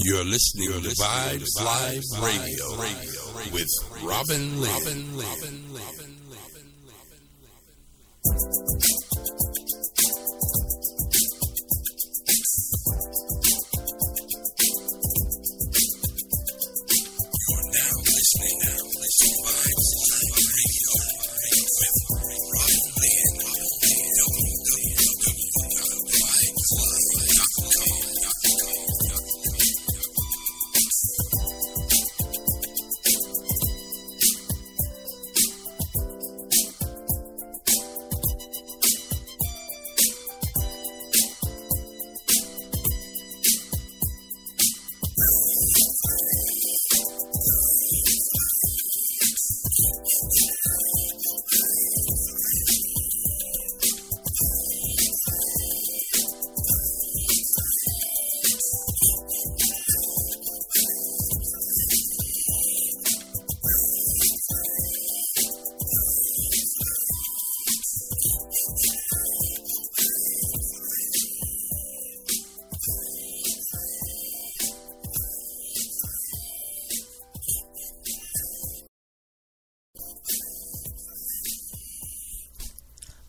You're listening to Vibes Live Radio with Robinlynne. You're now listening to Vibes Live Radio with Robinlynne. www.vibeslive.com.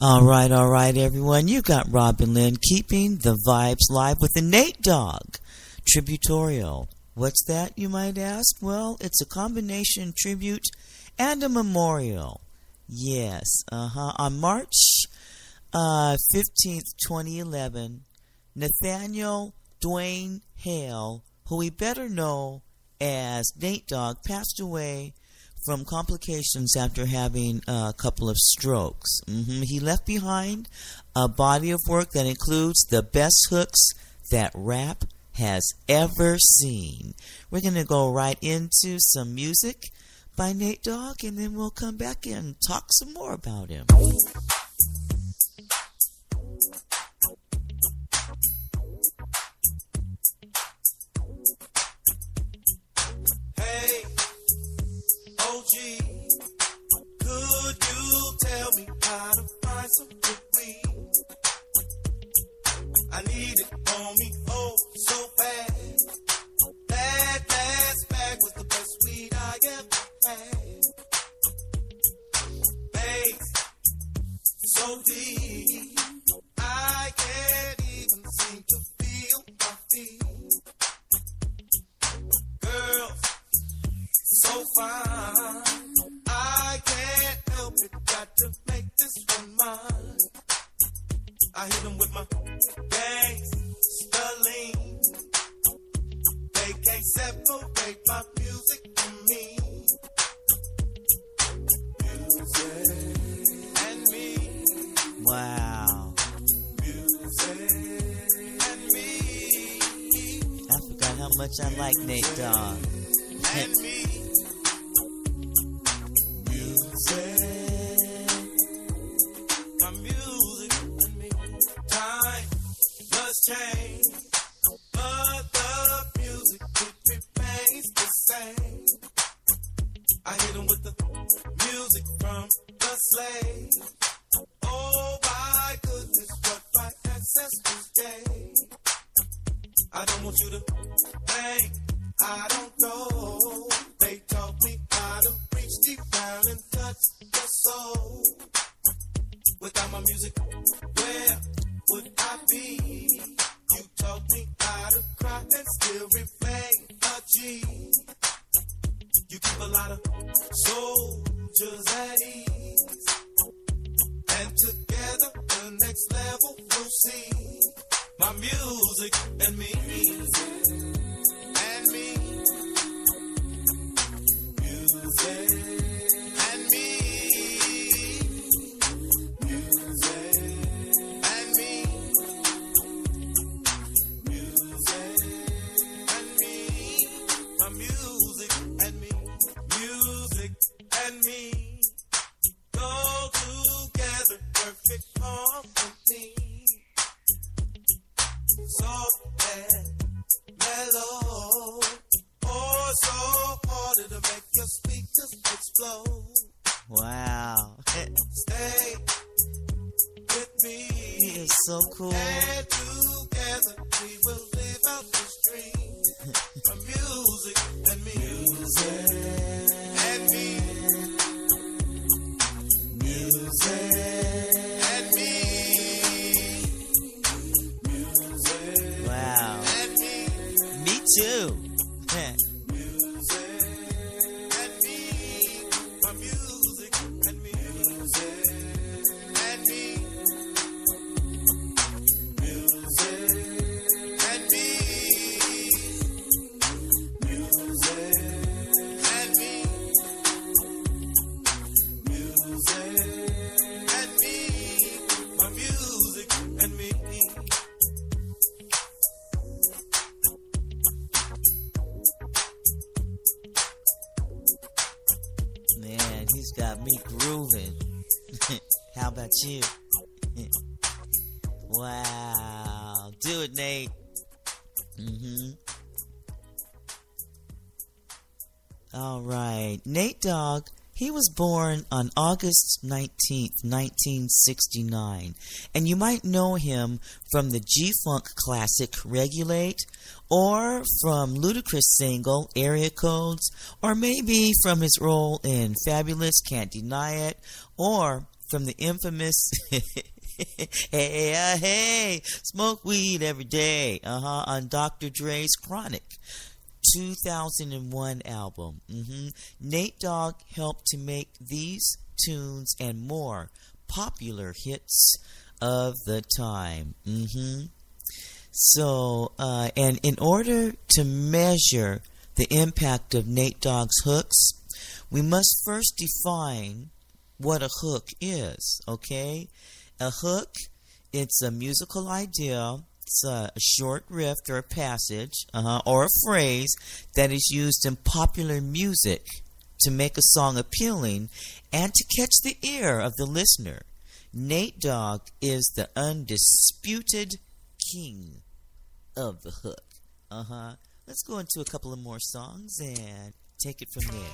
All right, everyone. You got Robinlynne keeping the vibes live with the nate-dogg-tributorial. What's that, you might ask? Well, it's a combination tribute and a memorial. Yes, On March 15th, 2011, Nathaniel Dwayne Hale, who we better know as Nate Dogg, passed away from complications after having a couple of strokes. He left behind a body of work that includes the best hooks that rap has ever seen. We're going to go right into some music by Nate Dogg, and then we'll come back and talk some more about him. Could you tell me how to find some good weed? I need it on me, oh, so bad. That last bag was the best weed I ever had. Babe, so deep, I can't even seem to feel my feet. Girl, so fine, I can't help it, got to make this one mine. I hit them with my gangsta-lean. They can't separate my music from me. Music and me. Wow. Music and me. I forgot how much I like Nate Dogg. And me. My music and me. Time does change, but the music it remains the same. I hit them with the music from the slave. Oh my goodness, what my ancestors gave. I don't want you to think I don't know. They taught me how to reach deep down and touch your soul. Without my music, where would I be? You taught me how to cry and still remain a G. You keep a lot of soldiers at ease. And together, the next level we'll see. My music and me. And me. Music and me. Music and me. Music and me. My music and me. Music and me. Go together, perfect harmony. Soft and mellow. Oh, so hard to make your speakers explode. Wow. Stay with me. He is so cool. And together we will live out this dream. My too. Man, he's got me grooving. How about you? Wow. Do it, Nate. All right. Nate Dogg, he was born on August 19th, 1969. And you might know him from the G-Funk classic Regulate, or from Ludacris' single Area Codes, or maybe from his role in Fabulous, Can't Deny It, or from the infamous Hey, smoke weed every day, on Dr. Dre's Chronic 2001 album. Nate Dogg helped to make these tunes and more popular hits of the time. So, and in order to measure the impact of Nate Dogg's hooks, we must first define what a hook is, okay? A hook, it's a musical idea. It's a short riff or a passage, or a phrase that is used in popular music to make a song appealing and to catch the ear of the listener. Nate Dogg is the undisputed king of the hook. Let's go into a couple of more songs and take it from there.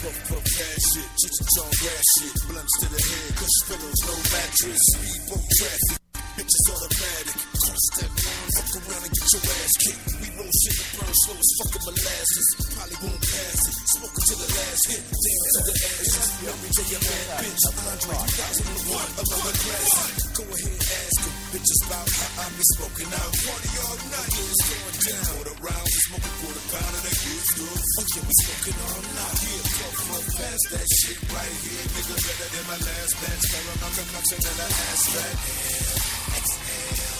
Puff ass shit, chitch on grass shit, blunts to the head, cush pillows, no mattress, speedboat traffic, bitches automatic, cross that line, fuck around and get your ass kicked. We roll shit and burn slow as fucking molasses, probably won't pass it, smoking till the last hit, down to the ashes, Mary J. a bad bitch, Andre 2001, another classic. Go ahead, ask him, bitches about how I be smoking out, party all night, it's going down, quarter rounds, we smoking quarter pound of that good stuff, oh yeah, we smoking all night, here, puff pass that shit right here, nigga, better than my last batch, caramel concoction and an ass fat, exhale.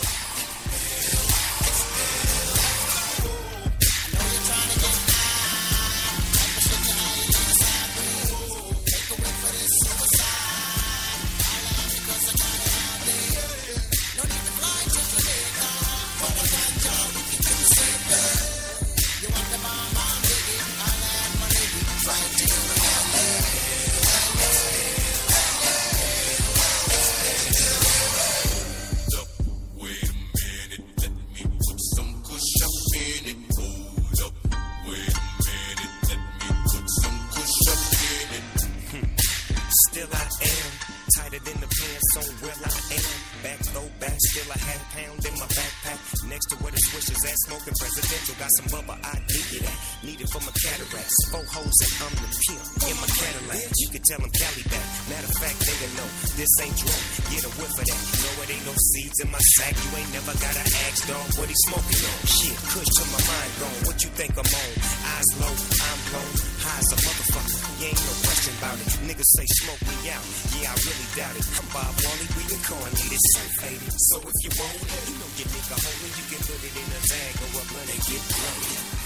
Still a half pound in my backpack. Next to where the swishers at, smoking presidential. Got some bubba, I dig it at. Need it for my cataracts. 4 hoes and I'm the pimp in my Cadillac. You can tell them Cali back. Matter of fact, they don't know this ain't drunk. Get a whiff of that. No, it ain't no seeds in my sack. You ain't never gotta ask, dog, what he smoking on. Shit, kush to my mind gone. What you think I'm on? Eyes low, I'm blown. High as a motherfucker. You ain't no question about it. Niggas say smoke me out. Yeah, I really doubt it. I'm Bob Marley, we incarnated, so faded. So if you want it, you know your nigga holy, you can put it in a bag or a blunt and get blown.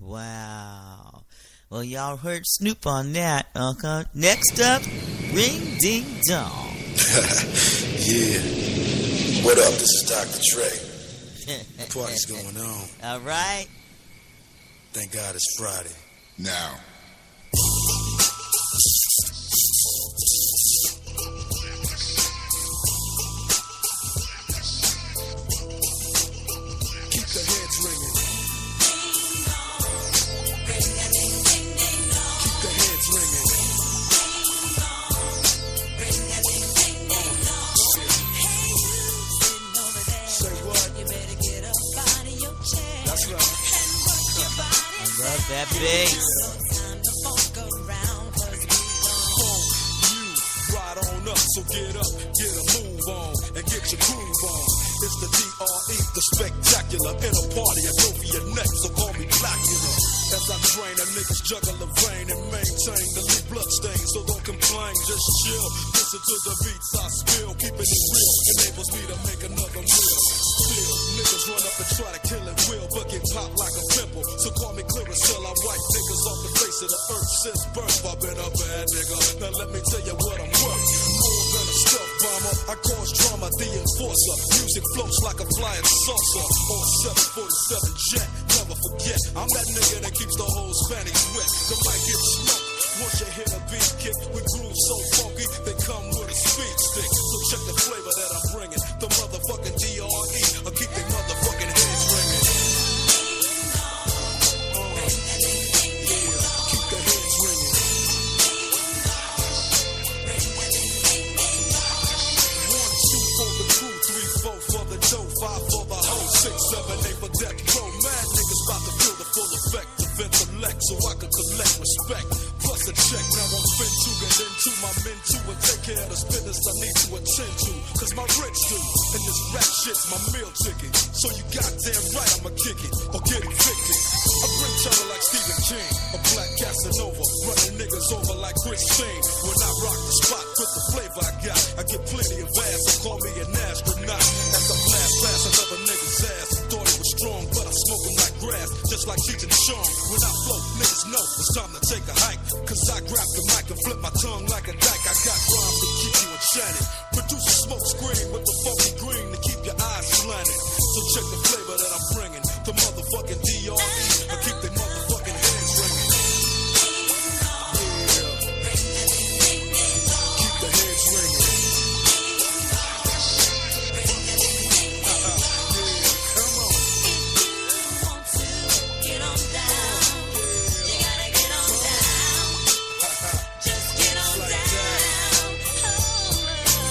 Wow. Well, y'all heard Snoop on that. Next up, Ring Ding Dong. Yeah. What up? This is Dr. Dre. The party's going on. All right. Thank God it's Friday. Now. Keep the heads ringing. Keep the heads ringing. Say what? That's right. I love that bass. Ride on up, so get up, get a move on, and get your groove on. It's the DRE, the spectacular. In a party, I go for your neck, so call me Blackula. As I train, the niggas juggle the vein and maintain the lead blood stain. So don't complain, just chill. Listen to the beats I spill, keeping it real enables me to make another meal. Still, niggas run up and try to kill it will, but get popped like a pimple. So call me Clearasil, I wipe niggas off the face of the earth since birth. I've been a bad nigga. Now let me tell you what I'm worth. More than a stealth bomber, I cause drama, the enforcer. Music floats like a flying saucer on a 747 jet. Never forget, I'm that nigga that keeps the whole Spanish wet. The mic gets smoked. Once you hit a beat kick, we groove so funky, they come with a speed stick. So check the flavor that I'm bringing. The motherfucking DRE, I'll keep they motherfucking heads ringing. Yeah, keep the heads ringing. 1, 2 for the crew, 3, 4 for the dough, 5 for the hoe, 6, 7, 8 for death row. Mad niggas about to feel the full effect of intellect, so I can collect respect. Plus a check, now I'm fin to get into my men too and take care of the business I need to attend to. Cause my rich do, and this rap shit's my meal ticket. So you goddamn right I'ma kick it or get evicted. I bring cheddar like Stephen King, a black Casanova, running niggas over like Christine. When I rock the spot with the flavor I got, I get plenty of ass, so call me an astronaut. As I blast past another nigga's ass, thought it was strong, but I smoke him like grass, just like Cheech and Chong. When I float, niggas know it's time to take a hike. Cause I grab the mic and flip my tongue like a dyke. I got rhymes to keep you enchanted. Produce a smoke screen with the funky green to keep your eyes slanted. So check the flavor that I'm bringing. The motherfucking DRE, I keep the motherfucking heads ringing. Yeah. Keep the heads ringing. Come on. Get on down. You gotta get on down. Just get on down.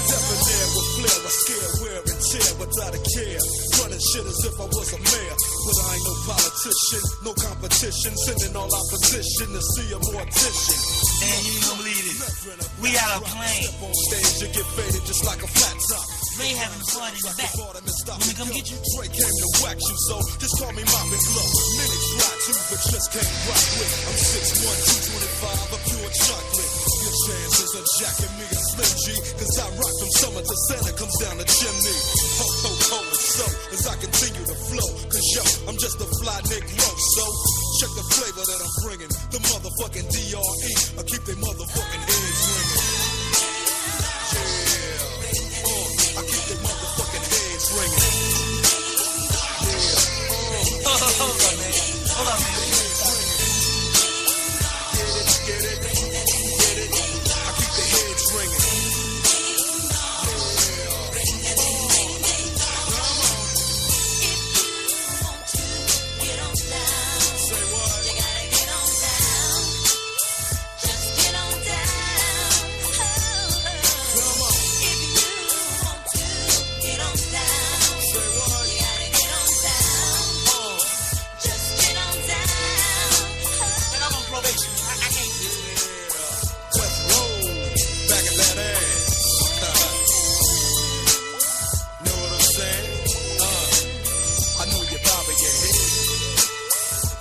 Debonair with flair, I scare, wear and tear without a care. Running shit as if I was a mayor. But I ain't no politician, no competition. Sending all opposition to see a mortician. And you ain't gonna believe it. We got a plane. Step on stage, you get faded just like a flat top. Ray having fun in the back. When we come get you, Dre came to wax you, so just call me Moppin' Glow. Minutes fly too, but just can't rock with. I'm 6'1", 225, a pure chocolate. Your chances of jacking me a Slim G, cause I rock from summer to Santa comes down the chimney. Ho, ho, ho, and so, as I continue to flow, cause yo, I'm just a fly Negro, so check the flavor that I'm bringing. The motherfucking DRE, I keep they motherfucking heads ringing. I keep they motherfucking heads ringing. Yeah. hold on, man. Hold on, man. Get it. I keep the heads ringing. Get on down. Say what? You gotta get on down. Just get on down. Come on. If you want to get on down. Say what? You gotta get on down. Just get on down. And I'm on probation. I can't do this, man. Let's roll. Back at that ass. Know what I'm saying? I know you're bobbing your head.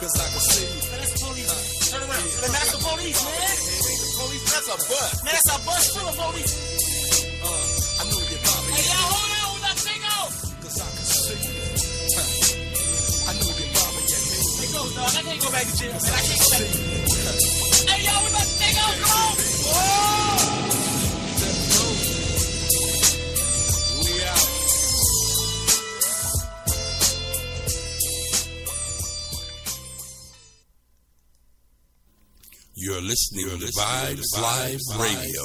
Cause I can see you. Man, that's the police. Turn around. Man, that's the police, man. Police, that's a bus. Man, that's a bus full of police. I know you're bobbing Hey, your y'all, head. hold on. That thing out. Cause I can see you. I know you're bobbing your head. It goes dog. I can't go back to jail, man. I can't go back. Hey, y'all, we about to take off. Come on. Whoa! We out. You're listening to Vibes Live Radio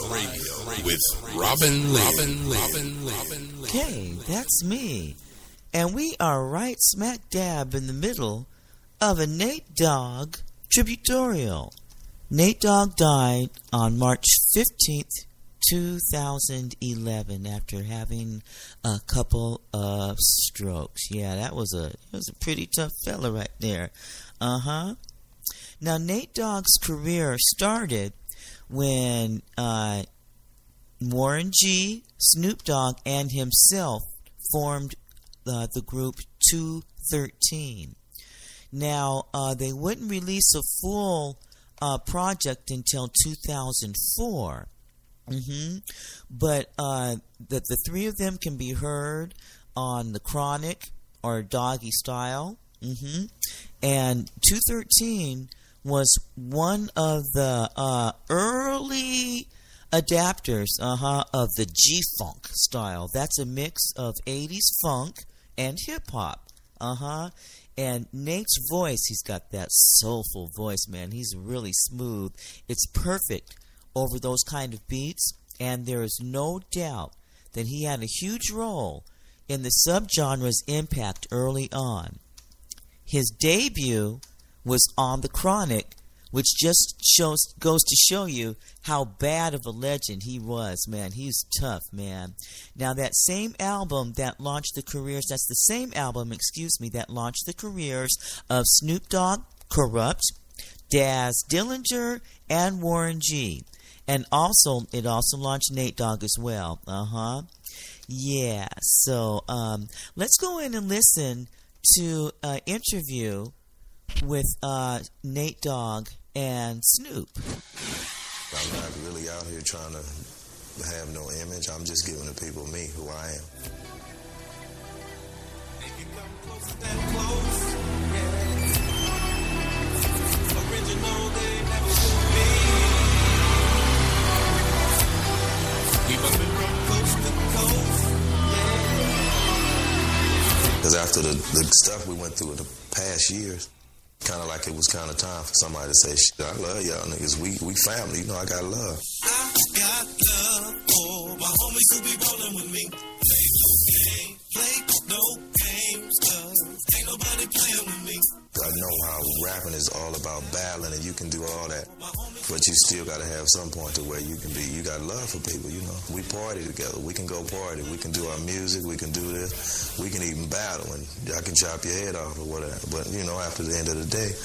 with Robinlynne. Okay, that's me. And we are right smack dab in the middle of a Nate Dogg-tributorial. Nate Dogg died on March 15th, 2011 after having a couple of strokes. Yeah, that was a pretty tough fella right there. Uh-huh. Now, Nate Dogg's career started when Warren G, Snoop Dogg, and himself formed the group 213. Now, they wouldn't release a full project until 2004. But the three of them can be heard on The Chronic or Doggy Style. And 213 was one of the early adapters of the G-Funk style. That's a mix of 80s funk and hip-hop. And Nate's voice, he's got that soulful voice, man. He's really smooth. It's perfect over those kind of beats, and there is no doubt that he had a huge role in the subgenre's impact early on. His debut was on The Chronic, which just goes to show you how bad of a legend he was, man. He's tough, man. Now, that same album that launched the careers, that launched the careers of Snoop Dogg, Corrupt, Daz Dillinger, and Warren G. And it also launched Nate Dogg as well. Yeah, so let's go in and listen to an interview with Nate Dogg and Snoop. I'm not really out here trying to have no image. I'm just giving the people me, who I am. If you come closer than close, yeah. Original, they never will be. We bumping from coast to coast, yeah. Because after the stuff we went through in the past years, kind of like it was kind of time for somebody to say, shit, I love y'all niggas. We family. You know, I got love. I got love for my homies who be rolling with me. Play no games, cause ain't nobody playing with me. I know how rapping is all about battling, and you can do all that, but you still got to have some point to where you got love for people, you know. We party together. We can go party. We can do our music. We can do this. We can even battle, and I can chop your head off or whatever. But, you know, after the end of the day,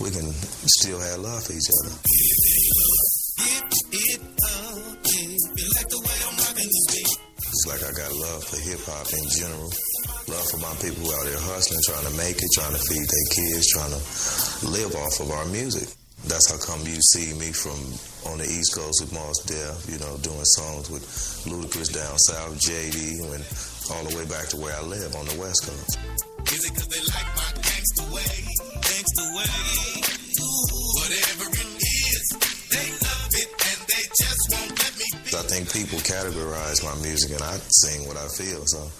we can still have love for each other. You like the way I'm rocking this beat. It's like I got love for hip-hop in general. Love for my people who out there hustling, trying to make it, trying to feed their kids, trying to live off of our music. That's how come you see me from on the East Coast with Mos Def, you know, doing songs with Ludacris down south, JD, and all the way back to where I live on the West Coast. Is it cause they like my gangsta way? Whatever it is, they love it and they just won't let me be. I think people categorize my music and I sing what I feel, so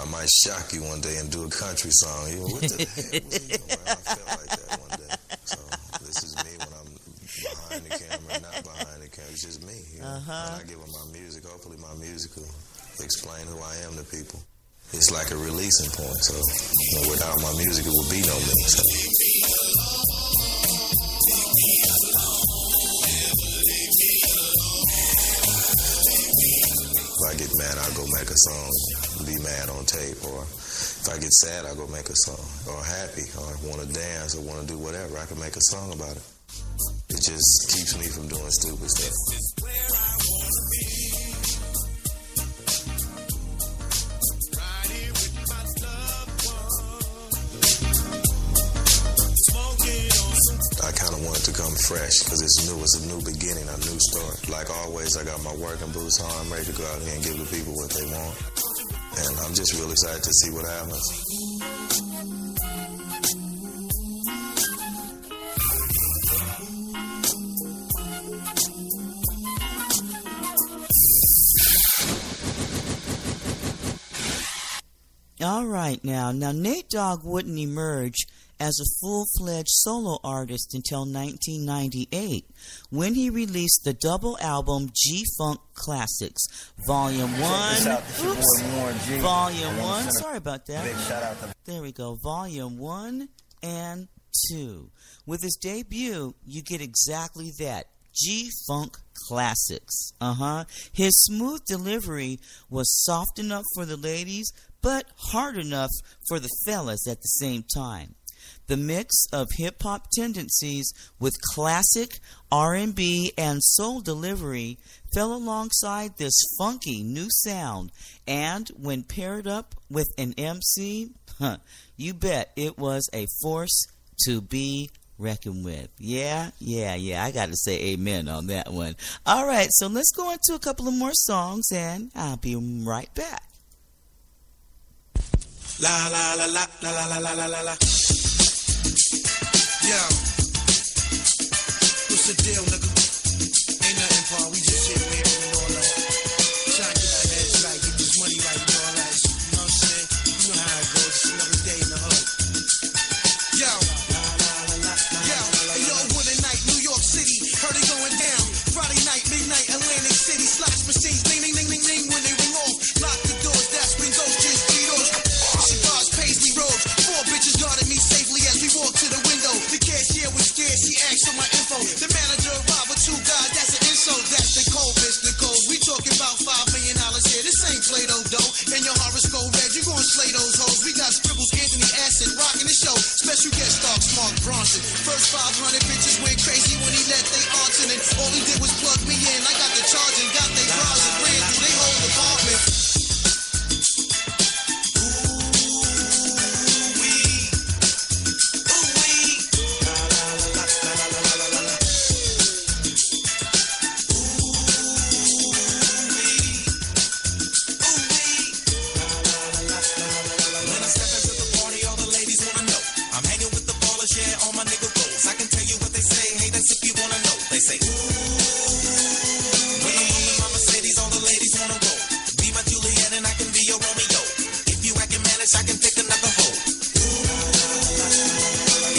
I might shock you one day and do a country song. You know, what the heck? What are you doing, man? I felt like that one day. So this is me when I'm behind the camera, not behind the camera. It's just me. You know? When I give them my music, hopefully my music will explain who I am to people. It's like a releasing point. So you know, without my music, it would be no me. So. If I get mad, I'll go make a song, be mad on tape, or if I get sad, I'll go make a song, or happy, or want to dance, or want to do whatever, I can make a song about it. It just keeps me from doing stupid stuff. This is where I wanna be. Right here with my loved one. Smoking on some. I kind of want it to come fresh, because it's new, it's a new beginning, a new start. Like always, I got my working boots on, I'm ready to go out here and give the people what they want. And I'm just real excited to see what happens. All right, now Nate Dogg wouldn't emerge as a full-fledged solo artist until 1998, when he released the double album G-Funk Classics, Volume 1. Oops. Volume 1. Sorry about that. There we go. Volume 1 and 2. With his debut, you get exactly that. G-Funk Classics. His smooth delivery was soft enough for the ladies, but hard enough for the fellas at the same time. The mix of hip-hop tendencies with classic R&B and soul delivery fell alongside this funky new sound, and when paired up with an MC, you bet it was a force to be reckoned with. Yeah, I gotta say amen on that one. All right, so let's go into a couple of more songs, and I'll be right back. La la la la la la la la la la. Yo, what's the deal, nigga? Ain't nothing, Paul. We just sitting here and all that. Trying to get our heads right, get this money right and all that. You know what I'm saying? You know how it goes. It's another day in the hood. Yo, one night, New York City, heard it going down. Friday night, midnight, Atlantic City, slots machines, ding, ding, ding, ding, ding. When they ring off, lock the doors, that's when those just beat off. Cigars, paisley robes, 4 bitches guarded me safely as we walked to the window. The cashier was scared, she asked for my info. The manager arrived with 2 guys, that's an insult. That's Nicole, bitch, Nicole. We talking about $5 million here. This ain't Play-Doh, dough. And your horoscope red, you gon' slay those hoes. We got scribbles, Anthony Acid, rocking the show. Special guest star, Mark Bronson. First 500 bitches went crazy when he let they arts in it. All he did was plug me in. I got the charge and got they bras and ran through they whole department. They say, ooh, when I'm in my Mercedes, all the ladies wanna roll. Be my Juliet and I can be your Romeo. If you acting mannish, I can take another hoe. Ooh,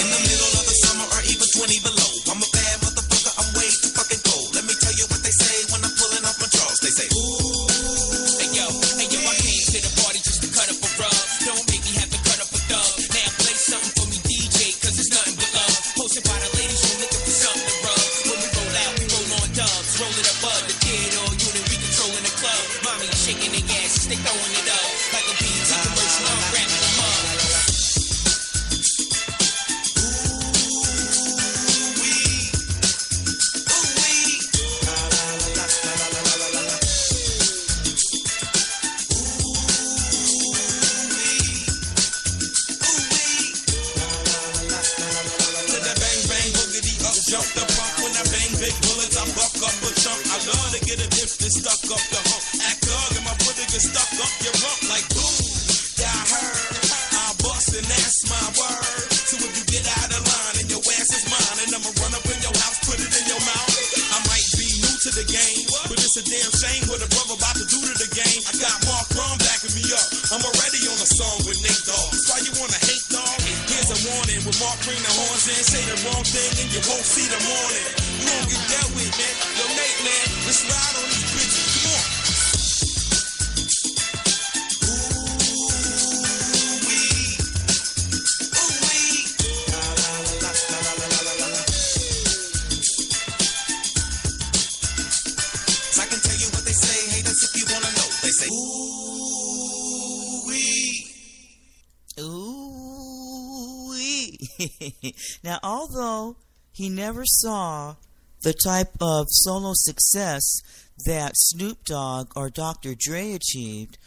in the middle of the summer or even 20 below. I'm a bad motherfucker, I'm way too fucking cold. Let me tell you what they say when I'm pulling off my drawers. They say, ooh, hey yo, I came to the party just to cut up a rug. Don't make me have to cut up a thug. Now play something for me, DJ, cause it's nothing but love. Posted by the ladies who looking for something to rub. Roll it above the kid or unit, we controlling the club. Mommy shaking their asses, they throwing it up like a BT commercial. I'm wrapping them up. Jump the pump when I bang big bullets, I buck up a chump. I love to get a dipstick stuck up the hump. Act thug and my brother get stuck up your rump like boom. Yeah, I heard I bust and that's my word. So if you get out of line and your ass is mine, and I'ma run up in your house, put it in your mouth. I might be new to the game, but it's a damn shame what a brother about to do to the game. I got Mark Ron backing me up. I'm already on a song with Nate Dogg. That's why you wanna hate, dog? Here's a warning with Mark bring the horns in, say the wrong thing and you won't see the morning. You won't get dealt with, man. Yo, Nate, man, let's ride on these bitches. Come on. So I can tell you what they say, hey, that's if you wanna know. They say, Now, although he never saw the type of solo success that Snoop Dogg or Dr. Dre achieved,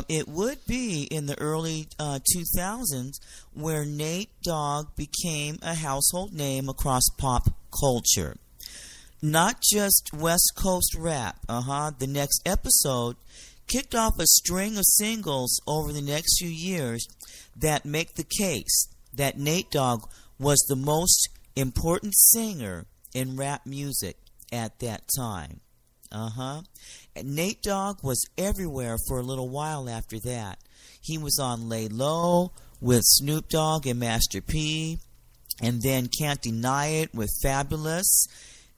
it would be in the early 2000s where Nate Dogg became a household name across pop culture. Not just West Coast rap. The next episode kicked off a string of singles over the next few years that make the case that Nate Dogg was the most important singer in rap music at that time. And Nate Dogg was everywhere for a little while after that. He was on Lay Low with Snoop Dogg and Master P, and then Can't Deny It with Fabulous,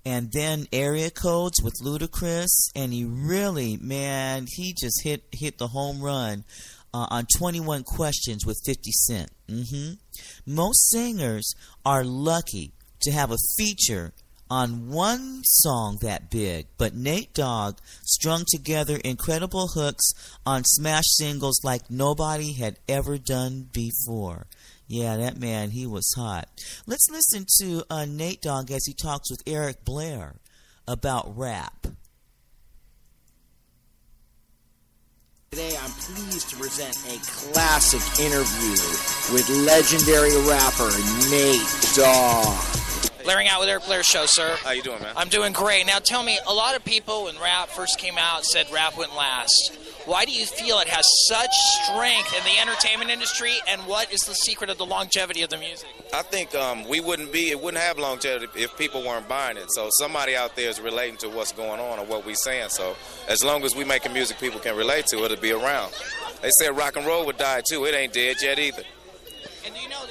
and then Area Codes with Ludacris, and he really, man, he just hit the home run on 21 Questions with 50 Cent. Most singers are lucky to have a feature on one song that big, but Nate Dogg strung together incredible hooks on smash singles like nobody had ever done before. Yeah, that man, he was hot. Let's listen to Nate Dogg as he talks with Eric Blair about rap. Today, I'm pleased to present a classic interview with legendary rapper Nate Dogg. Blaring Out with Eric Blair show, sir. How you doing, man? I'm doing great. Now tell me, a lot of people when rap first came out said rap wouldn't last. Why do you feel it has such strength in the entertainment industry, and what is the secret of the longevity of the music? I think it wouldn't have longevity if people weren't buying it. So somebody out there is relating to what's going on or what we're saying. So as long as we making music people can relate to, it'll be around. They said rock and roll would die too. It ain't dead yet either. And do you know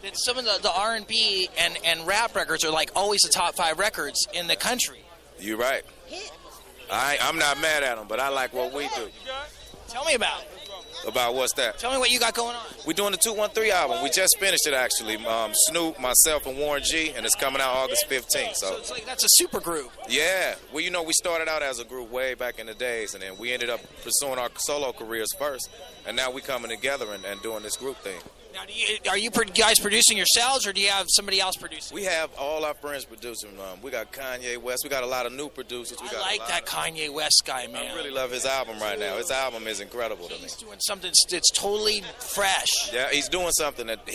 that some of the R&B and rap records are like always the top 5 records in the country? You're right. I'm not mad at them, but I like what we do. Tell me about it. About what's that? Tell me what you got going on. We're doing the 213 album. We just finished it, actually. Snoop, myself, and Warren G, and it's coming out August 15th. So it's like that's a super group. Yeah. Well, you know, we started out as a group way back in the days, and then we ended up pursuing our solo careers first, and now we're coming together and doing this group thing. Now, are you guys producing yourselves, or do you have somebody else producing? We have all our friends producing. We got Kanye West. We got a lot of new producers. I like that Kanye West guy, man. I really love his album right now. His album is incredible to me. He's doing something that's totally fresh. Yeah, he's doing something that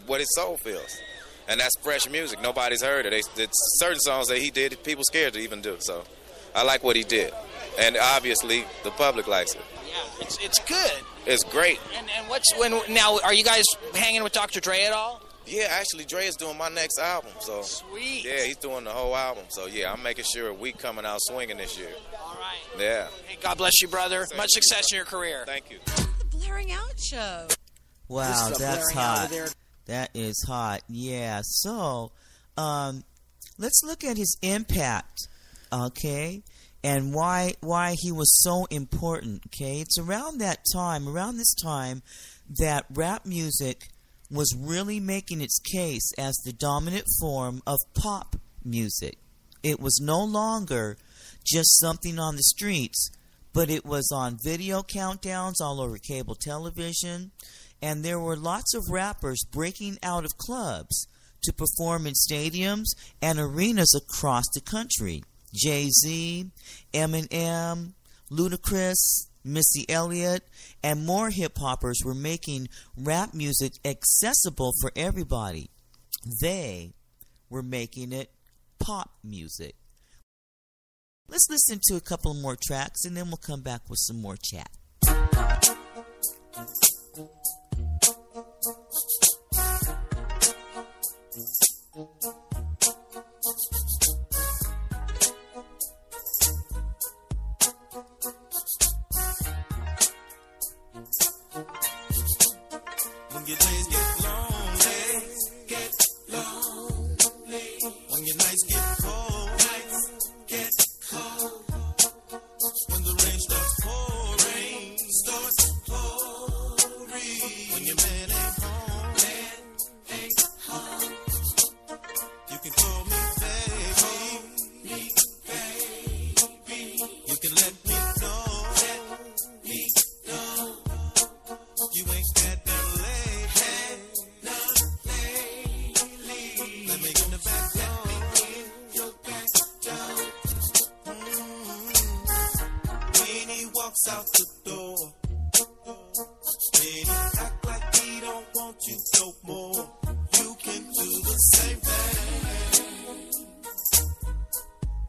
what his soul feels. And that's fresh music. Nobody's heard it. It's certain songs that he did, people scared to even do. So I like what he did. And obviously, the public likes it. Yeah, it's good. It's great. And now, are you guys hanging with Dr. Dre at all? Yeah, actually, Dre is doing my next album. So sweet. Yeah, he's doing the whole album. So yeah, I'm making sure we coming out swinging this year. All right. Yeah. Hey, God bless you, brother. Much success in your career. Thank you. The Blaring Out Show. Wow, that's hot. That is hot. Yeah. So, let's look at his impact. Okay. And why he was so important, okay? It's around this time, that rap music was really making its case as the dominant form of pop music. It was no longer just something on the streets, but it was on video countdowns all over cable television, and there were lots of rappers breaking out of clubs to perform in stadiums and arenas across the country. Jay-Z, Eminem, Ludacris, Missy Elliott, and more hip-hoppers were making rap music accessible for everybody. They were making it pop music. Let's listen to a couple more tracks, and then we'll come back with some more chat. When your days get lonely, when your nights get cold, when the rain starts pouring, when your man ain't home, you can call me baby, you can let me know, you ain't got that let me in the back door. When he walks out the door, when he act like he don't want you no more, you can do the same thing.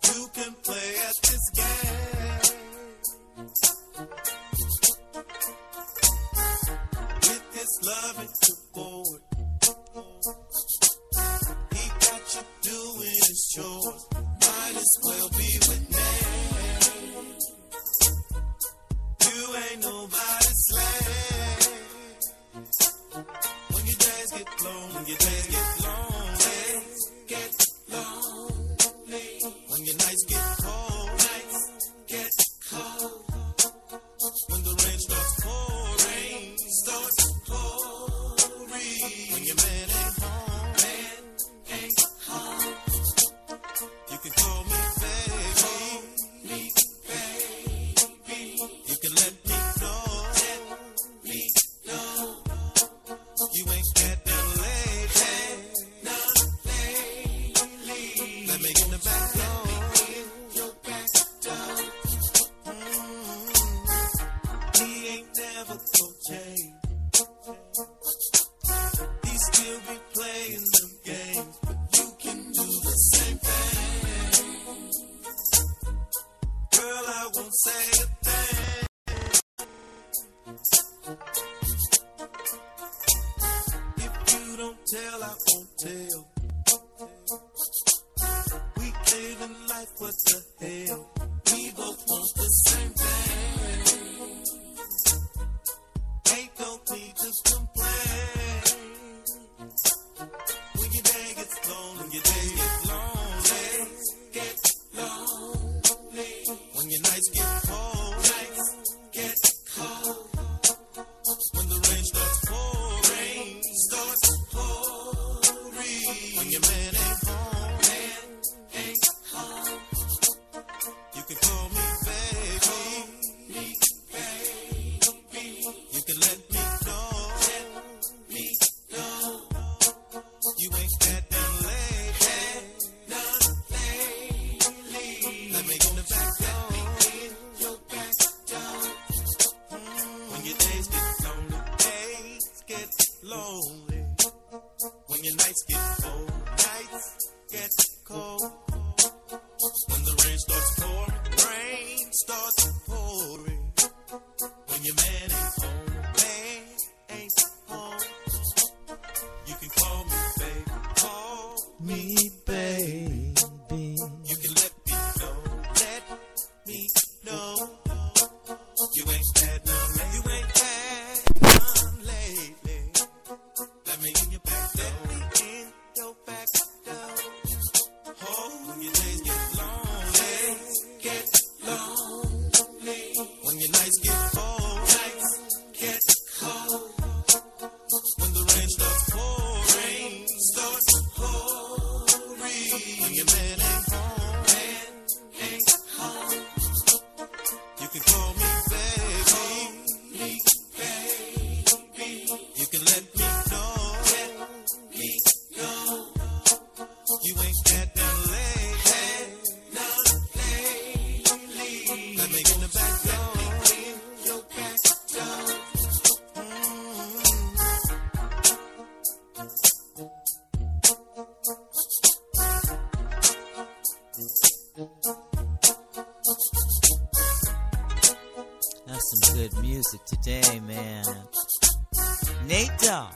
You can play at this game with his love and support. He got you doing his chores. Might as well be with me. You ain't nobody's slave. say a thing. If you don't tell, I won't tell. We living life, what the hell? We both want the same thing. Ain't no need to complain. When your day gets long, when your days get long, days get lonely. When your nights get cold, when the rain starts pouring, when your man ain't home, you can call me baby. You can let me know, you ain't had none lately. Let me in the back door. When your days get lonely, when your nights get cold, when the rain starts pouring, when your man ain't home, you can call me baby. You can let me know, you ain't had none lately. Let me in your back door. Oh, when your days get lonely, when your nights get cold, when the rain starts pouring, when your man ain't home, you can call me baby. You can let me know, you ain't had none lately. Let me in the back door. That's some good music today, man. Nate Dogg.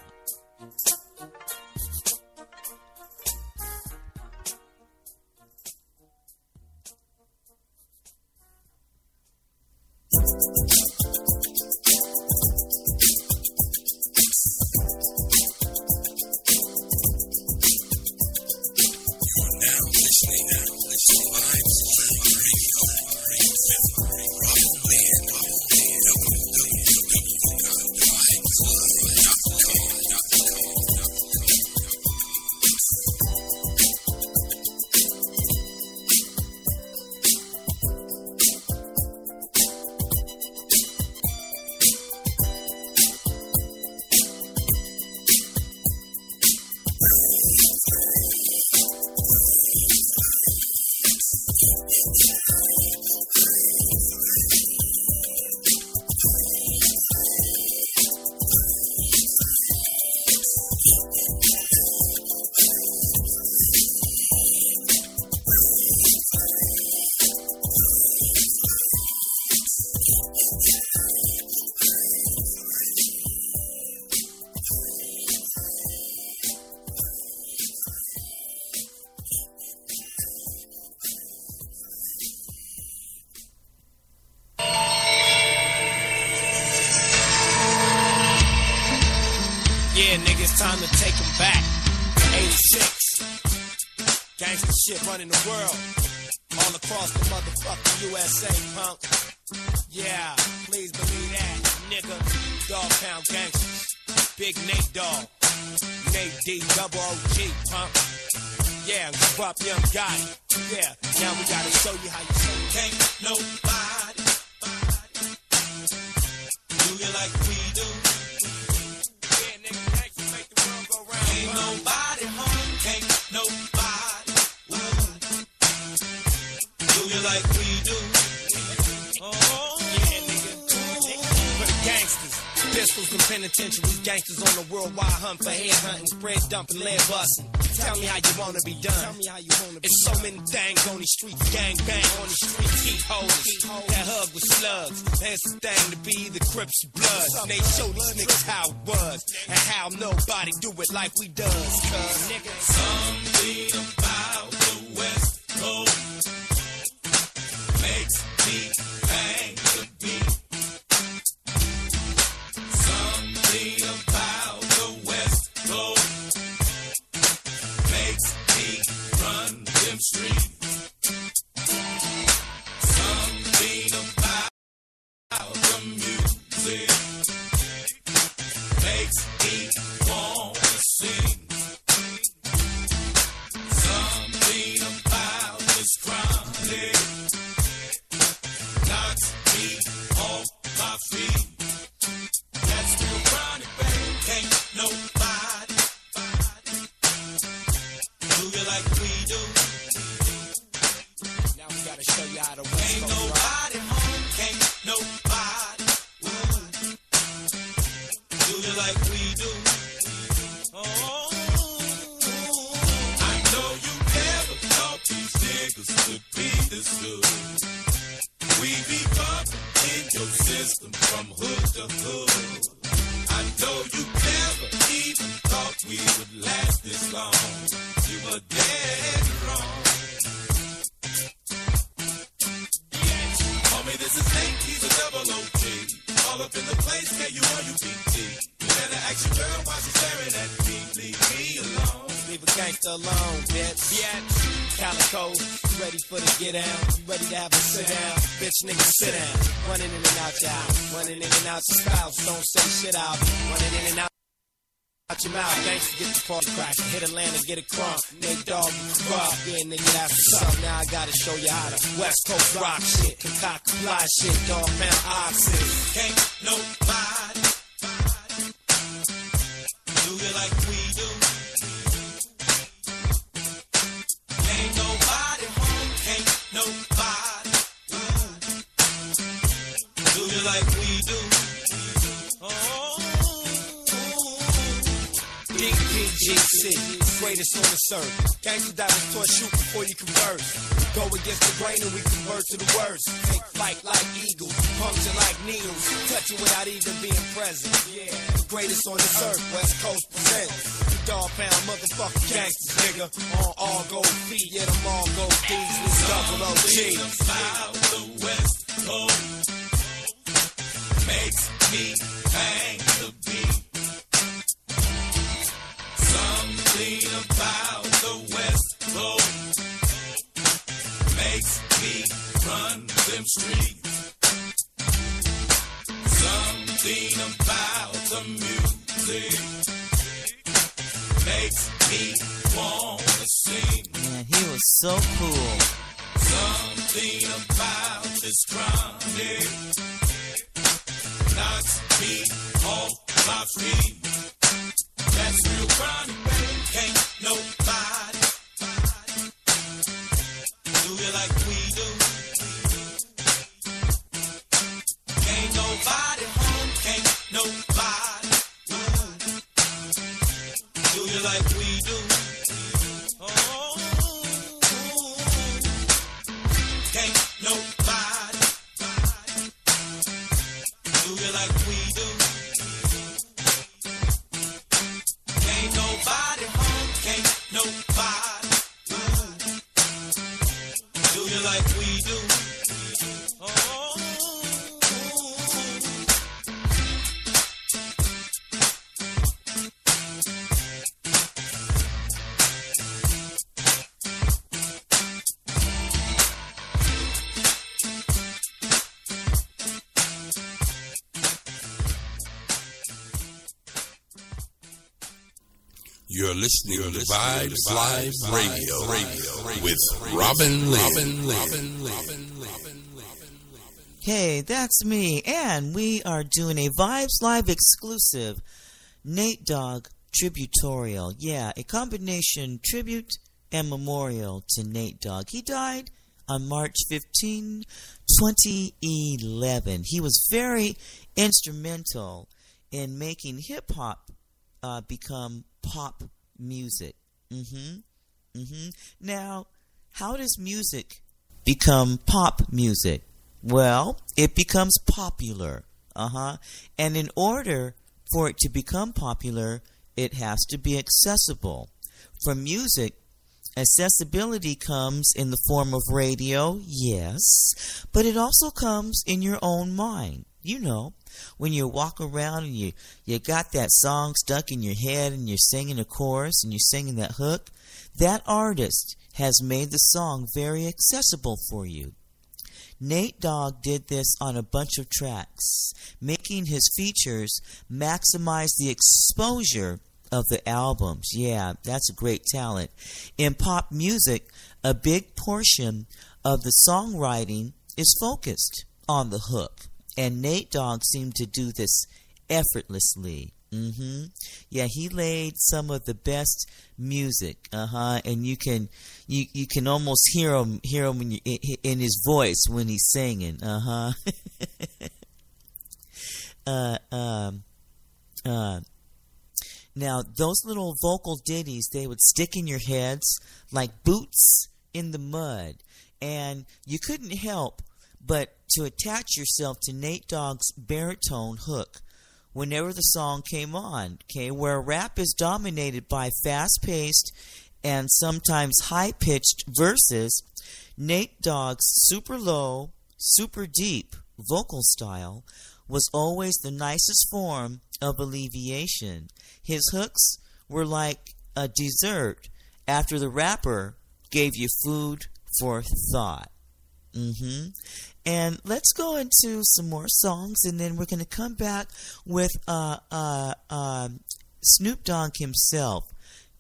Yeah, nigga, it's time to take them back. 86. Gangsta shit running the world. All across the motherfucking USA, punk. Yeah, please believe that, nigga. Dog Pound Gangsters. Big Nate Dogg. Nate-D-double-O-G, punk. Yeah, Corrupt Young Guy. Yeah, now we gotta show you how you say it. Can't nobody do you like we do. Yeah, nigga, gangsters make the world go round. Ain't nobody home, can't nobody do you like we do. Oh, yeah, nigga. For the gangsters. Pistols and penitentiaries, gangsters on the worldwide hunt for head hunting, spread dumping, lead busting. Tell me how you wanna be done. It's so many things on these streets, gang bang on these streets, heat holders. That hug with slugs, that's the thing to be the Crips blood. They show these niggas how it was and how nobody do it like we does. Cause niggas, Something about the West Coast makes me bang the beat. Something about the West Coast makes me run them streets. Something about the music makes me wanna sing. Something about this chronic knocks me off my feet. That's real chronic, baby. Can't nobody do you like we do. now we gotta show you how to West Ain't Coast rock. nobody home. Can't nobody do you like we do. Oh, I know you never thought these niggas could be this good. We be bumping in your system from hood to hood. I know you never even thought we would last this long. You were dead wrong. Homie, this is Nate, he's a double OG. All up in the place, K-U-R-U-B-T. You better ask your girl why she's staring at me. Leave me alone. Leave a gangster alone, bitch. Calico, you ready for the get down? You ready to have a sit down? Bitch, nigga, sit down. Running in and out your house. Running in and out your spouse. Don't say shit out. Running in and out your mouth. Gangsta, get the party crackin'. Hit Atlanta, get it crunk. Nate-Dogg, rock. Yeah, nigga, that's what's up. Now I gotta show you how to West Coast rock shit. Concoct fly shit. Dog pound oxys. Can't nobody do you like we do. Ain't nobody home. Can't nobody do you like we do. Oh, DPGC, greatest on the circuit. Gangsta diamonds toy shoot before you convert. Go against the grain and we convert to the worst. Take flight like eagles, puncture like needles. Touch it without even being present. Yeah, the greatest on this earth, West Coast presents. The dog pound motherfucking gangsters, nigga. On all gold feet, yeah, them all gold D's with double OG. about the West Coast makes me bang the beat. Something about the West Coast makes me run them streets. Something about the music makes me wanna sing. Man, he was so cool. Something about this chronic knocks me off my feet. That's real chronic, baby. Can't nobody do you like we do. Ain't nobody home. Can't nobody do you like we do. Oh, can't nobody do you like we do. Ain't nobody home, can't nobody do you like we do. Oh, You're listening to Vibes Live Radio with Robinlynne. Hey, that's me, and we are doing a Vibes Live exclusive Nate-Dogg-Tributorial. Yeah, a combination tribute and memorial to Nate Dogg. He died on March 15, 2011. He was very instrumental in making hip-hop become pop music. Now, how does music become pop music? Well, it becomes popular. And in order for it to become popular, it has to be accessible. For music, accessibility comes in the form of radio, yes, but it also comes in your own mind. You know, when you walk around and you got that song stuck in your head and you're singing a chorus and you're singing that hook, that artist has made the song very accessible for you. Nate Dogg did this on a bunch of tracks, making his features maximize the exposure of the albums. Yeah, that's a great talent. In pop music, a big portion of the songwriting is focused on the hook, and Nate Dogg seemed to do this effortlessly. Yeah, he laid some of the best music, and you can almost hear him in his voice when he's singing. Now, those little vocal ditties, they would stick in your heads like boots in the mud, and you couldn't help but to attach yourself to Nate Dogg's baritone hook whenever the song came on, okay, where rap is dominated by fast-paced and sometimes high-pitched verses. Nate Dogg's super low, super deep vocal style was always the nicest form of alleviation. His hooks were like a dessert after the rapper gave you food for thought. And let's go into some more songs, and then we're going to come back with Snoop Dogg himself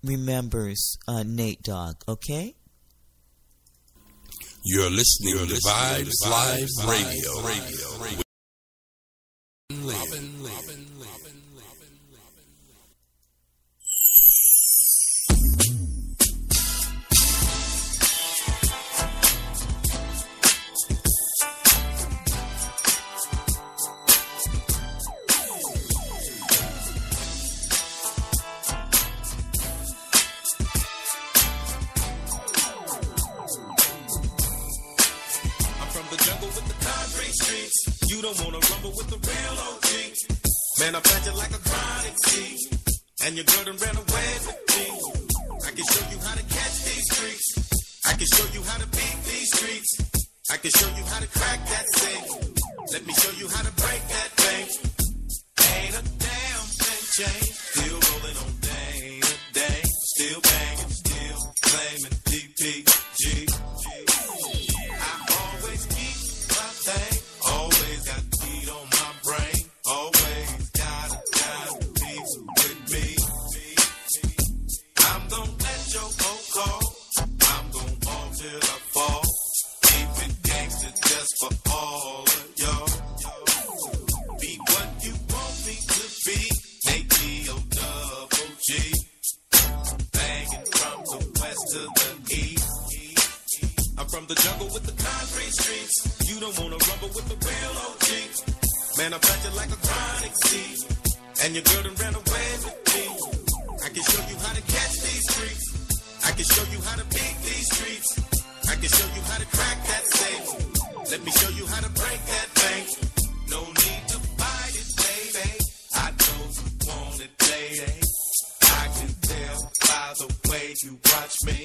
remembers Nate Dogg, okay? You're listening to Vibes Live Radio. Robinlynne. You don't wanna rumble with the real OG. Man, I plant you like a chronic seed, and your girl done ran away with me. I can show you how to catch these freaks. I can show you how to beat these streets. I can show you how to crack that safe. Let me show you how to break that bank. Ain't a damn thing changed. Still rolling on day to day. Still banging, still claiming DPG. I always keep my thing. Always got weed on my brain. Always got a piece with me. I'm gon' let your hoe call. I'm gon' ball till I fall. Keep it gangster just for all of y'all. Be what you want me to be. nate-dogg-tributorial. Banging from the west to the east. I'm from the jungle with the concrete streets. You don't wanna rumble with the real OG. Man, I plant you like a chronic seed, and your girl done ran away with me. I can show you how to catch these freaks. I can show you how to beat these streets. I can show you how to crack that safe. Let me show you how to break that bank. No need to fight it, baby. I know you want it, lady. I can tell by the way you watch me.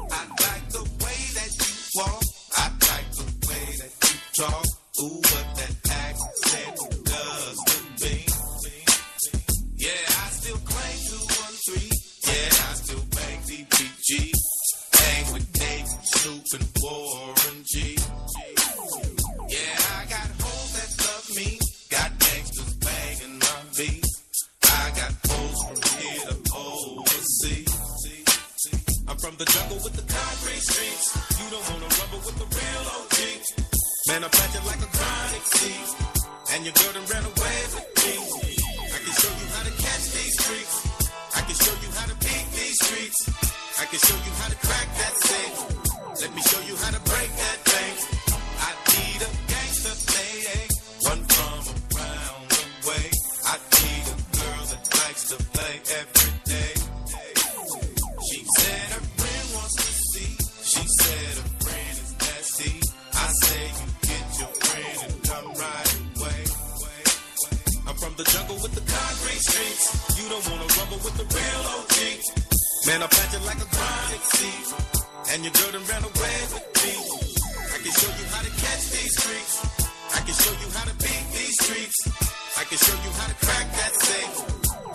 I like the way that you walk. I like the way that you talk. Ooh, what that accent does to me. Yeah, I still claim 213. Yeah, I still bang DPG. Hang with Nate, Snoop, and Warren G. Yeah, I got hoes that love me. Got gangsters banging my beats. I got hoes from here to overseas. I'm from the jungle with the concrete streets. You don't wanna rumble with the real OG. Man, I plant you like a chronic seed, and your girl done ran away with me. I can show you how to catch these freaks. I can show you how to beat these streets. I can show you how to crack that safe. Let me show you how to break that bank. I need a gangster lady, run from around the way. streets. You don't wanna rumble with the real OG. Man, I planted like a chronic seed, and your girl done ran away with me. I can show you how to catch these streets. I can show you how to beat these streets. I can show you how to crack that safe.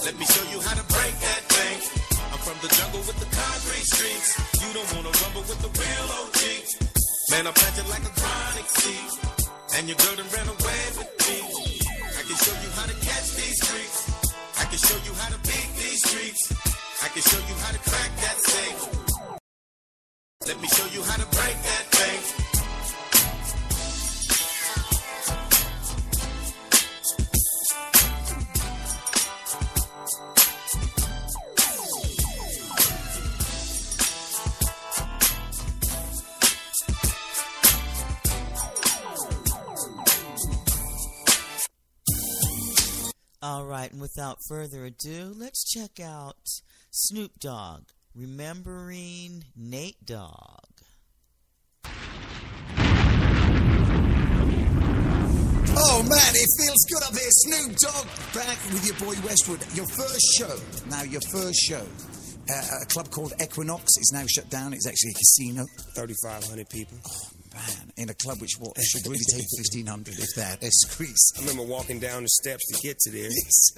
Let me show you how to break that thing. I'm from the jungle with the concrete streets. You don't wanna rumble with the real OG. Man, I planted like a chronic seed, and your girl done ran away with me. I can show you how to catch these streets. I can show you how to beat these streets. I can show you how to crack that safe. Let me show you how to break that thing. All right, and without further ado, let's check out Snoop Dogg, Remembering Nate Dogg. Oh man, it feels good up here. Snoop Dogg back with your boy Westwood. Your first show. A club called Equinox is now shut down. It's actually a casino. 3,500 people. Oh man, in a club which should really take 1,500 if that. Excuse. I remember walking down the steps to get to there.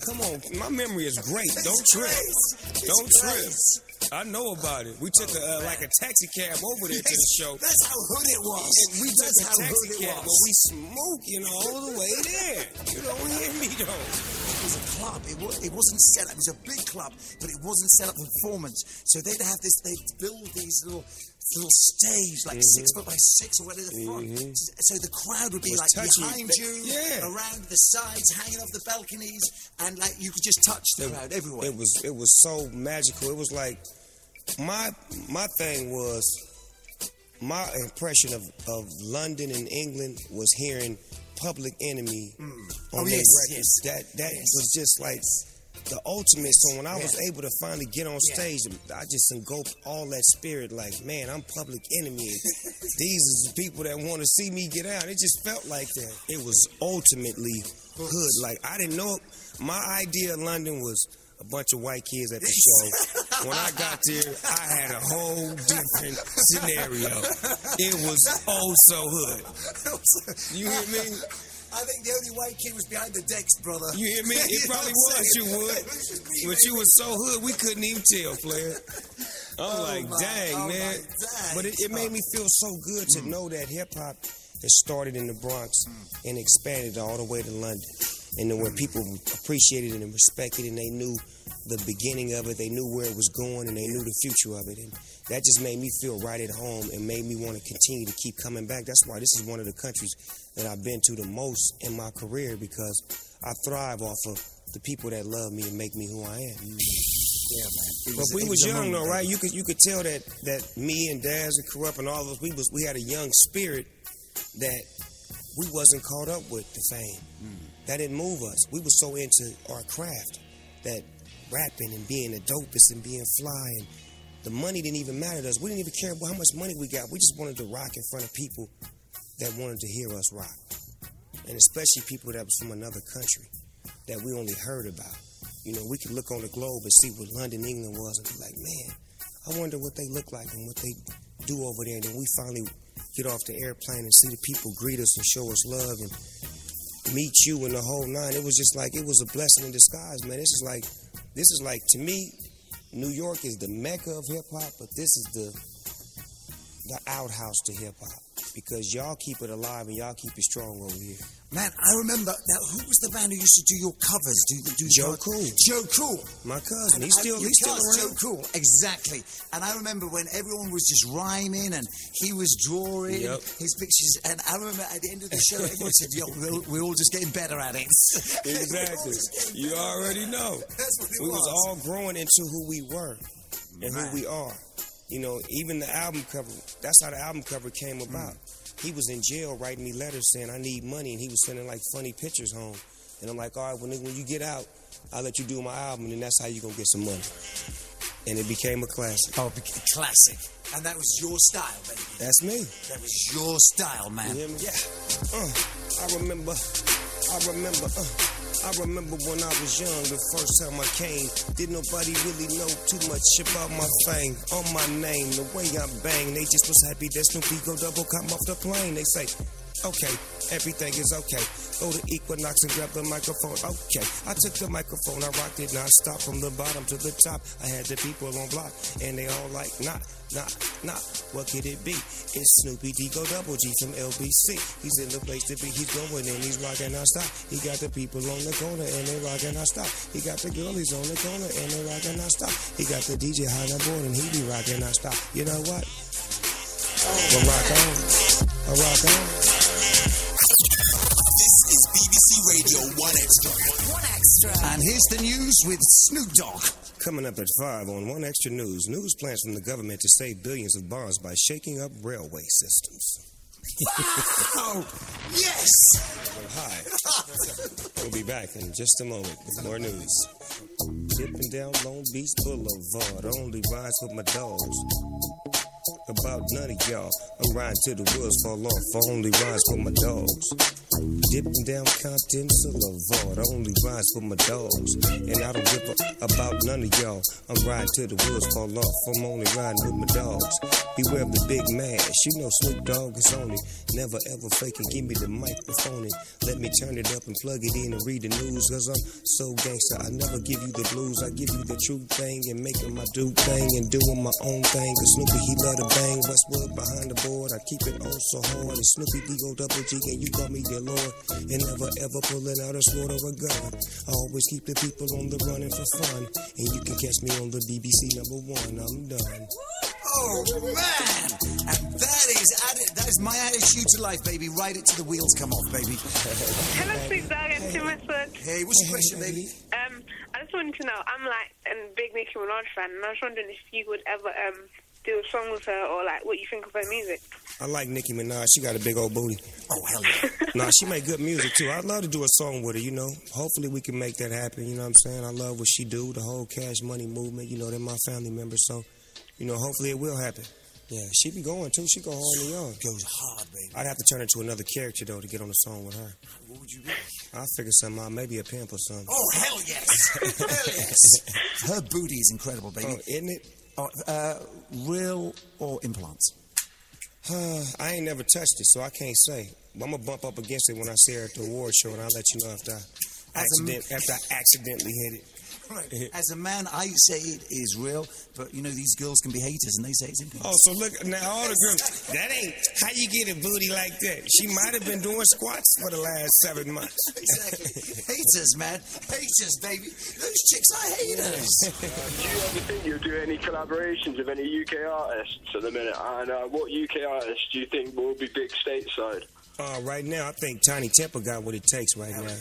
Come on, my memory is great. Don't trip. Don't trip. I know about it. We took a taxi cab over there to the show. That's how hood it was. And we took a taxi cab, but we smoking all the way there. You don't hear me though. It was a club. It wasn't set up. It was a big club, but it wasn't set up for performance. So they'd build these little stage, like 6 foot by 6 or whatever the front. So the crowd would be like behind you, around the sides, hanging off the balconies, and like you could just touch the crowd everywhere. It was so magical. It was like my thing was my impression of London and England was hearing Public Enemy on their records. That was just like the ultimate. So when I was able to finally get on stage, I just engulfed all that spirit. Like, man, I'm Public Enemy. These are the people that want to see me get out. It just felt like that. It was ultimately hood. Like, I didn't know. My idea of London was a bunch of white kids at the show. When I got there, I had a whole different scenario. It was so hood. You hear me? I think the only white kid was behind the decks, brother. You hear me? It probably was, you would. But you was so hood, we couldn't even tell, player. I'm dang, man. But it made me feel so good to know that hip-hop has started in the Bronx and expanded all the way to London. And then where people appreciated it and respected it, and they knew the beginning of it, they knew where it was going, and they knew the future of it. And that just made me feel right at home and made me want to continue to keep coming back. That's why this is one of the countries that I've been to the most in my career, because I thrive off of the people that love me and make me who I am. Yeah, man. But we was young though, right? You could tell that me and Daz and Corrupt and all of us, we had a young spirit that we wasn't caught up with the fame. That didn't move us. We were so into our craft that rapping and being the dopest and being fly, and the money didn't even matter to us. We didn't even care about how much money we got. We just wanted to rock in front of people that wanted to hear us rock. And especially people that was from another country that we only heard about. You know, we could look on the globe and see what London, England was and be like, man, I wonder what they look like and what they do over there. And then we finally get off the airplane and see the people greet us and show us love and meet you and the whole nine. It was just like, it was a blessing in disguise, man. This is like to me, New York is the mecca of hip hop, but this is the outhouse to hip hop, because y'all keep it alive and y'all keep it strong over here. Man, I remember. Now, who was the band who used to do your covers? Joe Cool. Joe Cool. My cousin. And He's still around. Joe Cool. Exactly. And I remember when everyone was just rhyming and he was drawing his pictures. And I remember at the end of the show, everyone said, yo, we're all just getting better at it. Exactly. You already know. That's what it was all growing into who we were and who we are. You know, even the album cover, that's how the album cover came about. He was in jail writing me letters saying, I need money, and he was sending, like, funny pictures home. And I'm like, all right, when you get out, I'll let you do my album, and that's how you're going to get some money. And it became a classic. Oh, classic. And that was your style, baby. That's me. That was your style, man. You hear me? Yeah. I remember. I remember when I was young, the first time I came, did nobody really know too much about my fame, on my name, the way I bang. They just was happy that Snoopy go double come off the plane. They say, okay, everything is okay. Go to Equinox and grab the microphone. Okay, I took the microphone, I rocked it non-stop from the bottom to the top. I had the people on block, and they all like, nah. What could it be? It's Snoopy D-Go Double G from LBC. He's in the place to be, he's going and he's rocking non-stop. He got the people on the corner and they rocking non-stop. He got the girlies on the corner and they rocking non-stop. He got the DJ high on board and he be rocking non-stop. You know what? We'll rock on. I'll rock on. This is BBC Radio 1 Extra. 1 Extra. And here's the news with Snoop Dogg. Coming up at 5 on 1 Extra News, news plans from the government to save billions of bonds by shaking up railway systems. Wow! Yes! Well, hi. We'll be back in just a moment with more news. Dipping down Long Beach Boulevard, only rides with my dogs. About none of y'all, I'm riding till the wheels fall off, only rides with my dogs. Dipping down Compton Boulevard, only rides with my dogs. And I don't give about none of y'all, I'm riding till the wheels fall off, I'm only riding with my dogs. Beware of the big mash, you know Snoop Dogg is on it. Never ever fake and give me the microphone and let me turn it up and plug it in and read the news. Cause I'm so gangster, I never give you the blues, I give you the true thing and making my do thing and doing my own thing. Cause Snoopy, he love to bang, Westwood behind the board, I keep it on so hard. And Snoopy D-Go Double G, and you call me your Lord. And never ever pulling out a sword or a gun. I always keep the people on the running for fun. And you can catch me on the BBC #1, I'm done. Oh, man! And that is my attitude to life, baby. Ride it till the wheels come off, baby. Hello, Snoop Dogg and Tim Westwood. Hey, what's your question, baby? I just wanted to know, I'm like a big Nicki Minaj fan, and I was wondering if you would ever do a song with her, or like what you think of her music. I like Nicki Minaj. She got a big old booty. Oh, hell yeah. Nah, she make good music, too. I'd love to do a song with her, you know. Hopefully we can make that happen, you know what I'm saying? I love what she do, the whole Cash Money movement. You know, they're my family members, so, you know, hopefully it will happen. Yeah, she be going, too. She go hard in the yard. Goes hard, baby. I'd have to turn into another character, though, to get on the song with her. What would you be? I'll figure something out. Maybe a pimp or something. Oh, hell yes. Hell yes. Her booty is incredible, baby. Oh, isn't it? Oh, real or implants? I ain't never touched it, so I can't say. But I'm going to bump up against it when I see her at the award show, and I'll let you know after I accidentally hit it. Right. As a man, I say it is real, but, you know, these girls can be haters, and they say it's implants. Oh, so look, now all the girls, that ain't, how you get a booty like that? She might have been doing squats for the last 7 months. Exactly. Haters, man. Haters, baby. Those chicks are haters. Do you ever think you'll do any collaborations with any UK artists at the minute? And what UK artists do you think will be big stateside? Right now, I think Tiny Temper got what it takes right now.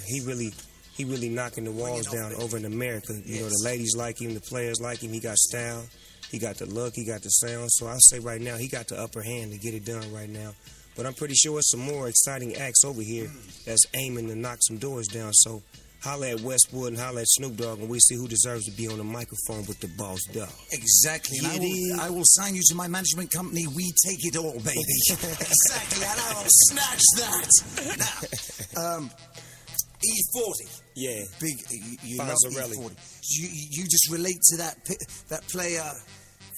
He really knocking the walls down over in America. You know, the ladies like him, the players like him. He got style, he got the look, he got the sound. So I say right now, he got the upper hand to get it done right now. But I'm pretty sure it's some more exciting acts over here that's aiming to knock some doors down. So holla at Westwood and holla at Snoop Dogg, and we'll see who deserves to be on the microphone with the boss dog. Exactly. And I will sign you to my management company. We take it all, baby. Exactly. And I will snatch that. Now, E40. Yeah. Big. You love E40. You just relate to that player.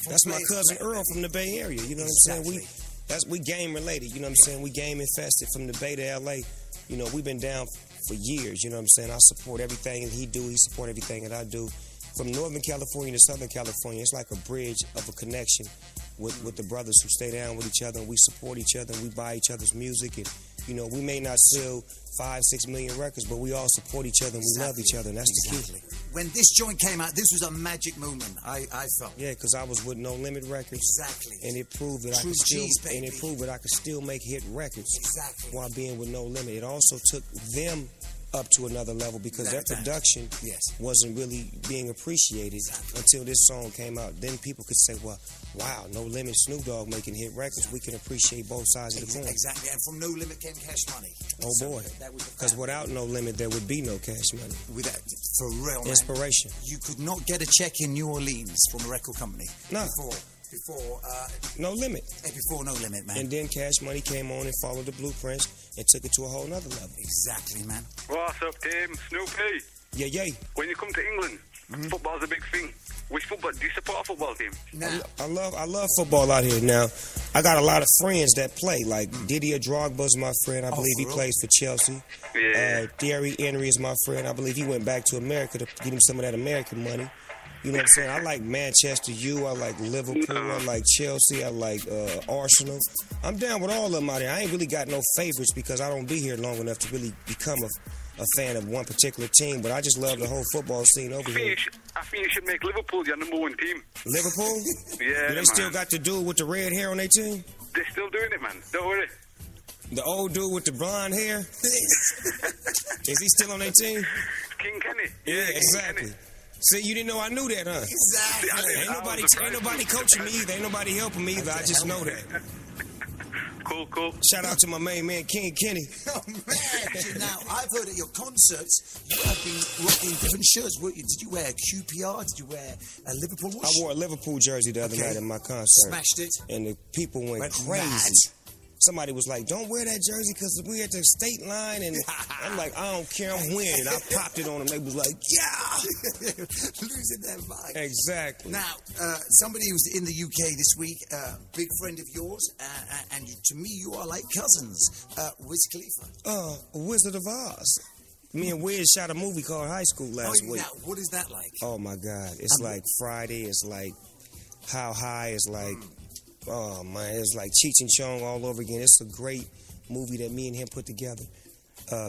That's my cousin Earl from the Bay Area. You know what I'm saying? We game related. You know what I'm saying? We game infested from the Bay to LA. You know, we've been down for years. You know what I'm saying? I support everything that he do. He support everything that I do. From Northern California to Southern California, it's like a bridge of a connection with the brothers who stay down with each other, and we support each other, and we buy each other's music. And, you know, we may not sell 5-6 million records, but we all support each other, and we love each other, and that's the key. When this joint came out, this was a magic moment, I felt. Yeah, because I was with No Limit Records. Exactly. And it proved that I could still make hit records while being with No Limit. It also took them up to another level because their production wasn't really being appreciated until this song came out. Then people could say, well, wow, No Limit, Snoop Dogg making hit records. We can appreciate both sides of the coin. Exactly, and from No Limit came Cash Money. Oh, boy. Because without No Limit, there would be no Cash Money. For real, man. Inspiration. You could not get a check in New Orleans from a record company. No. Before No Limit. Before No Limit, man. And then Cash Money came on and followed the blueprints. and took it to a whole nother level. Exactly, man. What's up, Tim? Snoopy. Yeah, yeah. When you come to England, football's a big thing. Which football? Do you support a football team? I love football out here. Now, I got a lot of friends that play. Like Didier Drogba's my friend. I believe he plays for Chelsea. Yeah. Thierry Henry is my friend. I believe he went back to America to get him some of that American money. You know what I'm saying? I like Manchester U. I like Liverpool. I like Chelsea. I like Arsenal. I'm down with all of them out here. I ain't really got no favorites because I don't be here long enough to really become a fan of one particular team, but I just love the whole football scene over here. I think you should make Liverpool your number one team. Liverpool? Yeah, Do they still got the dude with the red hair on their team? They're still doing it, man. Don't worry. The old dude with the blonde hair? Is he still on their team? King Kenny. Yeah, exactly. See, you didn't know I knew that, huh? Exactly. Ain't nobody coaching me either. Ain't nobody helping me either. I just know that. Cool. Shout out to my main man, King Kenny. Oh, man. Now, I've heard at your concerts, you have been rocking different shirts. Did you wear QPR? Did you wear a Liverpool? I wore a Liverpool jersey the other night at my concert. Smashed it. And the people went crazy. Mad. Somebody was like, don't wear that jersey because we're at the state line. And I'm like, I don't care, I'm winning. I popped it on them. They was like, yeah. Losing their mind. Exactly. Now, somebody who's in the UK this week, big friend of yours, and to me, you are like cousins, Wiz Khalifa. Wizard of Oz. Me and Wiz shot a movie called High School last week. Now, what is that like? Oh, my God. It's like Friday. It's like How High. It's like... Oh, man, it's like Cheech and Chong all over again. It's a great movie that me and him put together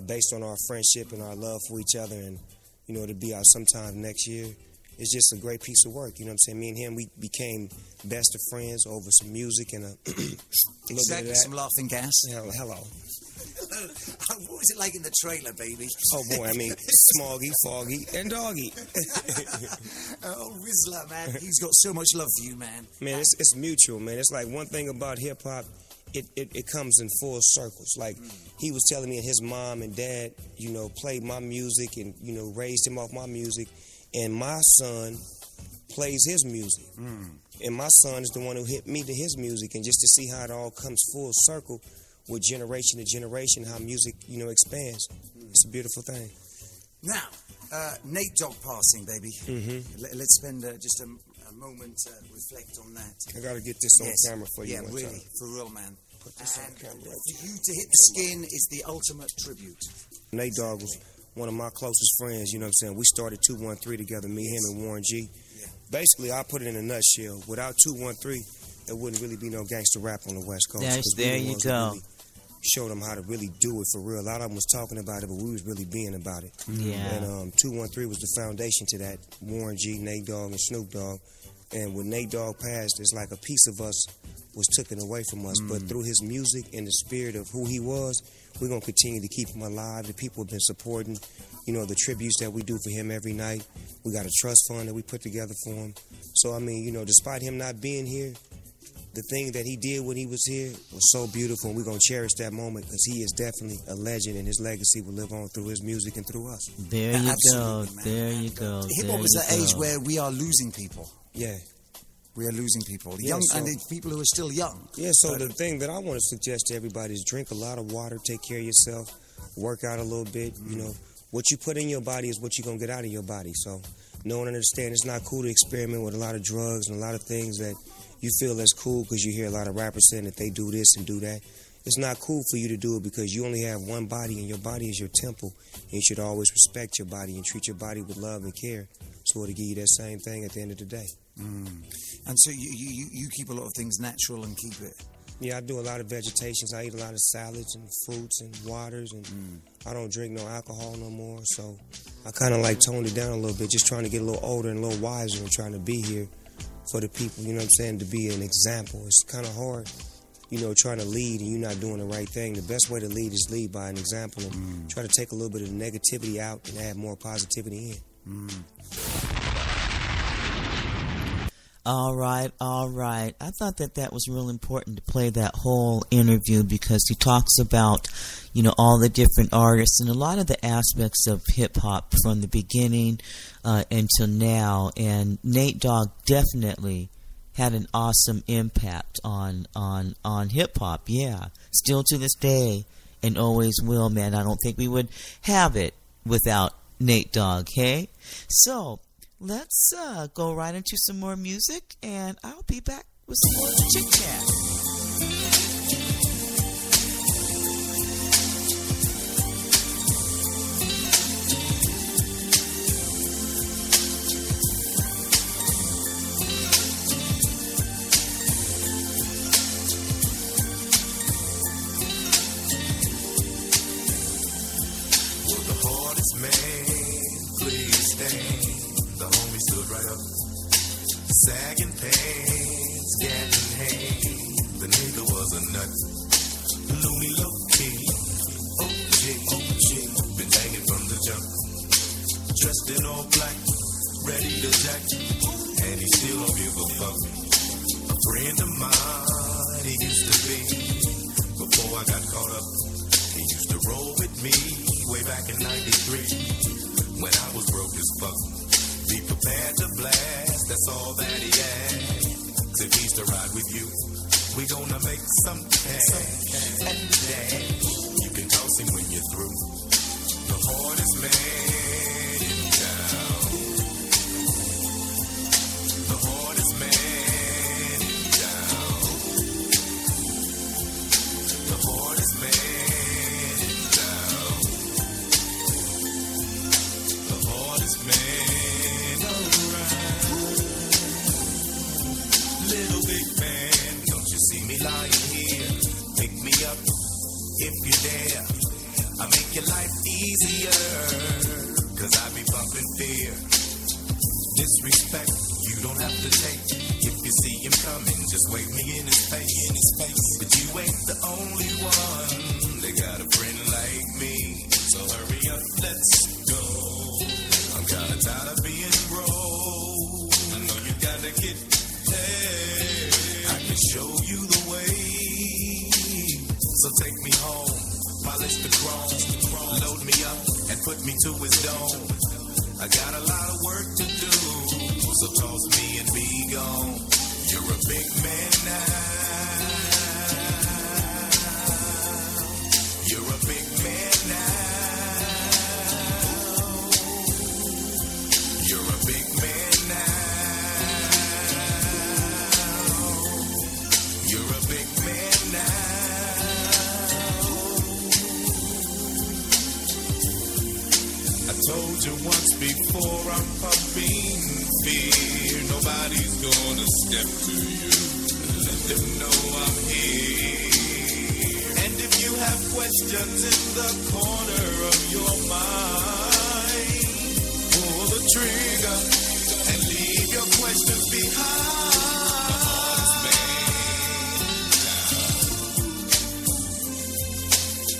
based on our friendship and our love for each other. And, you know, it'll be out sometime next year. It's just a great piece of work, you know what I'm saying? Me and him, we became best of friends over some music and a little bit of that. Some laughing gas. Hello. What was it like in the trailer, baby? Oh, boy, I mean, Smoggy, Foggy, and Doggy. Oh, Rizla, man. He's got so much love for you, man. Man, it's mutual, man. It's like one thing about hip-hop, it comes in full circles. Like, he was telling me his mom and dad, you know, played my music and, you know, raised him off my music. And my son plays his music. And my son is the one who hit me to his music. And just to see how it all comes full circle with generation to generation, how music, you know, expands. It's a beautiful thing. Now, Nate Dogg passing, baby. Let's spend just a moment reflect on that. I got to get this on camera for you. Yeah, really, time. for real, man. Put this on camera. For you to hit the skin is the ultimate tribute. Nate Dogg was one of my closest friends, you know what I'm saying? We started 213 together, me, him, and Warren G. Yeah. Basically, I'll put it in a nutshell. Without 213, there wouldn't really be no gangster rap on the West Coast. There you go. Really showed them how to really do it for real. A lot of them was talking about it, but we was really being about it. Yeah. And 213 was the foundation to that. Warren G, Nate Dogg, and Snoop Dogg. And when Nate Dogg passed, it's like a piece of us was taken away from us. But through his music and the spirit of who he was, we're going to continue to keep him alive. The people have been supporting, you know, the tributes that we do for him every night. We got a trust fund that we put together for him. So, I mean, you know, despite him not being here, the thing that he did when he was here was so beautiful, and we're going to cherish that moment because he is definitely a legend, and his legacy will live on through his music and through us. There you go. There you go. Hip-hop is that age where we are losing people. Yeah. We are losing people, young, and the people who are still young. Yeah, so the thing that I want to suggest to everybody is drink a lot of water, take care of yourself, work out a little bit. You know, what you put in your body is what you're going to get out of your body. So know and understand it's not cool to experiment with a lot of drugs and a lot of things that you feel as cool because you hear a lot of rappers saying that they do this and do that. It's not cool for you to do it because you only have one body, and your body is your temple. And you should always respect your body and treat your body with love and care, so it'll give you that same thing at the end of the day. And so you keep a lot of things natural and keep it. Yeah, I do a lot of vegetations. I eat a lot of salads and fruits and waters, and I don't drink no alcohol no more. So I kind of like toned it down a little bit, just trying to get a little older and a little wiser and trying to be here for the people, you know what I'm saying, to be an example. It's kind of hard, you know, trying to lead and you're not doing the right thing. The best way to lead is lead by an example and try to take a little bit of the negativity out and add more positivity in. All right. I thought that was real important to play that whole interview because he talks about, you know, all the different artists and a lot of the aspects of hip-hop from the beginning until now. And Nate Dogg definitely had an awesome impact on hip-hop, yeah. Still to this day, and always will, man. I don't think we would have it without Nate Dogg, hey? So, let's go right into some more music, and I'll be back with some more chit-chat. Sagging pants, getting hay. The nigga was a nut. Looney low-key. OG. Been banging from the jump. Dressed in all black. Ready to jack. And he still don't give a fuck. A friend of mine, he used to be. Before I got caught up, he used to roll with me. Way back in 93. When I was broke as fuck. Be prepared to blast, that's all that he asked. If he's to ride with you, we gonna make some cash. And dad, you can toss him when you're through. The hardest man in town. The hardest man in town. The hardest man in town. The hardest man. Little big man, don't you see me lying here? Pick me up if you dare. I make your life easier, cause I be bumping fear. Disrespect, you don't have to take. If you see him coming, just wave me in his face. But you ain't the only one. They got a friend like me. So hurry up, let's go. I'm kinda tired of being broke. I know you gotta get I can show you the way. So take me home, polish the chrome, load me up and put me to his dome. I got a lot of work to do, so toss me and be gone. You're a big man now. You're a big man now. You're a big man now. Told you once before, I'm pumping fear. Nobody's gonna step to you. Let them know I'm here. And if you have questions in the corner of your mind, pull the trigger and leave your questions behind.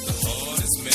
The hardest man.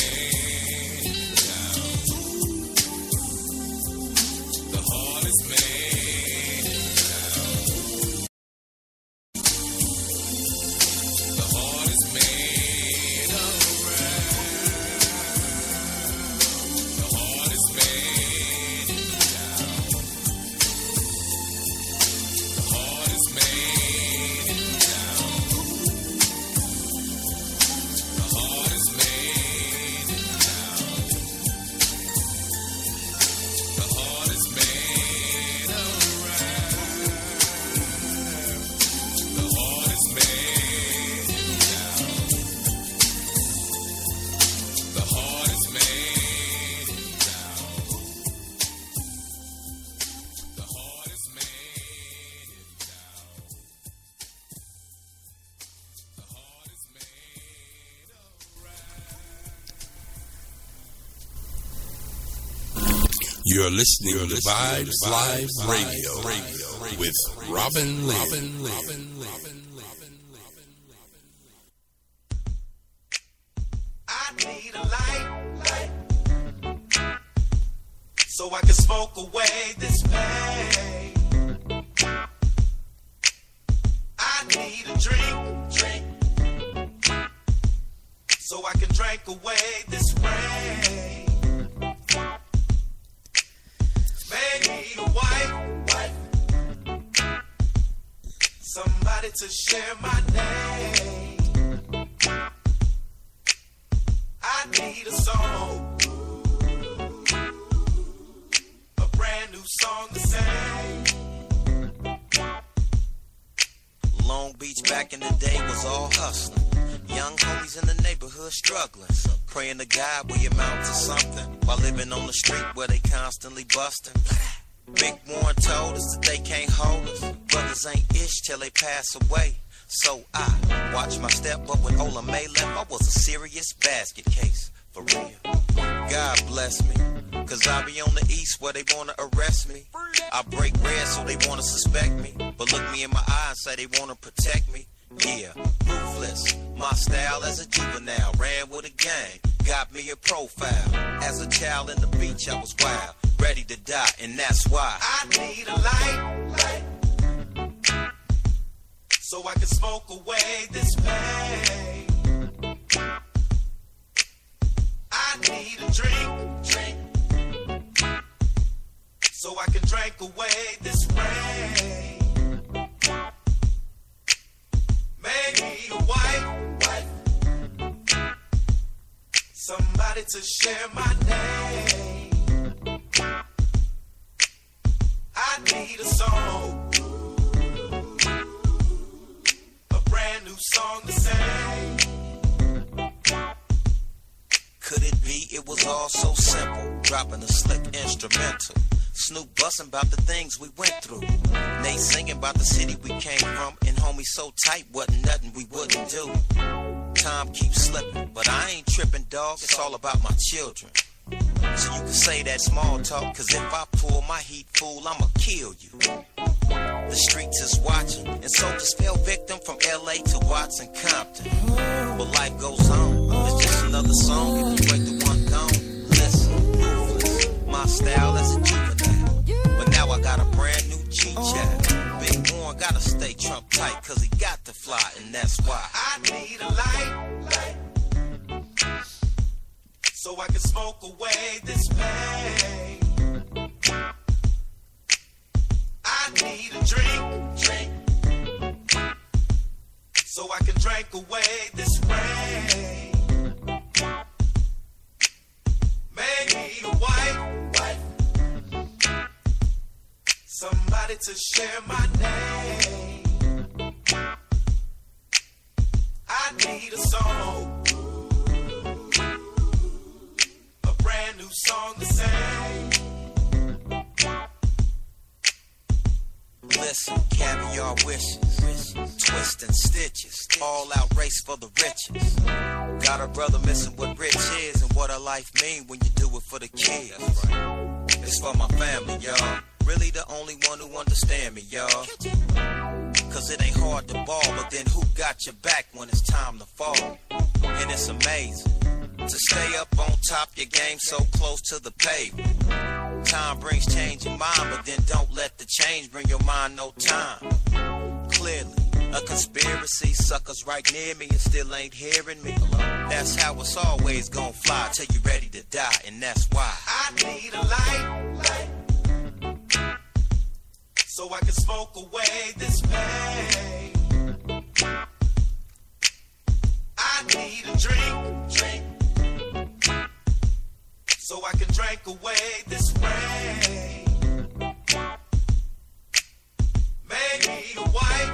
You're listening to Vibes Live Radio with Robinlynne. I need a light, so I can smoke away this pain. I need a drink, so I can drink away this rain. Maybe a wife, somebody to share my name. beach back in the day was all hustling. Young homies in the neighborhood struggling. Praying to God we amount to something while living on the street where they constantly busting. Big Warren told us that they can't hold us. Brothers ain't ish till they pass away. So I watch my step, but when Ola May left, I was a serious basket case. For real. God bless me, cause I be on the east where they wanna arrest me. I break bread so they wanna suspect me, but look me in my eye and say they wanna protect me. Yeah, ruthless, my style as a juvenile, ran with a gang, got me a profile. As a child in the beach I was wild, ready to die, and that's why I need a light, so I can smoke away this pain. I need a drink, so I can drink away this rain. Maybe a wife, somebody to share my name. I need a song, a brand new song to sing. Could it be it was all so simple? Dropping a slick instrumental. Snoop bustin' about the things we went through. Nate singing about the city we came from. And homie so tight, wasn't nothing we wouldn't do. Time keeps slipping, but I ain't tripping, dog. It's all about my children. So you can say that small talk, cause if I pull my heat, fool, I'ma kill you. The streets is watching, and soldiers fell victim from LA to Watson, Compton. But life goes on, it's just another song if you ain't the one gone. Listen, ruthless, my style as a juvenile, but now I got a brand new G-Chat. Big Warren gotta stay Trump tight, cause he got to fly, and that's why I need a light, so I can smoke away this pain. I need a drink, so I can drink away this rain. Maybe a wife, somebody to share my name. I need a song, a brand new song to sing. Listen, caviar wishes, twisting stitches, all out race for the riches. Got a brother missing what rich is and what a life mean when you do it for the kids. It's for my family, y'all. Really the only one who understand me, y'all. Cause it ain't hard to ball, but then who got your back when it's time to fall? And it's amazing to stay up on top, your game so close to the pavement. Time brings change in mind, but then don't let the change bring your mind no time. Clearly, a conspiracy, suckers right near me and still ain't hearing me. That's how it's always gonna fly till you ready to die, and that's why I need a light, so I can smoke away this pain. I need a drink, so I can drink away this rain. Maybe a wife,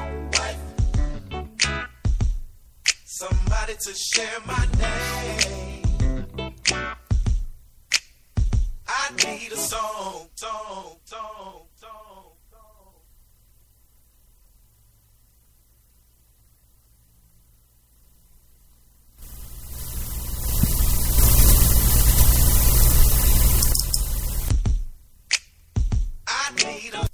somebody to share my name. I need a song. I need a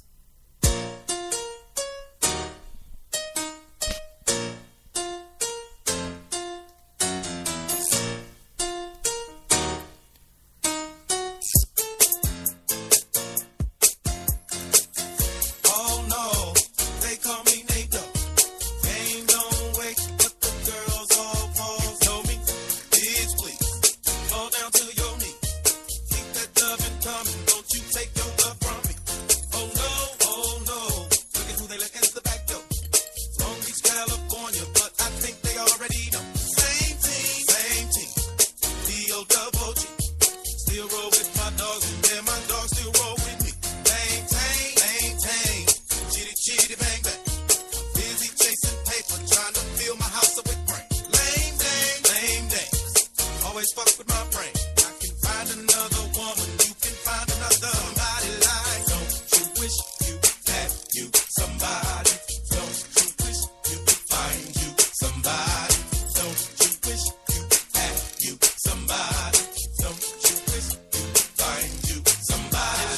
wish you had you somebody? Don't you wish you find you somebody?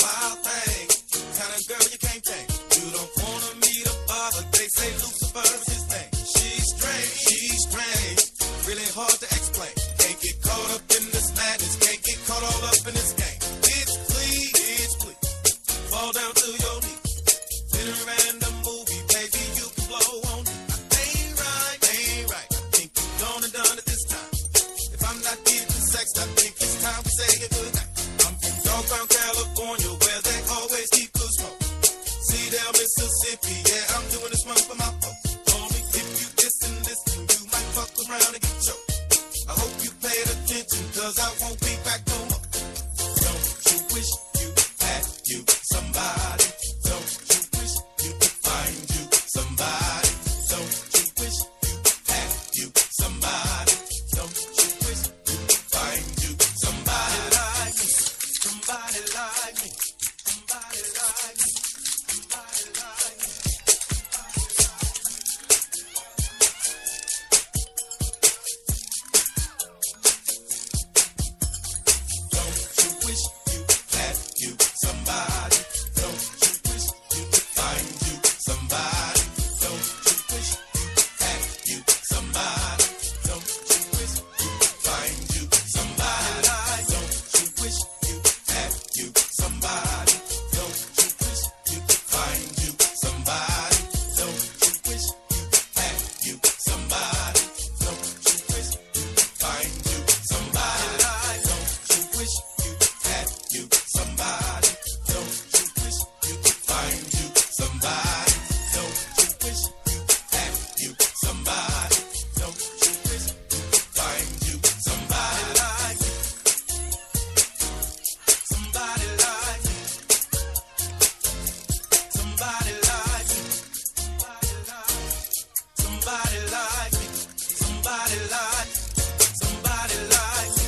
Wild thing, kind of girl you can't take. You don't wanna meet a bother. They say Lucifer's his name. She's strange, really hard to explain. Can't get caught up in this madness, can't get caught all up in this game. It's please, fall down to your knees. In a random movie, baby, you can blow on me. Ain't right. I think you're gone and done it this time. If I'm not getting sexed, I think it's time to say it goodnight. I'm from Dogtown, California, where they always keep good smoke. Cedar, Mississippi, yeah, I'm doing this one for my folks. Only if you listen, you might fuck around and get choked. I hope you paid attention, cause I won't be back no more. Don't you wish you had you somebody? Don't you wish you could find you somebody? Don't you wish you had you somebody? Don't you wish you could find you somebody like me? Somebody like me. Somebody like me. Somebody like me. Don't you wish you had you somebody? Don't you wish you could find you somebody? Don't you wish you had you somebody? Don't you wish you could find you somebody? Don't you wish you had you somebody? Don't you wish you could find you somebody? Don't you wish you had you somebody? Don't you wish you could find you somebody? Don't you wish you had you somebody? Don't you wish you could find you somebody? Don't you wish you had you somebody? Don't you wish you could find you somebody like me? Somebody like me. Somebody like me. Somebody like me. Somebody like me. Somebody like me.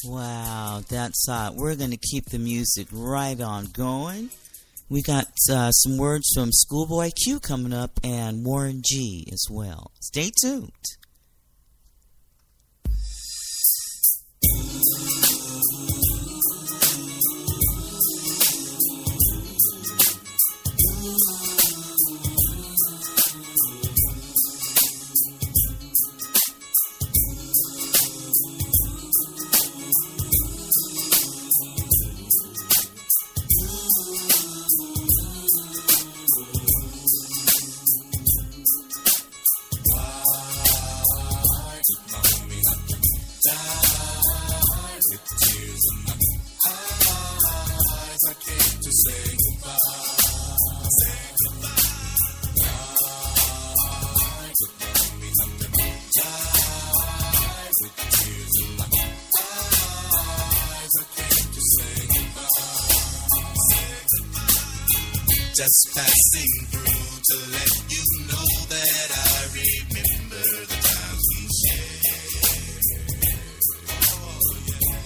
Wow, that's we're going to keep the music right on going. We got some words from Schoolboy Q coming up and Warren G as well. Stay tuned. Just passing through to let you know that I remember the times we shared. Oh, yeah.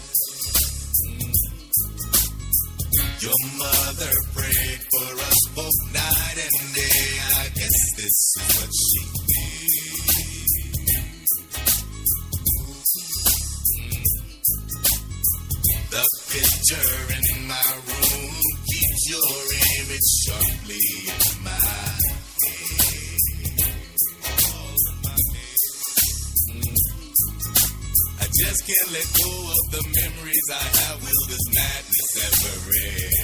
Your mother prayed for us both night and day. I guess this is what she did. The picture in my room keeps your image sharply in my head. I just can't let go of the memories I have. Will this madness ever end?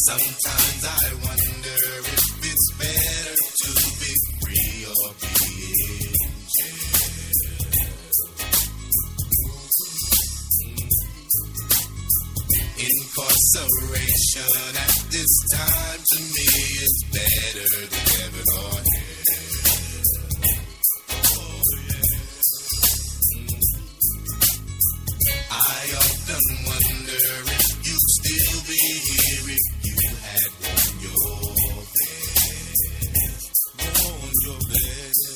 Sometimes I wonder if it's better to be free or be in jail. incarceration at this time to me is better than heaven or hell. Oh, yeah. I often wonder if you'd still be here if you had worn your vest. Worn your vest.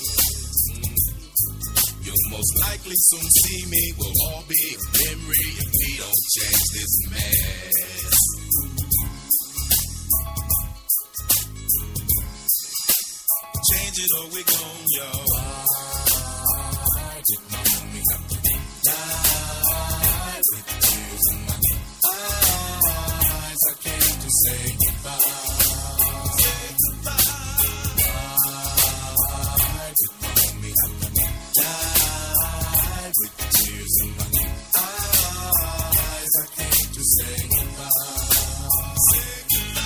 You'll most likely soon see me. We'll all be a memory if we don't change this mess. Change it or we're gone, y'all. Why did my mommy have to die with tears in my eyes? I came to say goodbye. Say goodbye. Why did my mommy have to die with tears in my eyes? I came to say goodbye. Say goodbye.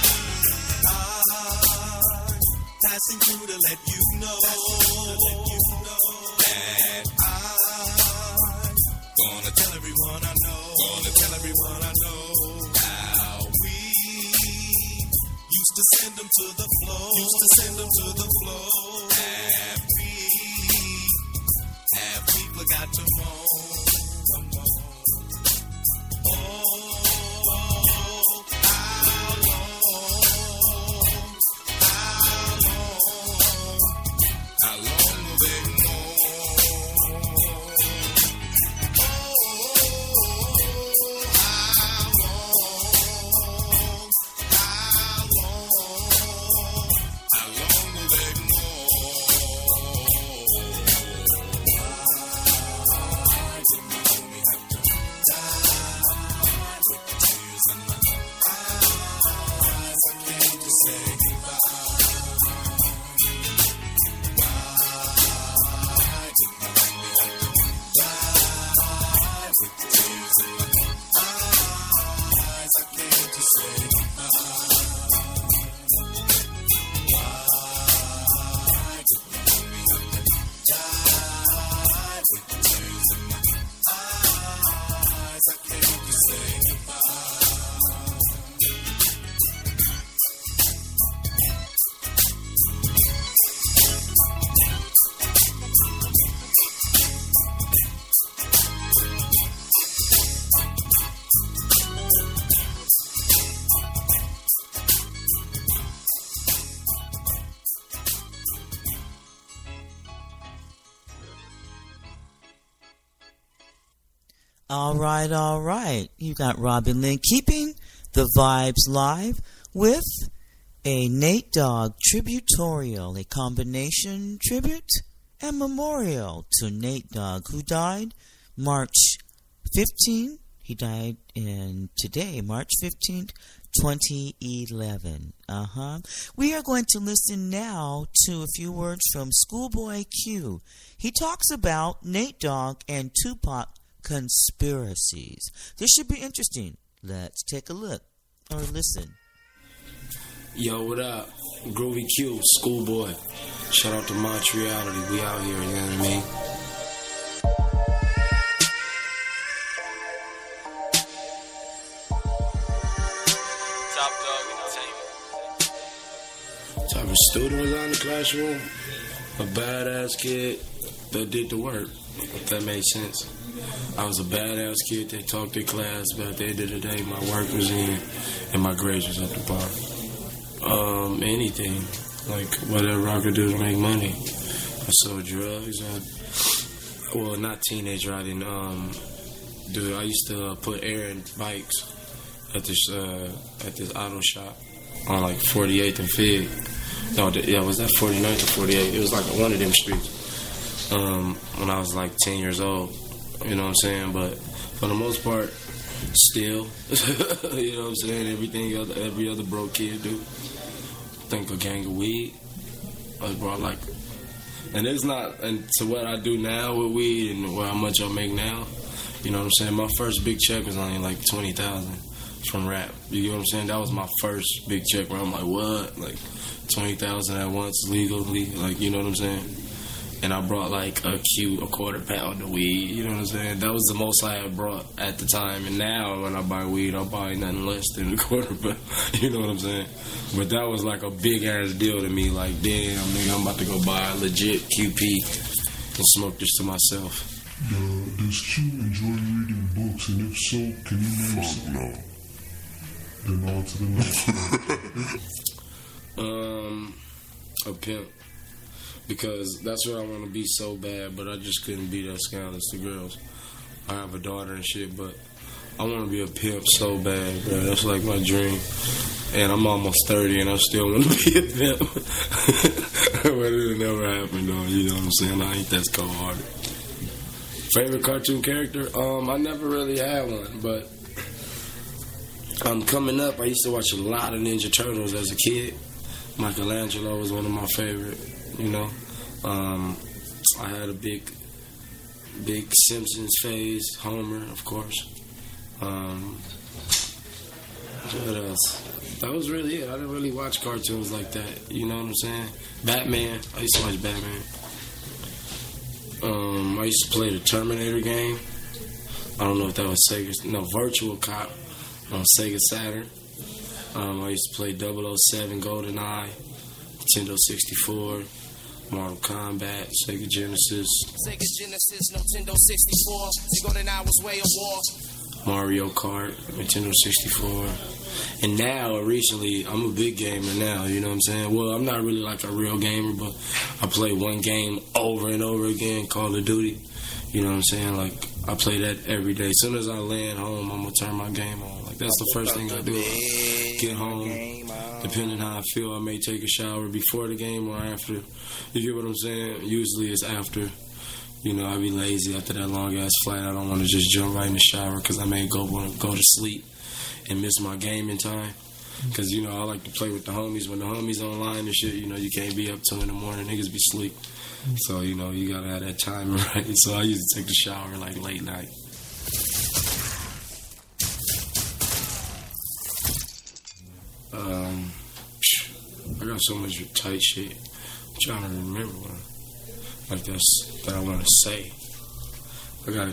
Passing through to let you know that I'm gonna tell everyone I know. Gonna tell everyone I know how we used to send them to the floor. Used to send them to the floor. Have we forgot to moan? How long will they moan? How long will they moan? Why did my homie have to die with tears in my eyes? I came to say goodbye. Why did my homie have to die with tears in my eyes? I came to say goodbye. Why did my homie have to die with tears in my eyes? I came to say goodbye. All right. You got Robinlynne keeping the vibes live with a Nate Dogg-tributorial, a combination tribute and memorial to Nate Dogg, who died March 15. He died today, March 15th, 2011. We are going to listen now to a few words from Schoolboy Q. He talks about Nate Dogg and Tupac conspiracies. This should be interesting. Let's take a look or listen. Yo, what up? Groovy Q, Schoolboy. Shout out to Montreality. We out here, you know what I mean? Top Dog Entertainment. Type of student was out in the classroom. A badass kid that did the work, if that made sense. I was a badass kid that talked to class, but at the end of the day, my work was in and my grades was up to par. Anything. Like, whatever I could do to make money. I sold drugs. Well, not teenager. I didn't, I used to put air in bikes at this auto shop on, like, 48th and Fig. No, was that 49th or 48th? It was, like, one of them streets. When I was, like, 10 years old. You know what I'm saying? But for the most part, still, you know what I'm saying? Every other broke kid do. Think a gang of weed. I brought like, and it's not, and to what I do now with weed and how much I make now, you know what I'm saying? My first big check was only like $20,000 from rap. You know what I'm saying? That was my first big check where I'm like, what? Like $20,000 at once legally, like, you know what I'm saying? and I brought like a quarter pound of weed. You know what I'm saying? That was the most I had brought at the time. And now when I buy weed, I'll buy nothing less than a quarter pound. You know what I'm saying? But that was like a big ass deal to me. Like, damn, nigga, I'm about to go buy a legit QP and smoke this to myself. Does Q enjoy reading books? And if so, can you name some? No. Then on to the next. A pimp. Because that's what I want to be so bad, but I just couldn't be that scandalous to girls. I have a daughter and shit, but I want to be a pimp so bad, bro. That's like my dream. And I'm almost 30 and I still want to be a pimp. But it'll never happen, though. You know what I'm saying? I ain't that cold-hearted. Favorite cartoon character? I never really had one, but coming up, I used to watch a lot of Ninja Turtles as a kid. Michelangelo was one of my favorite, you know. I had a big Simpsons phase. Homer, of course. What else? That was really it. I didn't really watch cartoons like that. You know what I'm saying? Batman. I used to watch Batman. I used to play the Terminator game. I don't know if that was Sega. No, Virtual Cop on Sega Saturn. I used to play 007, GoldenEye, Nintendo 64, Mortal Kombat, Sega Genesis. Sega Genesis, Nintendo 64. GoldenEye was way of war. Mario Kart, Nintendo 64. And now, recently, I'm a big gamer now, you know what I'm saying? Well, I'm not really like a real gamer, but I play one game over and over again, Call of Duty. You know what I'm saying? Like, I play that every day. As soon as I land home, I'm going to turn my game on. Like, that's the first thing I do. Get home. Depending how I feel, I may take a shower before the game or after. You get what I'm saying? Usually it's after. You know, I be lazy after that long-ass flight. I don't want to just jump right in the shower because I may go to sleep and miss my gaming time. Because, you know, I like to play with the homies. When the homies online and shit, you know, you can't be up 2 in the morning. Niggas be asleep. So, you know, you got to have that time right. So I used to take the shower like late night. I got so much tight shit. I'm trying to remember one. Like that I want to say. I got a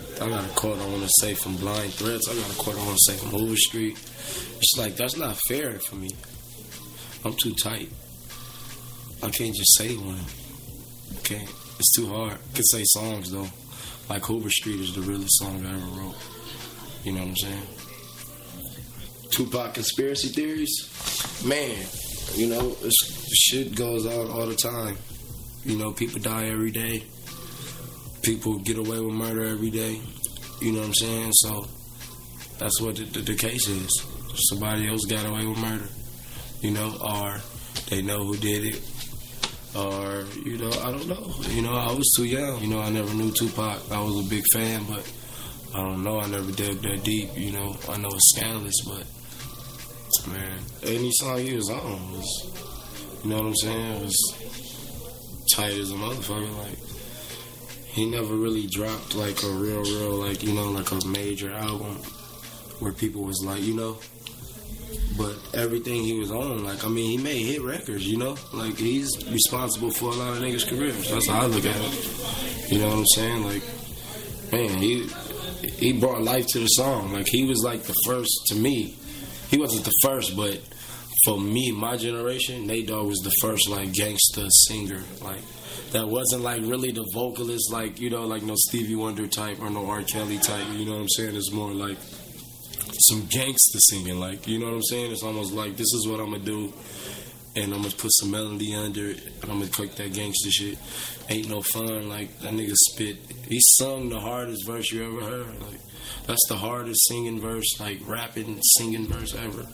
quote I want to say from Blind Threats. I got a quote I want to say from Overstreet. It's like, that's not fair for me. I'm too tight. I can't just say one. Okay, it's too hard. I can say songs though. Like Hoover Street is the realest song I ever wrote. You know what I'm saying? Tupac conspiracy theories? Man, you know, shit goes on all the time. You know, people die every day. People get away with murder every day. You know what I'm saying? So that's what the case is. Somebody else got away with murder. You know, or they know who did it. Or, you know, I don't know. You know, I was too young. You know, I never knew Tupac. I was a big fan, but I don't know. I never dug that deep. You know, I know it's scandalous, but, man, any song he was on was, you know what I'm saying? It was tight as a motherfucker. Like, he never really dropped, like, a real, like, you know, like a major album where people was like, you know. But everything he was on, like, I mean, he made hit records, you know? Like, he's responsible for a lot of niggas' careers. That's how I look at it. You know what I'm saying? Like, man, he brought life to the song. Like, he was, like, the first, to me. He wasn't the first, but for me, my generation, Nate-Dogg was the first, like, gangsta singer. Like, that wasn't, like, really the vocalist, like, you know, like no Stevie Wonder type or no R. Kelly type. You know what I'm saying? It's more like some gangsta singing, like, you know what I'm saying? It's almost like, this is what I'm gonna do, and I'm gonna put some melody under it, and I'm gonna cook that gangsta shit. Ain't no fun, like, that nigga spit. He sung the hardest verse you ever heard. Like, that's the hardest singing verse, like, rapping, singing verse ever.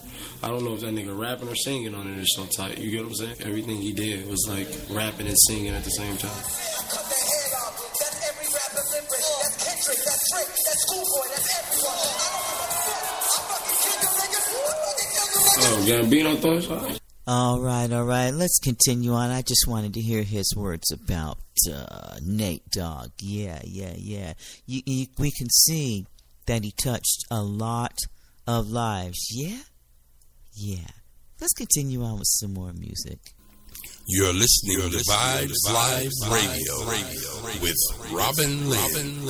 I don't know if that nigga rapping or singing on it is so tight. You get what I'm saying? Everything he did was, like, rapping and singing at the same time. Oh, Gambino thoughts? All right. Let's continue on. I just wanted to hear his words about Nate-Dogg. Yeah. We can see that he touched a lot of lives. Yeah. Let's continue on with some more music. You're listening to Vibes Live Radio with Robinlynne.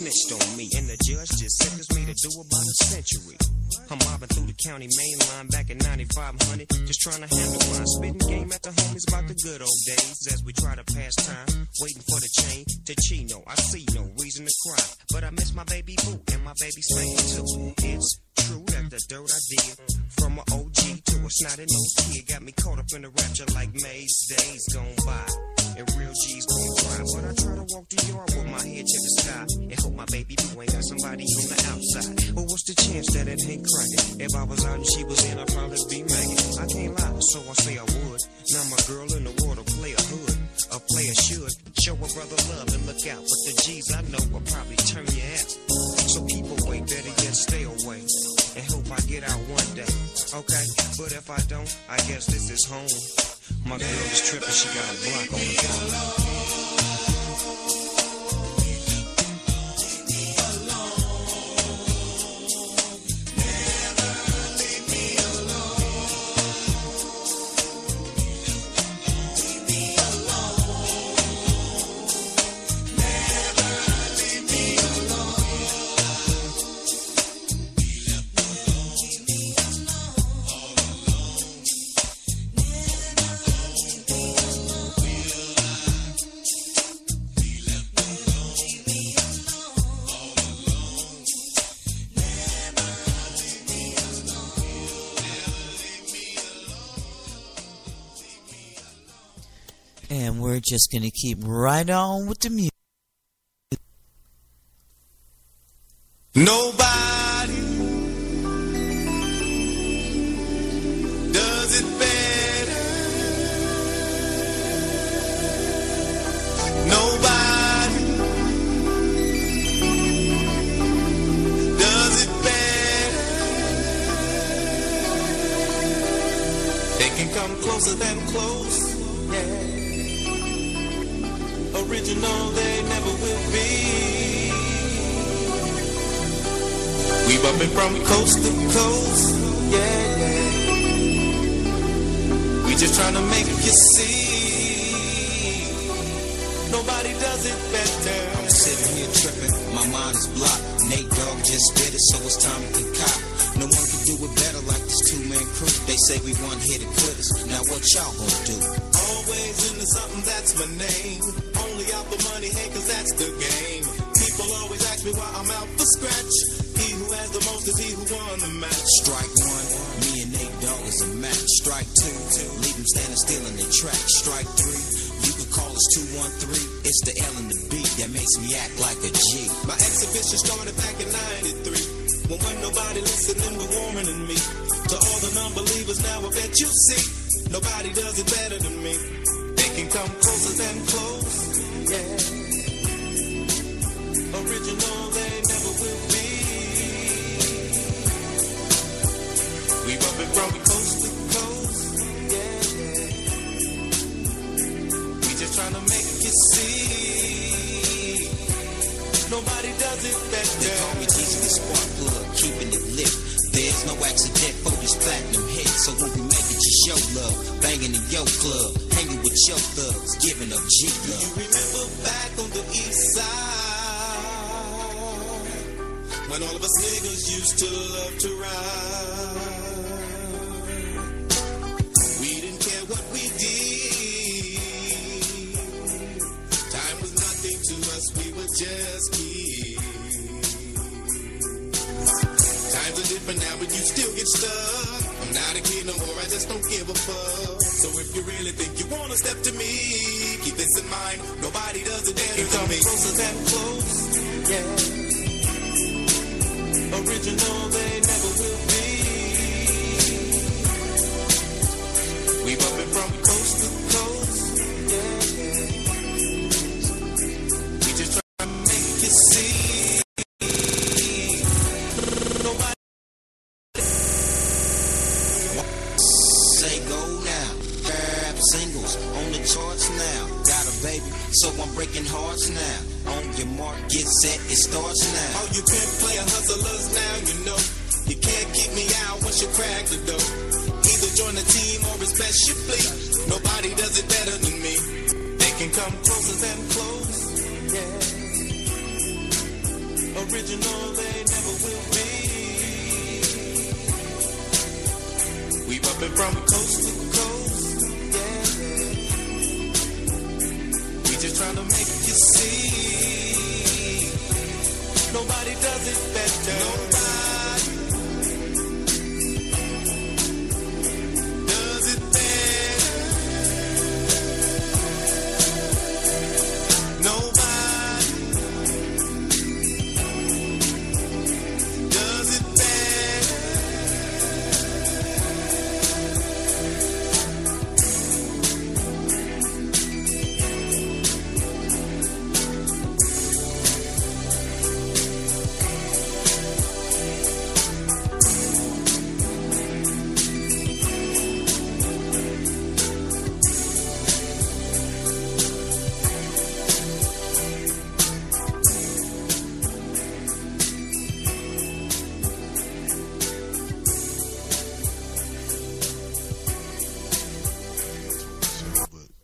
snitched on me, and the judge just sentenced me to do about a century. I'm mobbing through the county main line back in 9500, just trying to handle my spitting game at the homies about the good old days. As we try to pass time, waiting for the chain to Chino. I see no reason to cry, but I miss my baby boo and my baby spanking too. It's true that the dirt I did, from an OG to a snotty-nosed kid, got me caught up in the rapture like Maze. Days gone by, and real G's gon' cry. But I try to walk the yard with my head to the sky and hope my baby boo ain't got somebody on the outside. But what's the chance that it ain't cracking? If I was out and she was in, I'd probably be making. I can't lie, so I say I would. Now my girl in the world, a player hood. A player should show a brother love and look out. But the G's I know will probably turn you out. So keep away, better yet stay away, and hope I get out one day. Okay, but if I don't, I guess this is home. My girl is tripping, she got a block on the phone. we're just going to keep right on with the music. Nobody does it better. Nobody does it better. They can come closer than close, yeah. Original they never will be. We bumpin' from coast to coast, yeah, yeah. We just tryna make you see. Nobody does it better. I'm sitting here tripping, my mind is blocked. Nate-Dogg just did it, so it's time to concoct. No one can do it better like this two-man crew. They say we one hit it quitters. Now what y'all gonna do? Always into something, that's my name. Only out for money, hey, cause that's the game. People always ask me why I'm out for scratch. He who has the most is he who won the match. Strike one, me and Nate-Dogg is a match. Strike two, leave them standing still in their track. Strike three, you could call us 213. It's the L and the B that makes me act like a G. My exhibition started back in 93. When wasn't nobody listening but warmer than me. To all the non-believers now I bet you see. Nobody does it better than me. They can come closer than close, yeah. Original they never will be. We bumpin' from coast to coast, yeah, yeah. We just tryna make you see. Nobody does it better. They call me Jesus the spark plug, keeping it lit. There's no accident for these platinum hits. So when we make it, just show love. Banging in your club, hanging with your thugs, giving up G love. You remember back on the east side, when all of us niggas used to love to ride. We didn't care what we did. Time was nothing to us, we were just kids. Times are different now, but you still get stuck. I'm not a kid no more, I just don't give a fuck. So if you really think you wanna step to me, keep this in mind, nobody does it better than me. Closer than close, yeah. Original they never will be. We bumpin' from coast to coast, yeah, yeah. We just try to make you see. Nobody say go now. Grab singles on the charts now. Got a baby, so I'm breaking hearts now. On your mark, get set, it starts now. All you pimp player hustlers now, you know. You can't keep me out once you crack the door. Either join the team or it's best you flee. Nobody does it better than me. They can come closer than close, yeah. Original they never will be. We bumpin' from coast to coast, yeah, yeah. We just tryna make you see. Nobody does it better. Nobody does it better. Nobody does it better.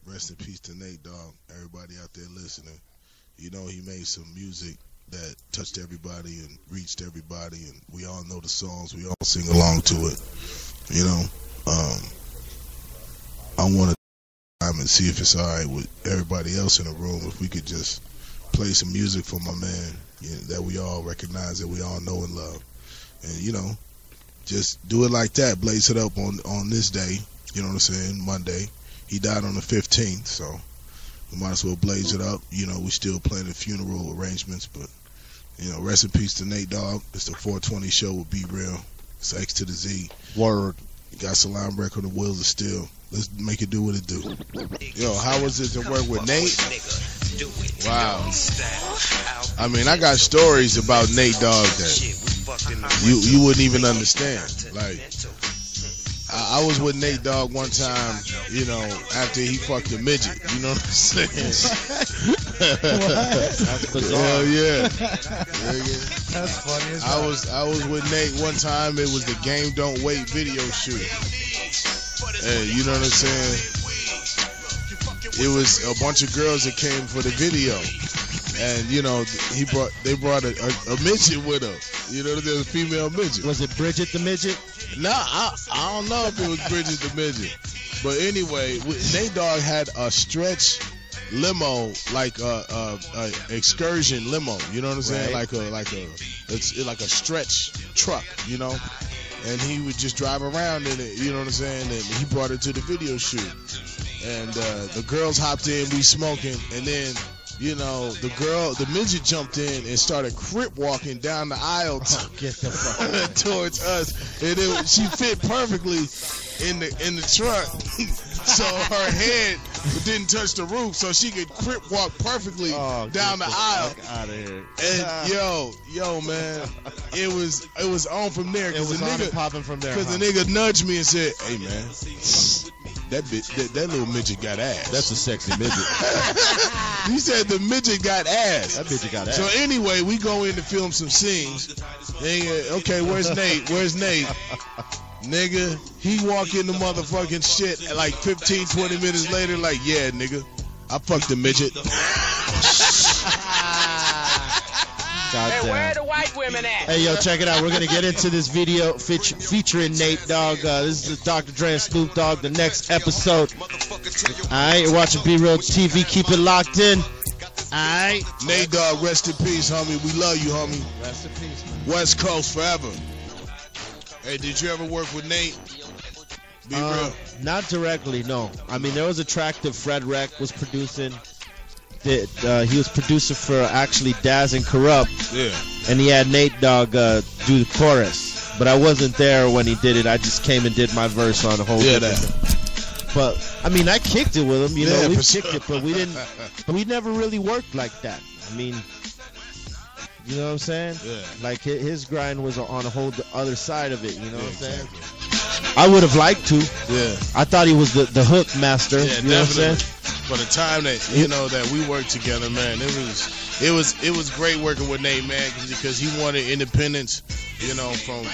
Rest in peace to Nate-Dogg. Everybody out there listening, you know he made some music that touched everybody and reached everybody, and we all know the songs. We all sing along to it. You know, I want to time and see if it's all right with everybody else in the room. If we could just play some music for my man, you know, that we all recognize, that we all know and love, and you know, just do it like that. Blaze it up on this day. You know what I'm saying? Monday. He died on the 15th, so we might as well blaze it up. You know, we still planning funeral arrangements, but you know, rest in peace to Nate Dogg. It's the 420 show with Be Real. It's X to the Z. Word. Got Salam record on the wheels of steel. Let's make it do what it do. Yo, how was it to work with Nate? Wow. I mean, I got stories about Nate Dogg that you wouldn't even understand. Like, I was with Nate Dogg one time, you know, after he fucked a midget. You know what I'm saying? That's bizarre. Hell yeah. That's funny as I was with Nate one time. It was the Game Don't Wait video shoot. Hey, you know what I'm saying? It was a bunch of girls that came for the video. And, you know, they brought a midget with them. You know, there's a female midget. Was it Bridget the midget? No, I don't know if it was Bridget the midget. But anyway, Nate Dogg had a stretch limo, like a excursion limo. You know what I'm saying? Right. It's like a stretch truck. You know, and he would just drive around in it. You know what I'm saying? And he brought it to the video shoot, and the girls hopped in, we smoking, and then, you know, the midget jumped in and started crip walking down the aisle towards us, and she fit perfectly in the truck, so her head didn't touch the roof, so she could crip walk perfectly down the aisle. Out of here. And yo, man, it was on from there because the nigga popping from there. Because the nigga nudged me and said, "Hey, man, that little midget got ass." That's a sexy midget. He said the midget got ass. That midget got ass. So anyway, we go in to film some scenes. And, okay, where's Nate? Where's Nate? Nigga, he walk in the motherfucking shit like 15, 20 minutes later, like, yeah, nigga, I fucked the midget. Hey, where are the white women at? Hey, yo, check it out. We're going to get into this video featuring Nate Dogg. This is Dr. Dre and Snoop Dogg, the next episode. All right, you're watching Be Real TV. Keep it locked in. All right. Nate Dogg, rest in peace, homie. We love you, homie. Rest in peace, man. West Coast forever. Hey, did you ever work with Nate? Be real. Not directly, no. I mean, there was a track that Fred Wreck was producing. He was producer for actually Daz and Corrupt. Yeah. And he had Nate Dogg do the chorus. But I wasn't there when he did it. I just came and did my verse on a whole different. But I mean, I kicked it with him. You know, we kicked it, but we didn't. We never really worked like that. I mean, you know what I'm saying? Yeah. Like his grind was on a whole other side of it. You know what I'm saying? I would have liked to. Yeah. I thought he was the hook master. Yeah, you know definitely. what I'm saying? For the time that that we worked together, man, it was great working with Nate, man, because he wanted independence, you know, from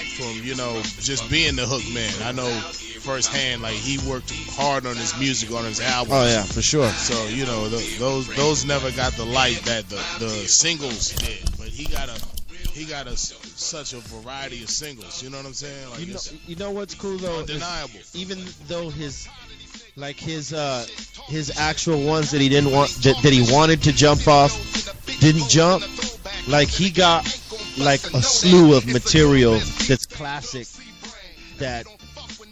you know, just being the hook man. I know firsthand, like, he worked hard on his music, on his albums. Oh yeah, for sure. So, you know, those never got the light that the singles did, but he got such a variety of singles. You know what I'm saying? Like, you know what's cool though? Undeniable. Even though his actual ones that he didn't want, that he wanted to jump off, didn't jump. Like, he got like a slew of material that's classic that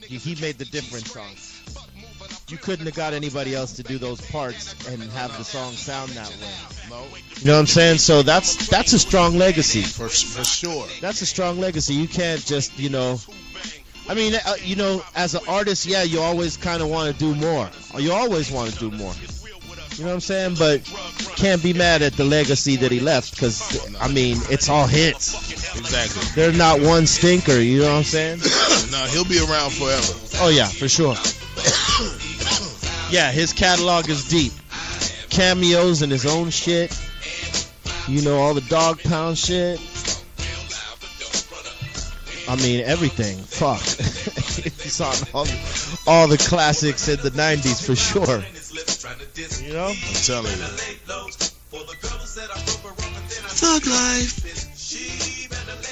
he made the difference on. You couldn't have got anybody else to do those parts and have the song sound that way. You know what I'm saying? So that's a strong legacy. For sure. That's a strong legacy. You can't just, you know. I mean, you know, as an artist, yeah, you always kind of want to do more. You always want to do more. You know what I'm saying? But can't be mad at the legacy that he left because, I mean, it's all hits. Exactly. There's not one stinker, you know what I'm saying? No, he'll be around forever. Oh, yeah, for sure. Yeah, his catalog is deep. Cameos and his own shit. You know, all the Dog Pound shit. I mean, everything. Fuck. He's on all the classics in the 90s for sure. You know? I'm telling you. Thug life.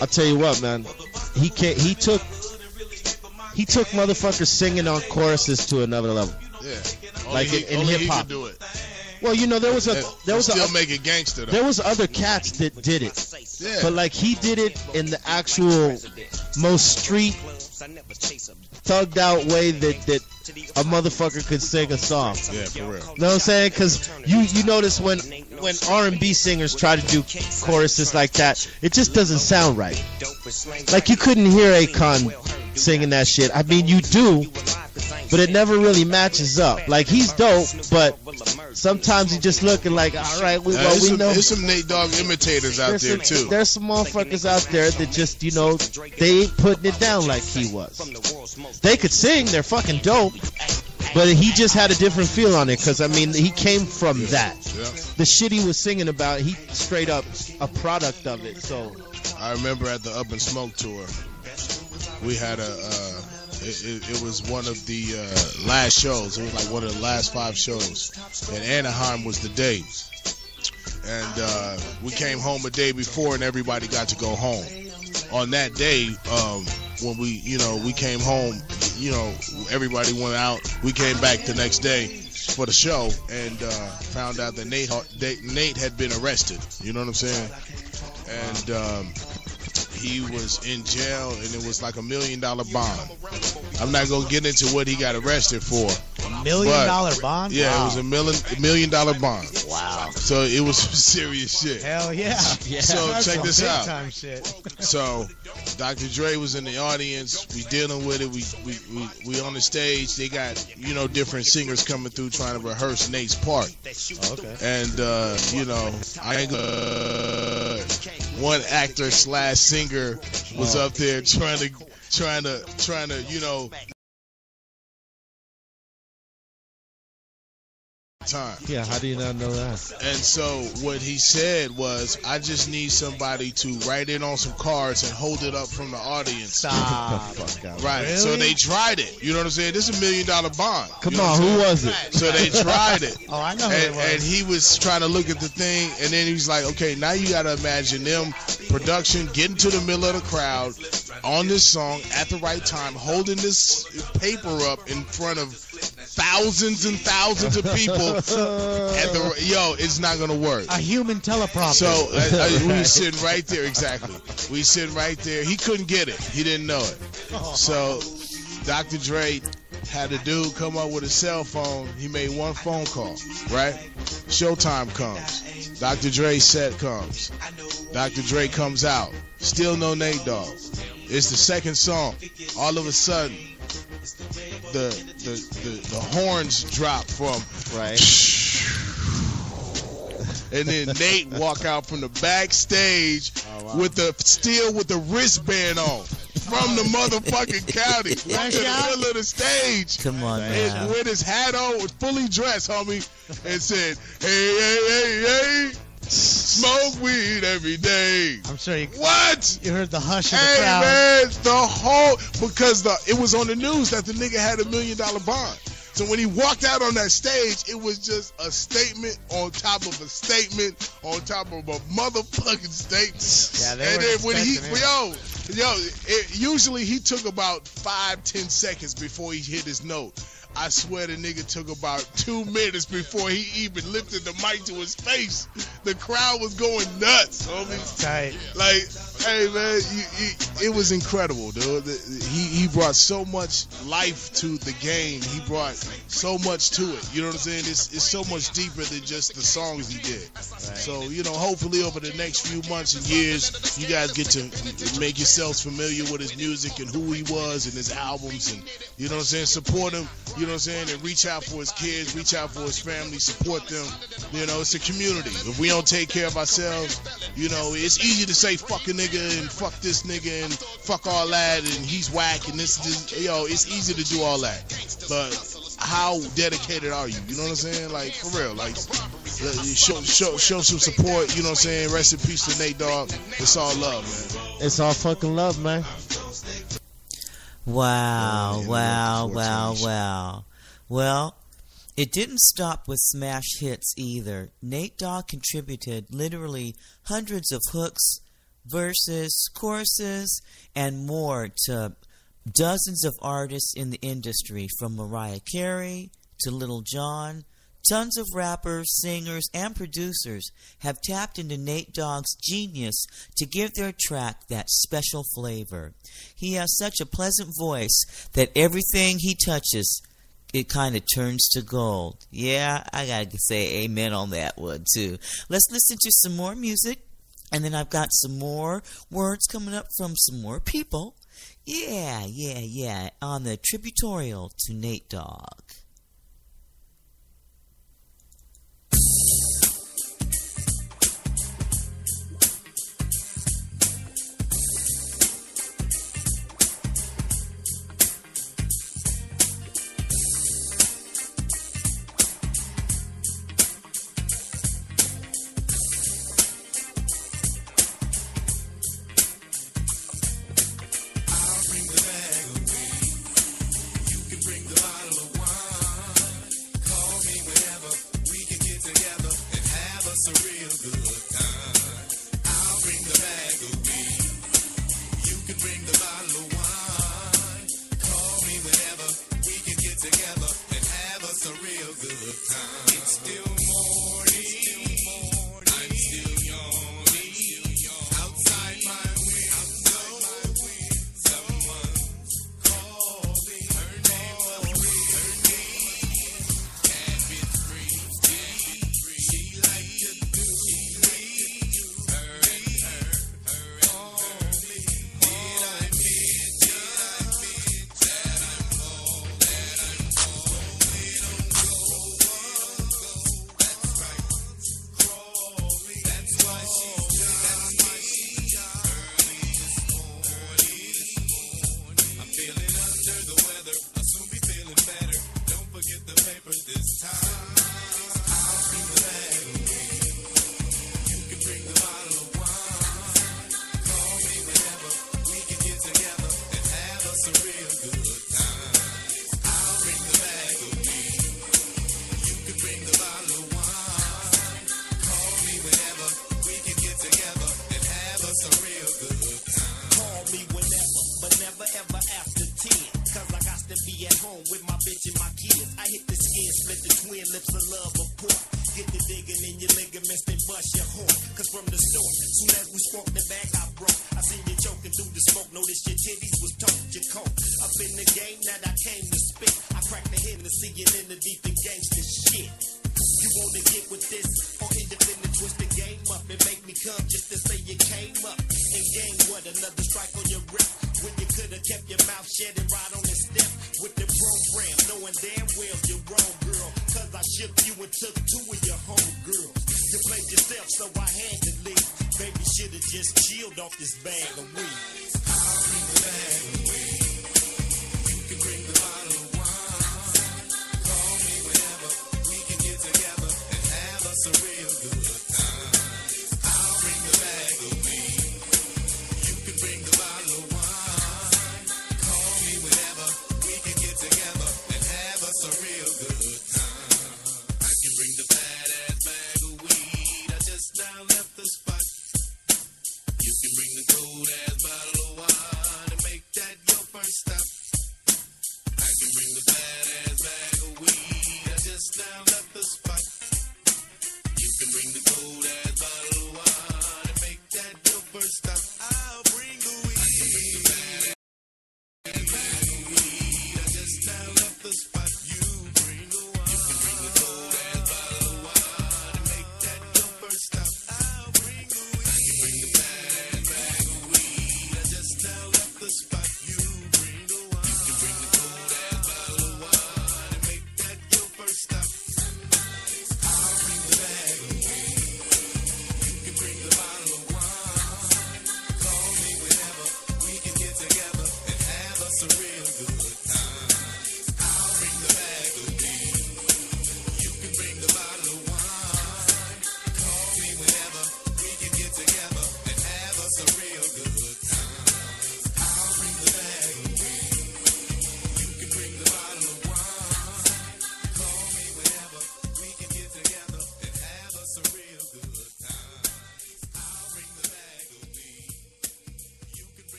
I'll tell you what, man. He took motherfuckers singing on choruses to another level. Yeah. Like in hip hop. Do it. Well, you know, there was still make it gangster though. There was other cats that did it. Yeah. But like, he did it in the actual most street thugged out way that a motherfucker could sing a song. Yeah, for real. Know what I'm saying? Because you notice when R&B singers try to do choruses like that, it just doesn't sound right. Like you couldn't hear Akon singing that shit. I mean, you do, but it never really matches up. Like he's dope, but sometimes he just looking like, all right, we know. There's some Nate Dogg imitators out there too. There's some motherfuckers out there that just, they ain't putting it down like he was. They could sing, they're fucking dope, but he just had a different feel on it. Because I mean, he came from that. The shit he was singing about, he straight up a product of it. So I remember at the Up and Smoke tour, we had it was one of the last shows. It was like one of the last 5 shows. And Anaheim was the day. And we came home a day before and everybody got to go home. On that day, when we came home, everybody went out. We came back the next day for the show and found out that Nate had been arrested. You know what I'm saying? And he was in jail, and it was like $1 million bond. I'm not gonna get into what he got arrested for. $1 million bond? Yeah, wow. It was $1 million bond. Wow. So it was some serious shit. Hell yeah. So That's check some this big out. time shit. So Dr. Dre was in the audience. We dealing with it. We on the stage. They got different singers coming through trying to rehearse Nate's part. Okay. And I ain't one actor / singer was up there trying to time. Yeah, how do you not know that? And so what he said was, I just need somebody to write it on some cards and hold it up from the audience. Stop. Get the fuck out. Right. Really? So they tried it. You know what I'm saying? This is $1 million bond. Come on, who was it? So they tried it. Oh, I know who it was. And he was trying to look at the thing, and then he's like, okay, now you got to imagine them production getting to the middle of the crowd on this song at the right time, holding this paper up in front of thousands and thousands of people. It's not gonna work. A human teleprompter. So we were sitting right there. Exactly. We sitting right there. He couldn't get it. He didn't know it. So Dr. Dre had a dude come up with a cell phone. He made one phone call. Right. Showtime comes. Dr. Dre's set comes. Dr. Dre comes out. Still no Nate Dogg. It's the second song. All of a sudden, the horns drop from right, and then Nate walk out from the backstage with the wristband on from the motherfucking county to the middle of the stage. Come on, man. With his hat on, fully dressed, homie, and said, "Hey, hey, hey, hey. Smoke weed every day." I'm sure you. What? You heard the hush of the Hey crowd. man, because it was on the news that the nigga had $1 million bond. So when he walked out on that stage, it was just a statement on top of a statement on top of a motherfucking statement. Yeah, they and were then when expecting usually he took about 5-10 seconds before he hit his note. I swear the nigga took about 2 minutes before he even lifted the mic to his face. The crowd was going nuts, homie. Tight. Like, hey man, it was incredible, dude. He brought so much life to the game. He brought so much to it. You know what I'm saying? It's so much deeper than just the songs he did. Right. So, hopefully over the next few months and years, you guys get to make yourselves familiar with his music and who he was and his albums, and you know what I'm saying? Support him. You know what I'm saying? And reach out for his kids, reach out for his family, support them. It's a community. If we don't take care of ourselves, it's easy to say fuck a nigga and fuck this nigga and fuck all that and he's whack and this. It's easy to do all that. But how dedicated are you? You know what I'm saying? Like, for real. Like, show some support. You know what I'm saying? Rest in peace to Nate Dogg. It's all love, man. It's all fucking love, man. Wow. Well, it didn't stop with smash hits either. Nate Dogg contributed literally hundreds of hooks, verses, choruses, and more to dozens of artists in the industry, from Mariah Carey to Lil Jon. Tons of rappers, singers, and producers have tapped into Nate Dogg's genius to give their track that special flavor. He has such a pleasant voice that everything he touches it kind of turns to gold. Yeah, I gotta say amen on that one too. Let's listen to some more music, and then I've got some more words coming up from some more people. Yeah, on the tributorial to Nate Dogg.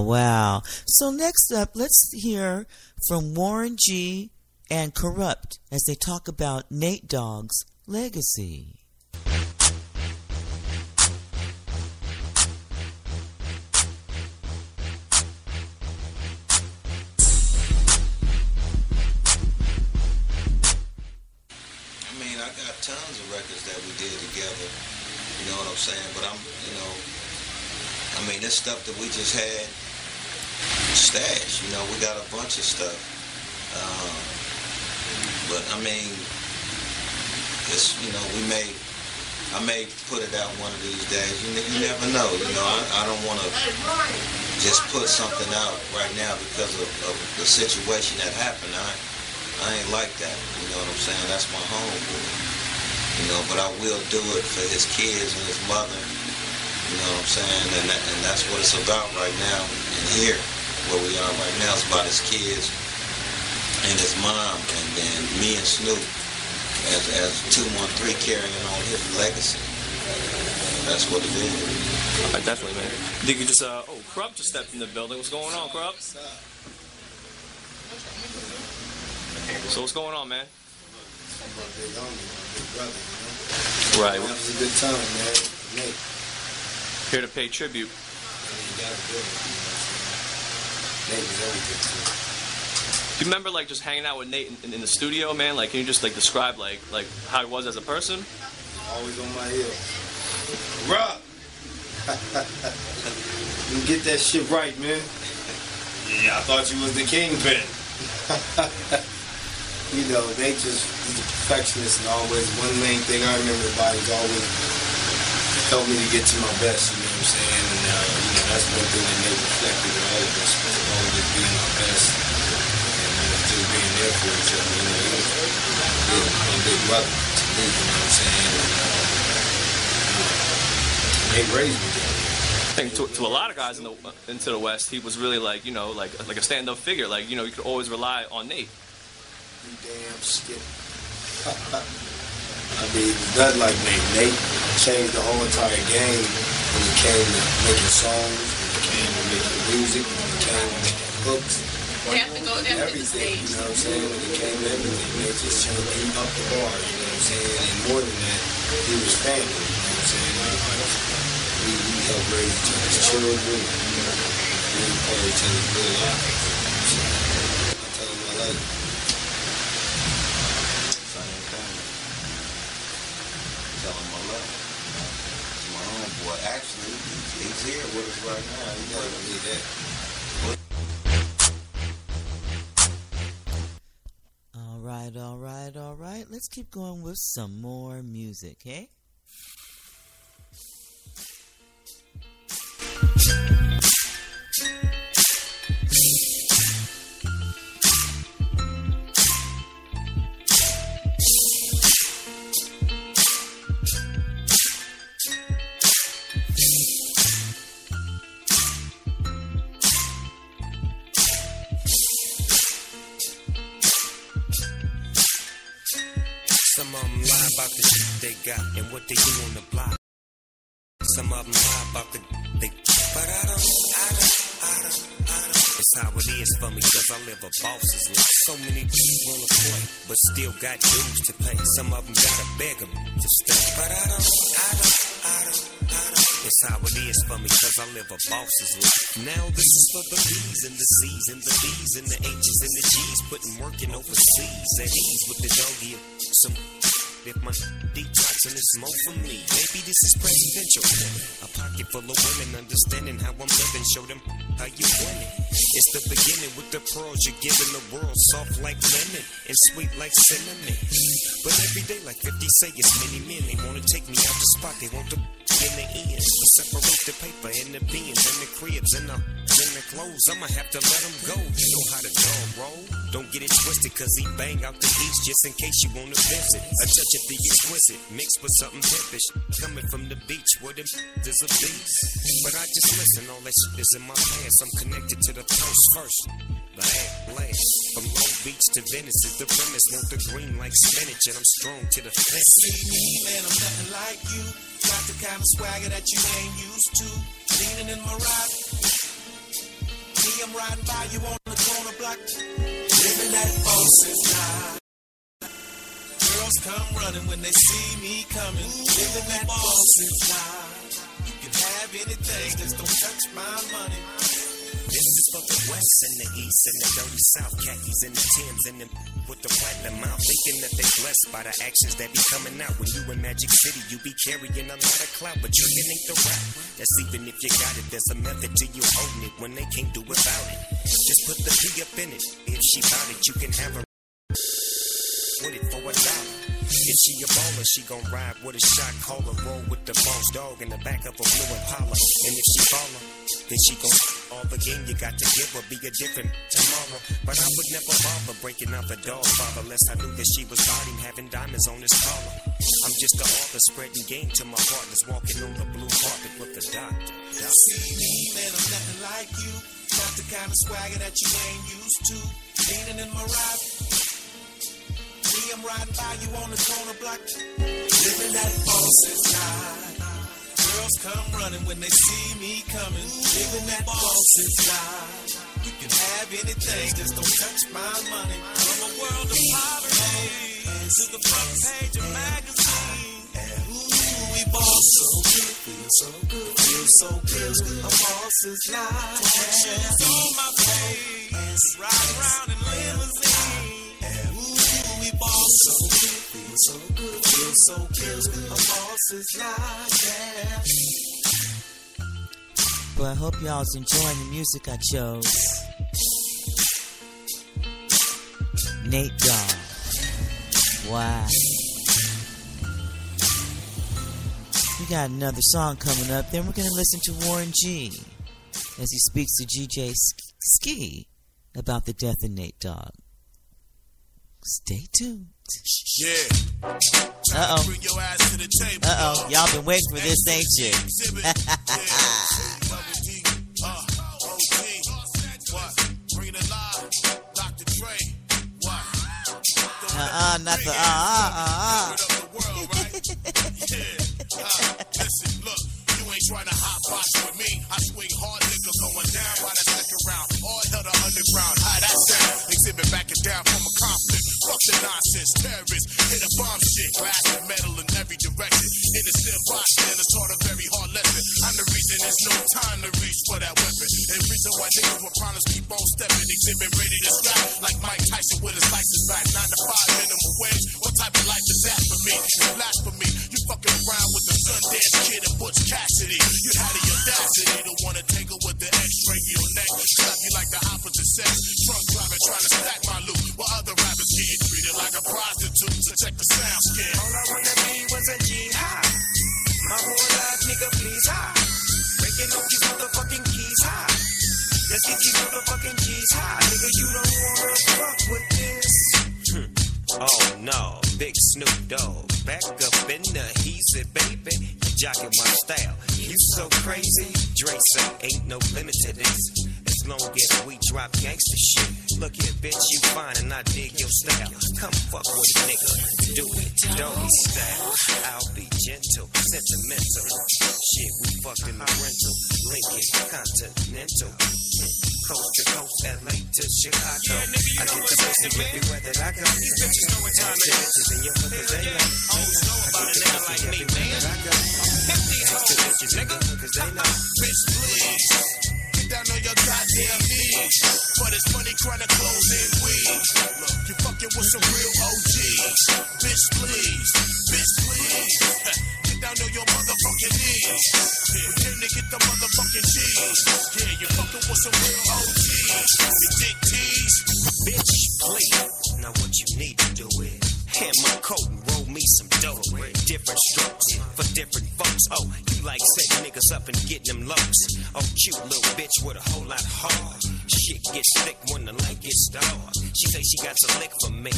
Wow. So next up, let's hear from Warren G and Corrupt as they talk about Nate Dogg's legacy. tons of records that we did together. You know what I'm saying? But this stuff that we just had stashed. You know, we got a bunch of stuff. But it's, I may put it out one of these days. You never know. You know, I don't want to just put something out right now because of the situation that happened. I ain't like that. You know what I'm saying? That's my home. You know, but I will do it for his kids and his mother. You know what I'm saying? And that's what it's about right now. And here, where we are right now, it's about his kids and his mom, and then me and Snoop as 213 carrying on his legacy. That's what it is. All right, definitely, man. I think you just, Krupp just stepped in the building. What's going on, Krupp? So what's going on, man? Right. That was a good time, man. Nate. Here to pay tribute. Nate was everything to me. Do you remember just hanging out with Nate in the studio, man? Can you just describe like how he was as a person? Always on my heels. Rob! You get that shit right, man. Yeah, I thought you was the kingpin. You know, Nate he's a perfectionist, and always one main thing I remember about is always helped me to get to my best, you know what I'm saying? And that's one thing that Nate reflected in all of us, was always being our best. Just being there for each other, you know, he was my big brother to me, you know what I'm saying? And Nate raised me there. I think to a lot of guys into the West, he was really like a stand-up figure. You could always rely on Nate. You damn skinny. Nothing like Nate. Nate changed the whole entire game when it came to making songs, when it came to making music, when it came to making hooks. They have to go there with the stage. You know what I'm saying? When it came to everything, man, just trying to keep up the bar, you know what I'm saying? And more than that, he was family, you know what I'm saying? We helped raise each other's children, we were part of each other's good life. So, I tell him I like it. Same thing. Tell him I love him. It's my own boy. Actually, he's here with us right now. You gotta believe that. All right. Let's keep going with some more music, hey? Some of them lie about the shit they got and what they do on the block. Some of them lie about the they. But I don't. It's how it is for me, cause I live a boss's life. So many people wanna play, but still got dues to pay. Some of them gotta beg them to stay. But I don't. It's how it is for me, cause I live a boss's life. Now this is for the B's and the C's and the B's and the H's and the G's, putting work in overseas. At ease with the doggy. Some if my detoxing is more for me, maybe this is presidential. A pocket full of women understanding how I'm living, show them how you winning. It's the beginning with the pearls you're giving the world, soft like lemon and sweet like cinnamon. But every day, like 50 say, it's many men. They wanna take me out the spot, they want to in the ends. But separate the paper and the beans and the cribs and the clothes. I'ma have to let them go. You know how the dog roll. Don't get it twisted, cause he bang out the east just in case you wanna visit. A touch of the exquisite, mixed with something pimpish. Coming from the beach where the there's a beast. But I just listen, all that shit is in my past. I'm connected to the coast first. Last. From Long Beach to Venice is the premise. Want the green like spinach, and I'm strong to the fence. See me, man, I'm nothing like you. Got the kind of swagger that you ain't used to. Leaning in my ride. Me, I'm riding by you on the corner block. Living that boss's life. Girls come running when they see me coming. Living that boss's life. You can have anything, just don't touch my money. This is for the west and the east and the dirty south. Khakis and the Timbs and them with the platinum mouth. Thinking that they blessed by the actions that be coming out. When you in Magic City, you be carrying a lot of clout. But tricking ain't the rap. That's even if you got it. There's a method to you holding it when they can't do without it. Just put the P up in it. If she bout it, you can have her with it for $1. If she a baller, she gon' ride with a shot caller, roll with the boss dog in the back of a blue Impala. And if she baller, then she gon' all the game you got to give her, be a different tomorrow. But I would never bother breaking out the dog father, unless I knew that she was riding, having diamonds on his collar. I'm just the author spreading game to my partners, walking on the blue carpet with the doctor. See me, man, I'm nothing like you. Not the kind of swagger that you ain't used to. Leaning in my ride. I'm riding by you on the corner block, living that boss's life. Girls come running when they see me coming, living that boss's life. You can have anything, just don't touch my money. From a world of poverty to the front page of magazine. Ooh, we boss so good, feel so good, feel so good. A boss's life. Shoes on my face, riding around in limousine. We boss so good, feel so good, feel so good. A boss's life, yeah. But I hope y'all's enjoying the music I chose. Nate Dogg. Wow. We got another song coming up. Then we're going to listen to Warren G as he speaks to GJ Ski about the death of Nate Dogg. Stay tuned. Yeah. Uh-oh. Bring your ass to the table. Uh-oh. Y'all been waiting for this, ain't you? Not the Listen, look, you ain't trying to hot box with me. I swing hard nigga going down by the second round. All hell the underground. How that sound? Exhibit backing down from a conflict. Fuck the nonsense, terrorists, hit a bomb shit, glass and metal in every direction. Innocent bystanders taught a very hard lesson. I'm the reason there's no time to reach for that weapon. And reason why niggas with problems keep on stepping. Exhibit ready to scrap like Mike Tyson with his license back. 9 to 5 minimum wage. What type of life is that for me? It's blasphemy. You fucking around with the Sundance Kid and Butch Cassidy. You had the audacity to wanna tangle with the X-ray in your neck. Slap you like the opposite sex. Drunk driving trying to stack my loot while other rappers getting treated like a prostitute. So check the sound skin. All I wanna be was a jihad. My whole life, nigga, please high. Breaking up these motherfucking keys high. Let's get these motherfucking G's high. Nigga, you don't wanna fuck with this. Oh no, Big Snoop Dogg. Back up in the heezy, baby. You jocking my style. You so crazy. Dre say ain't no limit to this. As long as we drop gangsta shit. Look here, bitch, you fine and I dig your style. Come fuck with a nigga. Do it, doggy style. I'll be gentle, sentimental. Shit, we fucked in the rental. Lincoln, Continental. Coast to coast, LA to Chicago. I get the pussy everywhere that I go. These bitches know what time it is. In your hood, they know. Always know about a nigga like me, man. Hit these bitches, nigga, cause they know. Bitch, please. Get down on your goddamn knees. For this money trying to close in weed. Look, you fucking with some real OGs. Bitch, please. Bitch, please. Get down on your motherfucking knees. Pretend to get the motherfucking G's. Yeah, you fucking with some real OGs. You dick tease. Bitch, please. Now what you need to do is hand my coat and roll me some dope. Different strokes for different folks. Oh, you like setting niggas up and getting them lows. Oh, cute little bitch with a whole lot of heart. Shit gets thick when the light gets dark. She say she got some lick for me.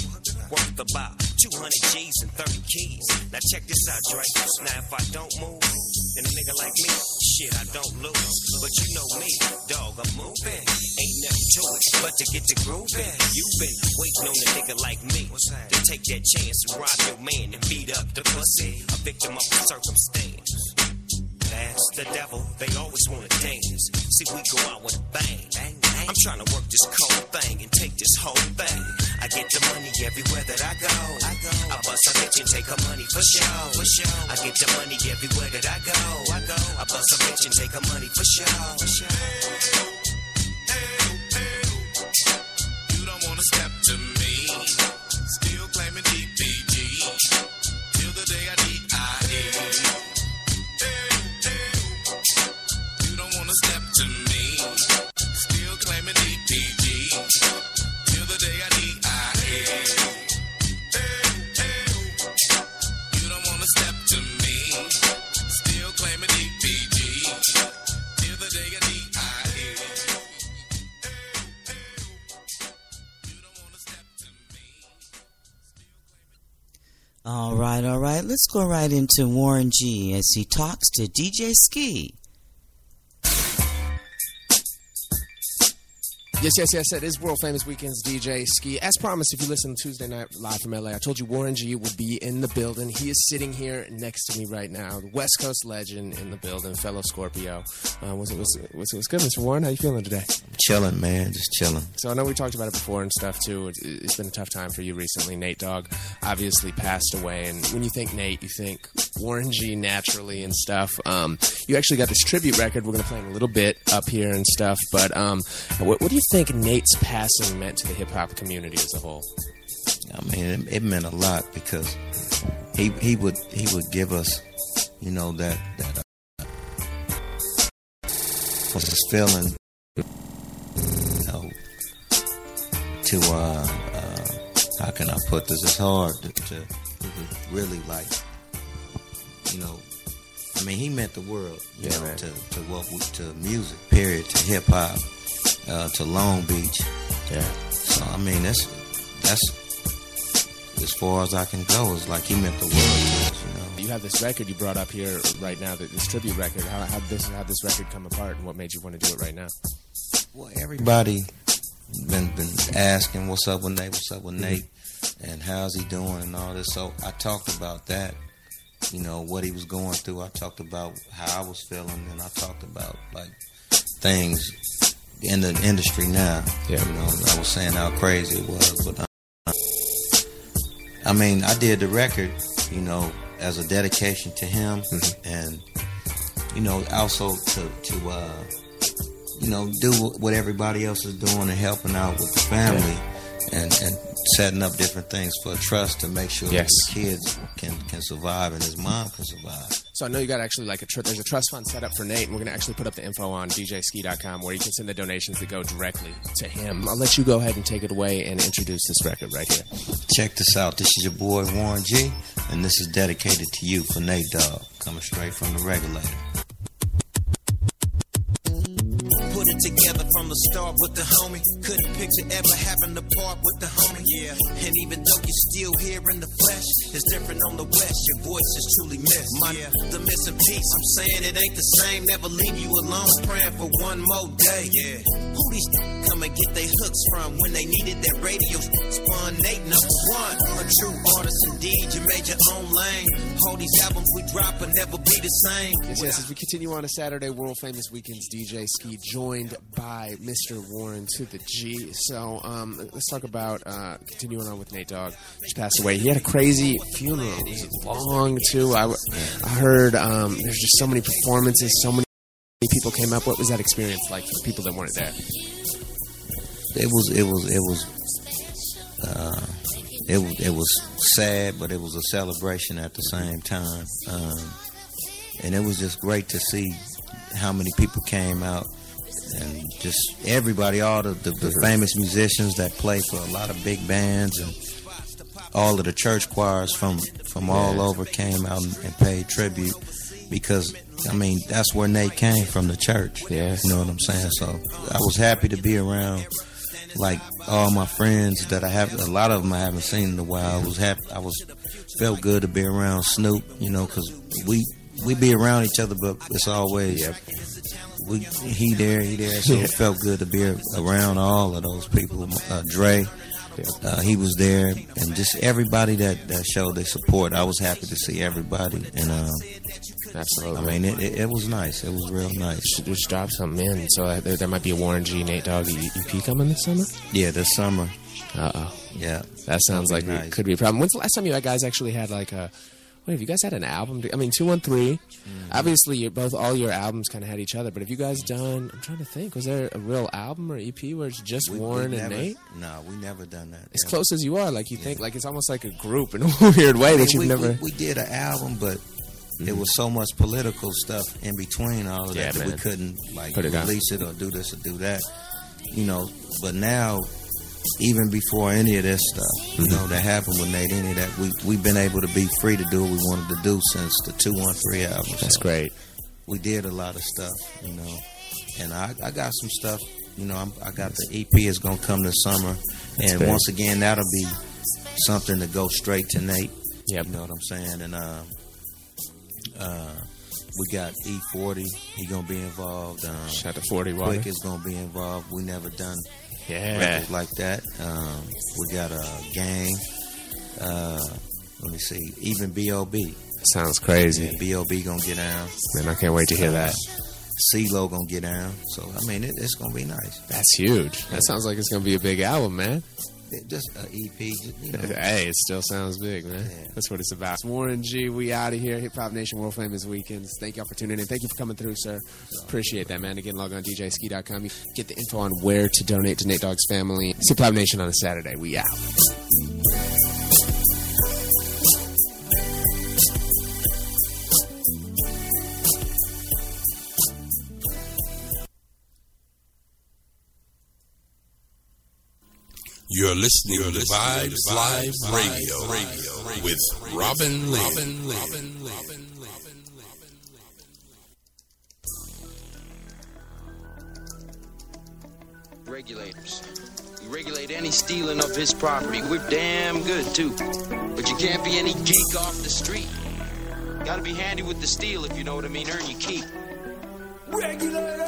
Worth about 200 G's and 30 keys. Now check this out, Drake. Now if I don't move, then a nigga like me, shit, I don't lose. But you know me, dog, I'm moving. Ain't nothing to it but to get to grooving. You've been waiting on a nigga like me to take that chance and rob your man and beat up the pussy. A victim of the circumstance. That's the devil, they always wanna dance. See, we go out with a bang. I'm trying to work this cold thing and take this whole thing. I get the money everywhere that I go. I bust a bitch and take her money for sure. I get the money everywhere that I go. I bust a bitch and take her money for sure. Hey, All right. Let's go right into Warren G as he talks to DJ Ski. Yes. It is World Famous Weekends DJ Ski. As promised, if you listen to Tuesday Night Live from LA, I told you Warren G would be in the building. He is sitting here next to me right now. The West Coast legend in the building, fellow Scorpio. What's good, Mr. Warren? How you feeling today? Chilling, man. Just chilling. So I know we talked about it before and stuff, too. It's been a tough time for you recently. Nate Dogg obviously passed away. And when you think Nate, you think Warren G naturally and stuff. You actually got this tribute record we're going to play in a little bit up here and stuff. But what do you think Nate's passing meant to the hip-hop community as a whole? I mean, it meant a lot because he would give us, you know, that was his feeling, you know, to how can I put this? It's hard to really, like, you know. I mean, he meant the world, you know, man. to music, period, to hip hop, to Long Beach. Yeah. So I mean, that's as far as I can go. It's like he meant the world to us, you know. You have this record you brought up here right now, this tribute record. How did this record come apart, and what made you want to do it right now? Well, everybody been asking what's up with Nate, and how's he doing and all this. So I talked about that. You know, what he was going through. I talked about how I was feeling, and I talked about, like, things in the industry now. Yeah. You know, I was saying how crazy it was. But, I mean, I did the record, you know, as a dedication to him, and, you know, also to you know, do what everybody else is doing and helping out with the family. And setting up different things for a trust to make sure that the kids can survive and his mom can survive. So I know you got actually like there's a trust fund set up for Nate, and we're going to actually put up the info on djski.com where you can send the donations that go directly to him. I'll let you go ahead and take it away and introduce this record right here. Check this out. This is your boy Warren G, and this is dedicated to you for Nate Dogg, coming straight from the Regulator. Put it together from the start with the homie. Couldn't picture ever having to part with the homie. Yeah. And even though you're still here in the flesh, it's different on the west. Your voice is truly missed. The missing piece, I'm saying it ain't the same. Never leave you alone, praying for one more day. Yeah. Who these come and get their hooks from when they needed that radio spun Nate #1. A true artist indeed. You made your own lane. All these albums we drop will never be the same. Yes, as we continue on a Saturday World Famous Weekends DJ Ski, joined by Mr. Warren to the G. So let's talk about continuing on with Nate Dogg, who passed away. He had a crazy funeral. It was long too. I heard there's just so many performances, so many people came up. What was that experience like for the people that weren't there? It was sad, but it was a celebration at the same time. And it was just great to see how many people came out, and just everybody, all the famous musicians that play for a lot of big bands, and all of the church choirs from all over came out and paid tribute, because I mean, that's where Nate came from, the church. Yeah. You know what I'm saying? So I was happy to be around, like, all my friends that I have, a lot of them I haven't seen in a while. Felt good to be around Snoop, you know, because we be around each other, but it's always he there, so it felt good to be around all of those people. Dre, he was there, and just everybody that showed their support. I was happy to see everybody, and absolutely. I mean, it was nice. It was real nice. Just drop something in, so there might be a Warren G, Nate Dogg EP coming this summer. Yeah, this summer. Yeah, that sounds like nice. It could be a problem. When's the last time you guys actually had like a? Wait, have you guys had an album? I mean, 213. Obviously, all your albums kind of had each other. But have you guys done? I'm trying to think. Was there a real album or EP where it's just Warren and Nate? No, we never done that. As close as you are, like you think, like it's almost like a group in a weird way that you've never. We did an album, but it was so much political stuff in between all of that that we couldn't like release it or do this or do that. You know, but now, even before any of this stuff, you know, that happened with Nate, any of that, we've been able to be free to do what we wanted to do since the 213 album. That's great. We did a lot of stuff, you know, and I got some stuff, you know, I got the EP is going to come this summer, and once again, that'll be something to go straight to Nate, Yep. You know what I'm saying? And we got E40. He gonna be involved. Shout out to 40 Water. Quick is gonna be involved. We never done records like that. We got a gang. Let me see. Even B.O.B. Sounds crazy. Yeah, B.O.B. gonna get down. Man, I can't wait to hear that. CeeLo gonna get down. So I mean, it's gonna be nice. That's huge. That sounds like it's gonna be a big album, man. Just an EP. You know. Hey, it still sounds big, man. Yeah. That's what it's about. It's Warren G. We out of here. Hip Hop Nation World Famous Weekends. Thank y'all for tuning in. Thank you for coming through, sir. Appreciate that, man. Again, log on DJSki.com. You get the info on where to donate to Nate Dogg's family. It's Hip Hop Nation on a Saturday. We out. You're listening to Vibes Live Radio with Robinlynne. Regulators. We regulate any stealing of his property. We're damn good, too. But you can't be any geek off the street. Gotta be handy with the steel, if you know what I mean. Earn your keep. Regulators!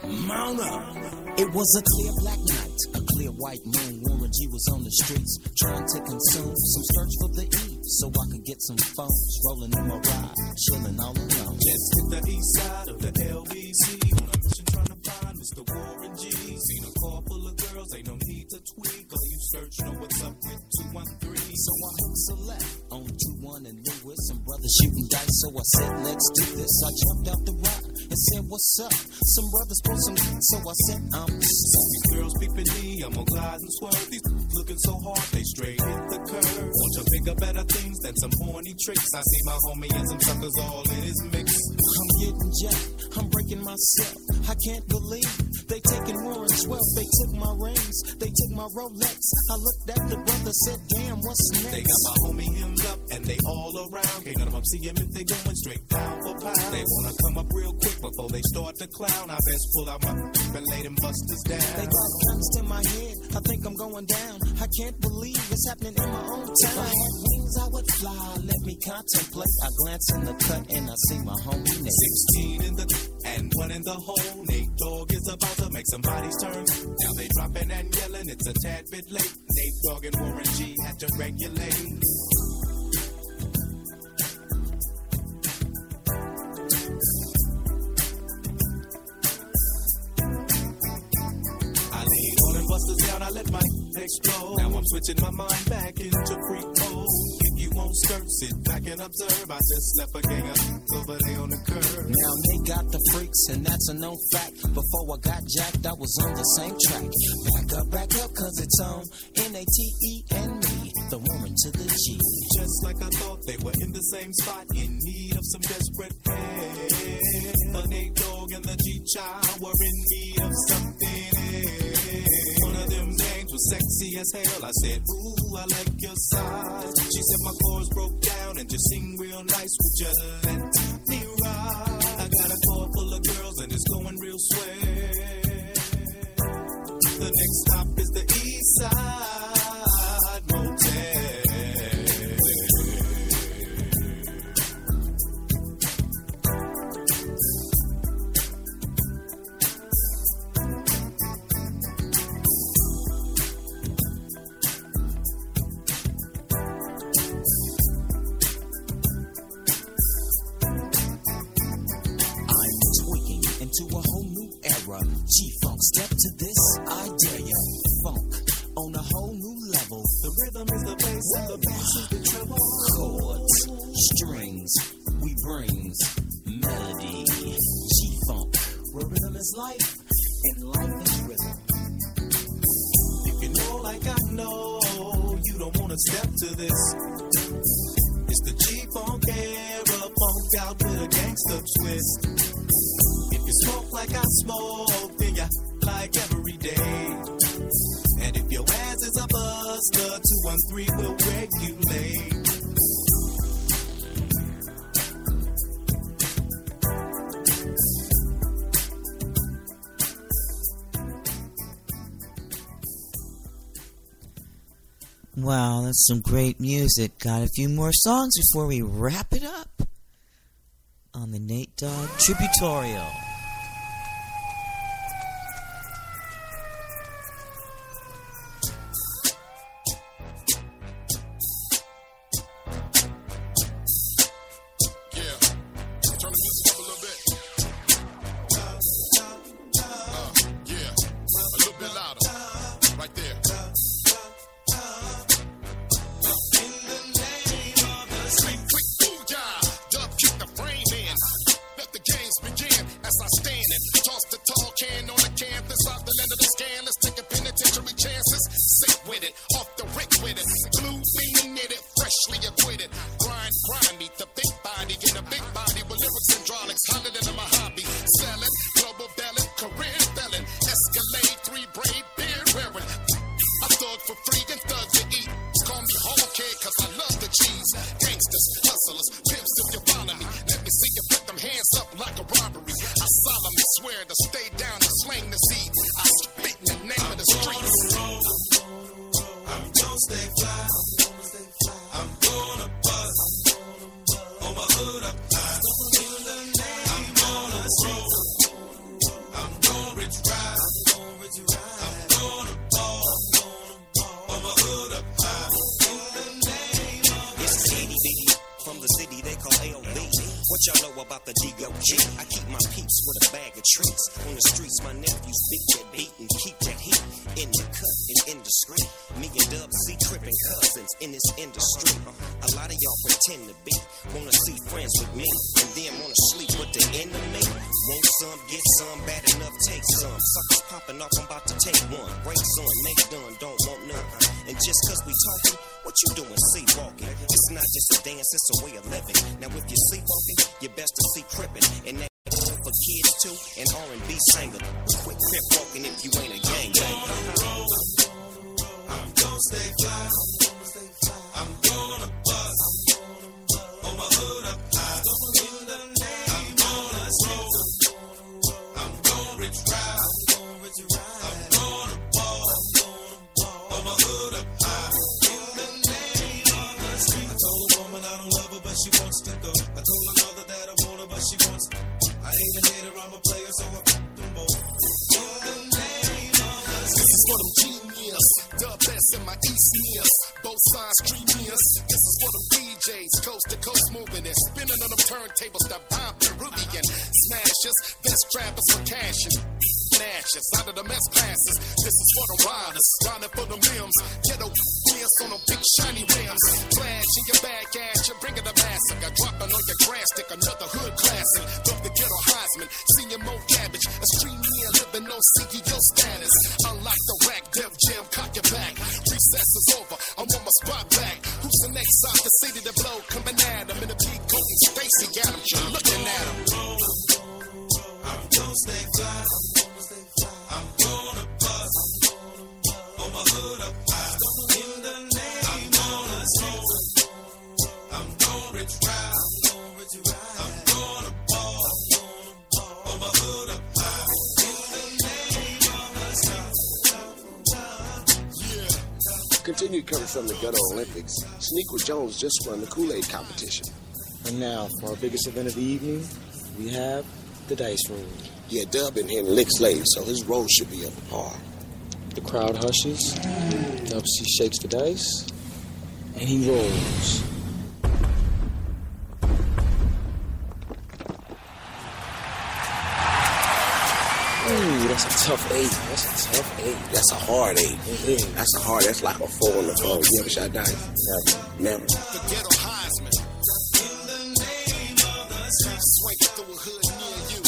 Mount up. It was a clear black night, a clear white moon. Warren G was on the streets, trying to consume some skirts for the E, so I could get some phones. Rolling in my ride, chilling all alone. Just hit the east side of the LBC on a mission trying to find Mr. Warren G. Seen a car full of girls, ain't no need to tweak. All you search, know what's up with 213. So I hooked select on 21 and Lewis. Some brothers shooting dice, so I said, let's do this. I jumped out the ride and said, what's up? Some brothers pulled some, so I said, these girls peeping me, I'm gonna glide and swerve. These looking so hard, they straight hit the curve. Want to bigger, better things than some horny tricks. I see my homie and some suckers all in his mix. I'm getting jacked, I'm breaking myself. I can't believe they taking Warren's wealth. They took my rings, they took my Rolex. I looked at the brother, said, damn, what's next? They got my homie hemmed up and they all around. Can't none of them see him if they going straight pound for pound. They wanna come up real quick before they start to clown. I best pull out my and lay them busters down. They got guns to my head, I think I'm going down. I can't believe it's happening in my own town. If I had wings, I would fly, let me contemplate. I glance in the cut and I see my homie Nate. 16 in the and 1 in the hole. Nate-Dogg is about to make somebody's turn. Now they dropping and yelling, it's a tad bit late. Nate-Dogg and Warren G had to regulate. Busters down, I let my explode. Now I'm switching my mind back into freak mode. If you won't skirt, sit back and observe. I just left a gang of over there on the curb. Now they got the freaks, and that's a known fact. Before I got jacked, I was on the same track. Back up, cause it's on Nate and me, the woman to the G. Just like I thought, they were in the same spot, in need of some desperate help. The Nate-Dogg and the G-Child were in need of something else. One of them names was sexy as hell. I said, ooh, I like your size. She said my chords broke down and just sing real nice. Would you let me ride? I got a car full of girls and it's going real swell. The next stop is the East Side Motel. To a whole new era. G-Funk, step to this, I dare ya. Funk on a whole new level. The rhythm is the bass and the bass is the treble. Chords, strings, we brings melody. G-Funk, where rhythm is life and life is rhythm. If you know like I know, you don't wanna step to this. It's the G-Funk era, funked out with a gangster twist. Smoke like I smoke, then you like every day. And if your ass is a buster, 213 will regulate. Wow, that's some great music. Got a few more songs before we wrap it up on the Nate-Dogg-Tributorial. Continued coverage from the Ghetto Olympics. Sneaker Jones just won the Kool-Aid competition. And now, for our biggest event of the evening, we have the dice room. Yeah, Dub been hitting licks lately, so his roll should be up par. The crowd hushes. Dubsy shakes the dice, and he rolls. Ooh, that's a tough 8. That's a tough 8. That's a hard 8. Mm-hmm. That's like a 4 on the phone. You ever shot dice? Never. The Ghetto Heisman. In the name of the swinging through a hood near you.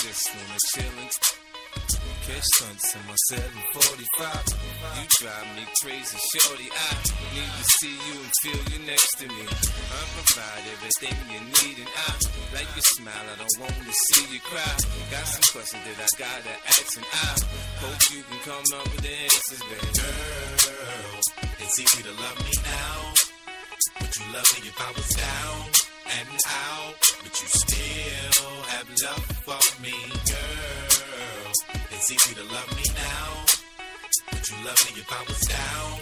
just wanna chillin'. Catch stunts in my 745. You drive me crazy, shorty. I need to see you and feel you next to me. I provide everything you need, and I like your smile. I don't want to see you cry. Got some questions that I gotta ask, and I hope you can come up with the answers, baby. Girl, it's easy to love me now. Would you love me if I was down and out? But you still have love for me, girl. It's easy to love me now. Would you love me if I was down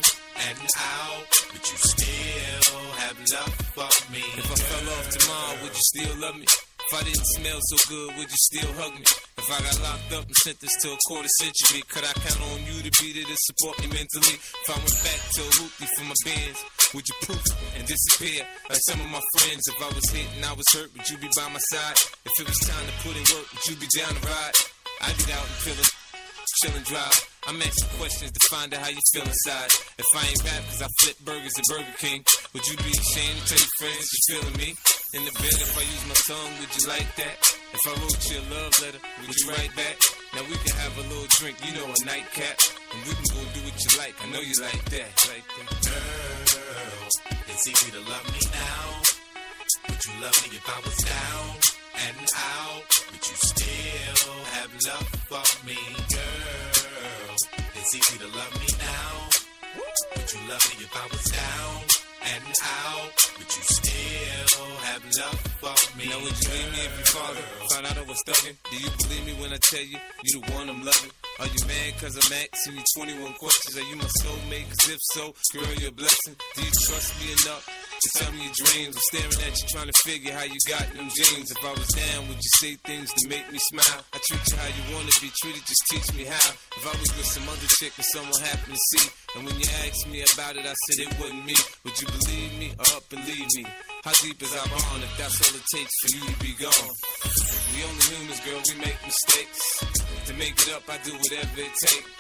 and out? But you still have love for me. If I fell off tomorrow, would you still love me? If I didn't smell so good, would you still hug me? If I got locked up and sentenced to a quarter century, could I count on you to be there to support me mentally? If I went back to a hoopty for my bands, would you poof and disappear like some of my friends? If I was hit and I was hurt, would you be by my side? If it was time to put in work, would you be down to ride? I get out and chill and drive. I'm asking questions to find out how you feel inside. If I ain't rap cause I flip burgers at Burger King, would you be ashamed to tell your friends you're feeling me? In the bed, if I use my tongue, would you like that? If I wrote you a love letter, would you write back? Now we can have a little drink, you know, a nightcap, and we can go do what you like. I know you like that. Girl, it's easy to love me now. Would you love me if I was down and out? But you still have love for me, girl. It's easy to love me now. Would you love me if I was down and out? But you still have love for me. Now would you leave me if your father found out I was thugging? Do you believe me when I tell you you the one I'm loving? Are you mad cause I'm asking you 21 questions? Are you my soulmate? Cause if so, girl, you're a blessing. Do you trust me enough to tell me your dreams? I'm staring at you trying to figure how you got them jeans. If I was down, would you say things to make me smile? I treat you how you want to be treated, just teach me how. If I was with some other chick and someone happened to see, and when you asked me about it, I said it wasn't me, would you believe me or up and leave me? How deep is our bond if that's all it takes for you to be gone? We only humans, girl, we make mistakes. To make it up, I do whatever it takes.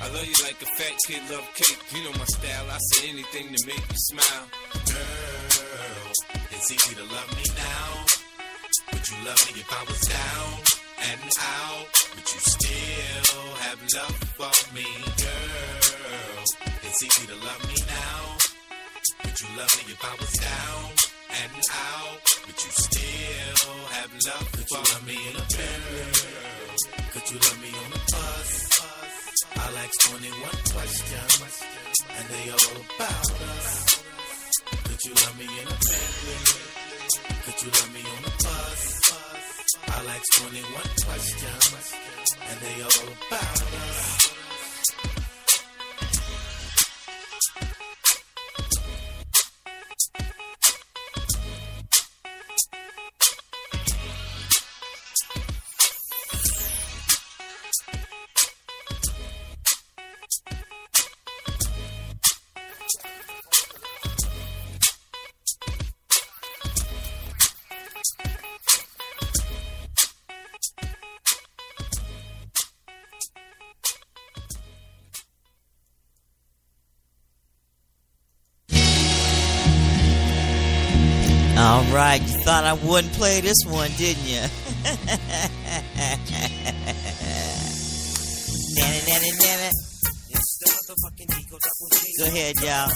I love you like a fat kid love cake. You know my style, I say anything to make you smile. Girl, it's easy to love me now. Would you love me if I was down and out? But you still have love for me, girl. It's easy to love me now. Would you love me if I was down and out? But you still have love for me. Could you love me in a Bentley? Could you love me on a bus? I'll ask 21 questions, and they all about us. Could you love me in a Bentley? Could you love me on a bus? I'll ask 21 questions, and they all about us. All right, you thought I wouldn't play this one, didn't you? Go ahead, y'all.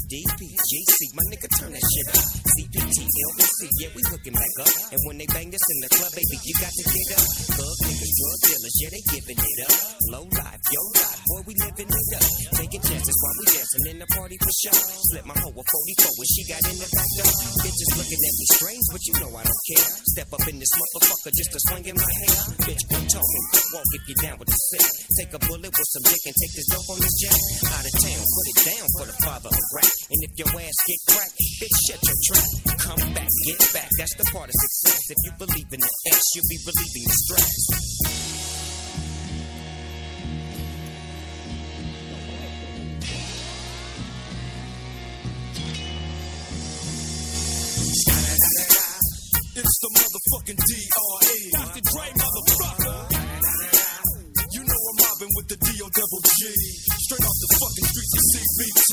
DPGC, my nigga, turn that shit up. CPT, LBC, yeah, we hooking back up. And when they bang this in the club, baby, you got to get up. Thug niggas, drug dealers, yeah, they giving it up. Low life, yo life, boy, we living it up. Taking chances while we dancing in the party for sure. Slip my hoe a 44 when she got in the back door. Bitches looking at me strange, but you know I don't care. Step up in this motherfucker just to swing in my hair. Bitch, quit talking, quit walk if you down with the sick. Take a bullet with some dick and take this dope on this jack. Out of town, put it down for the father of rap. And if your ass get cracked, bitch, shut your trap. Come back, get back, that's the part of success. If you believe in the ass, you'll be relieving the stress. Dr. D.R.E. Dr. Dre, motherfucker. You know I'm mobbing with the D.O.double-G. Straight off the fucking streets of CBT.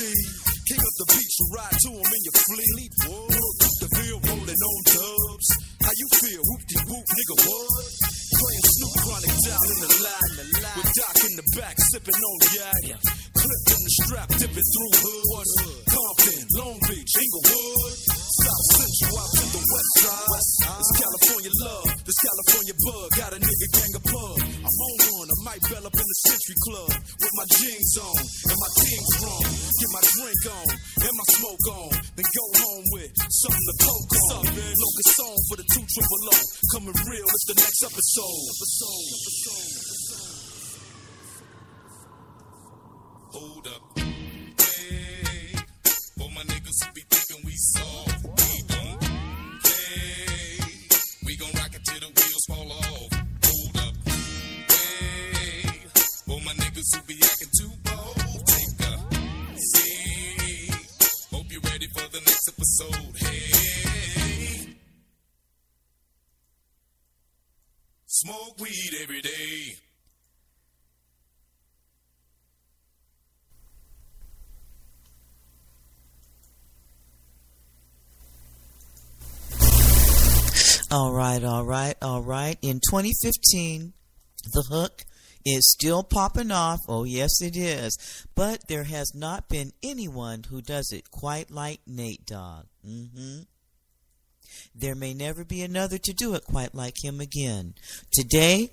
King of the beach, you ride to him in your fleet. Whoop the field, rolling on dubs. How you feel? Whoop-de-whoop, nigga, what? Playing Snoop Chronic down in the line. With Doc in the back, sipping on yak. Clipped in the strap, dipping through hoods. Compton, Long Beach, Inglewood. South Central, out to the west side. It's California love, this California bug. Got a nigga gang of pub. I'm on one, I might bell up in the Century Club. With my jeans on, and my team's wrong. Get my drink on, and my smoke on. Then go home with something to poke on. Locust song for the 200. Coming real, it's the next episode. Hold up. Hey, for my niggas who be thinking we soft, we don't play. We gon' rock it till the wheels fall off. Hold up. Hey, for my niggas who be acting too bold, take a seat. Hope you're ready for the next episode. Hey, smoke weed every day. All right. In 2015, the hook is still popping off. Oh, yes, it is. But there has not been anyone who does it quite like Nate Dogg. There may never be another to do it quite like him again. Today,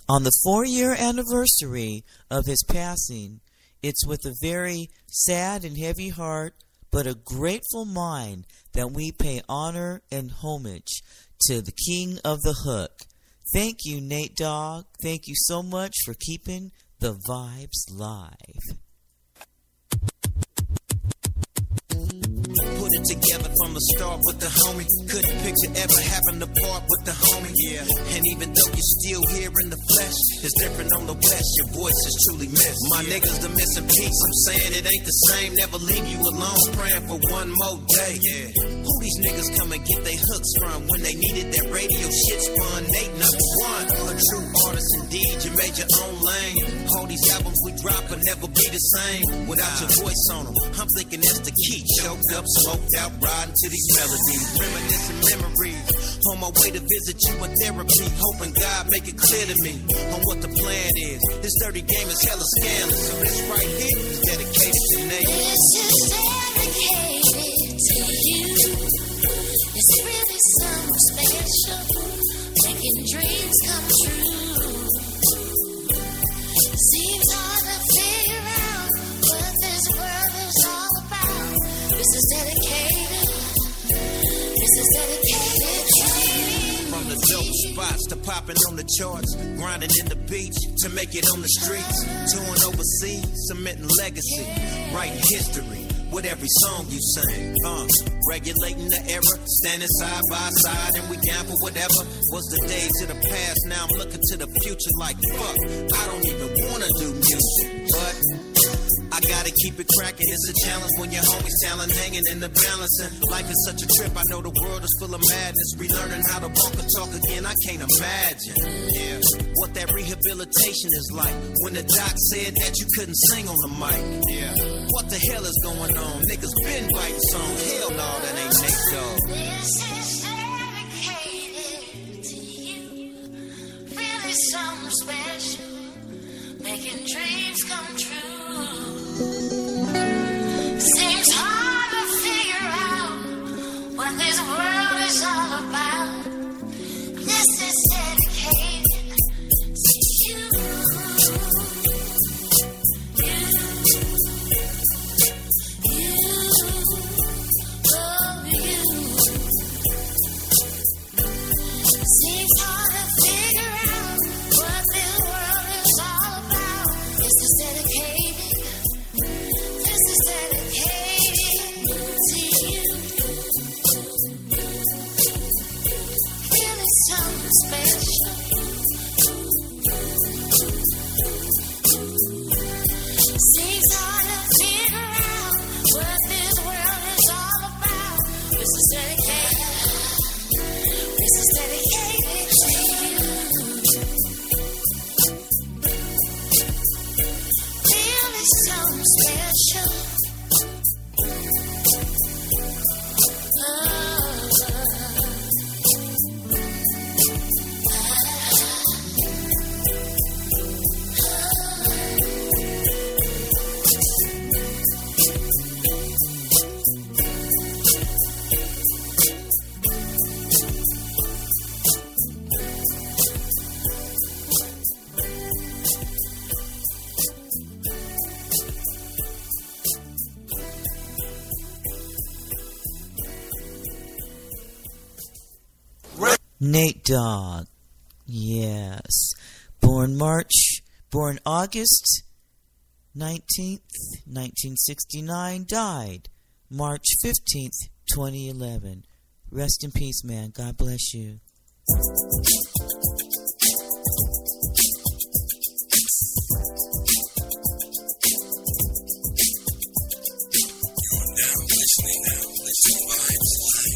on the 4-year anniversary of his passing, it's with a very sad and heavy heart, but a grateful mind that we pay honor and homage to the king of the hook. Thank you, Nate Dogg. Thank you so much for keeping the vibes live. Put it together from the start with the homie. Couldn't picture ever having to part with the homie. Yeah. And even though you're still here in the flesh, it's different on the west. Your voice is truly missed. My niggas the missing piece. I'm saying it ain't the same. Never leave you alone. Praying for one more day. Yeah. Who these niggas come and get their hooks from when they needed that radio shit spun? Nate #1. A true artist indeed. You made your own lane. All these albums we drop will never be the same without your voice on them. I'm thinking that's the key. Choked up, smoked out, riding to these melodies, reminiscing memories. On my way to visit you in therapy, hoping God make it clear to me on what the plan is. This dirty game is hella scandalous, so this right here is dedicated to Nate. This is dedicated to you. It's really something special, making dreams come true. Seems hard to figure out what this world is all about. This is dedicated. This is dedicated to you. From the dope spots to popping on the charts, grinding in the beach to make it on the streets, touring overseas, cementing legacy, writing history with every song you sing. Regulating the era, standing side by side, and we down for whatever was the days of the past. Now I'm looking to the future like fuck. I don't even wanna do music, but I gotta keep it cracking. It's a challenge when your homies talent hanging in the balance. And life is such a trip. I know the world is full of madness. Relearning how to walk and talk again. I can't imagine. Yeah, what that rehabilitation is like. When the doc said that you couldn't sing on the mic. Yeah, what the hell is going on? Niggas been biting songs. Hell no, that ain't Nate Dogg. This is dedicated to you. Really something special, making dreams come true. Seems hard to figure out what this world is all about. This is dedicated to you. Seems hard to figure out what this world is all about. This is dedicated. special. Nate Dogg, yes. Born August 19th, 1969, died March 15th, 2011. Rest in peace, man. God bless you. You're now listening to Vibes Live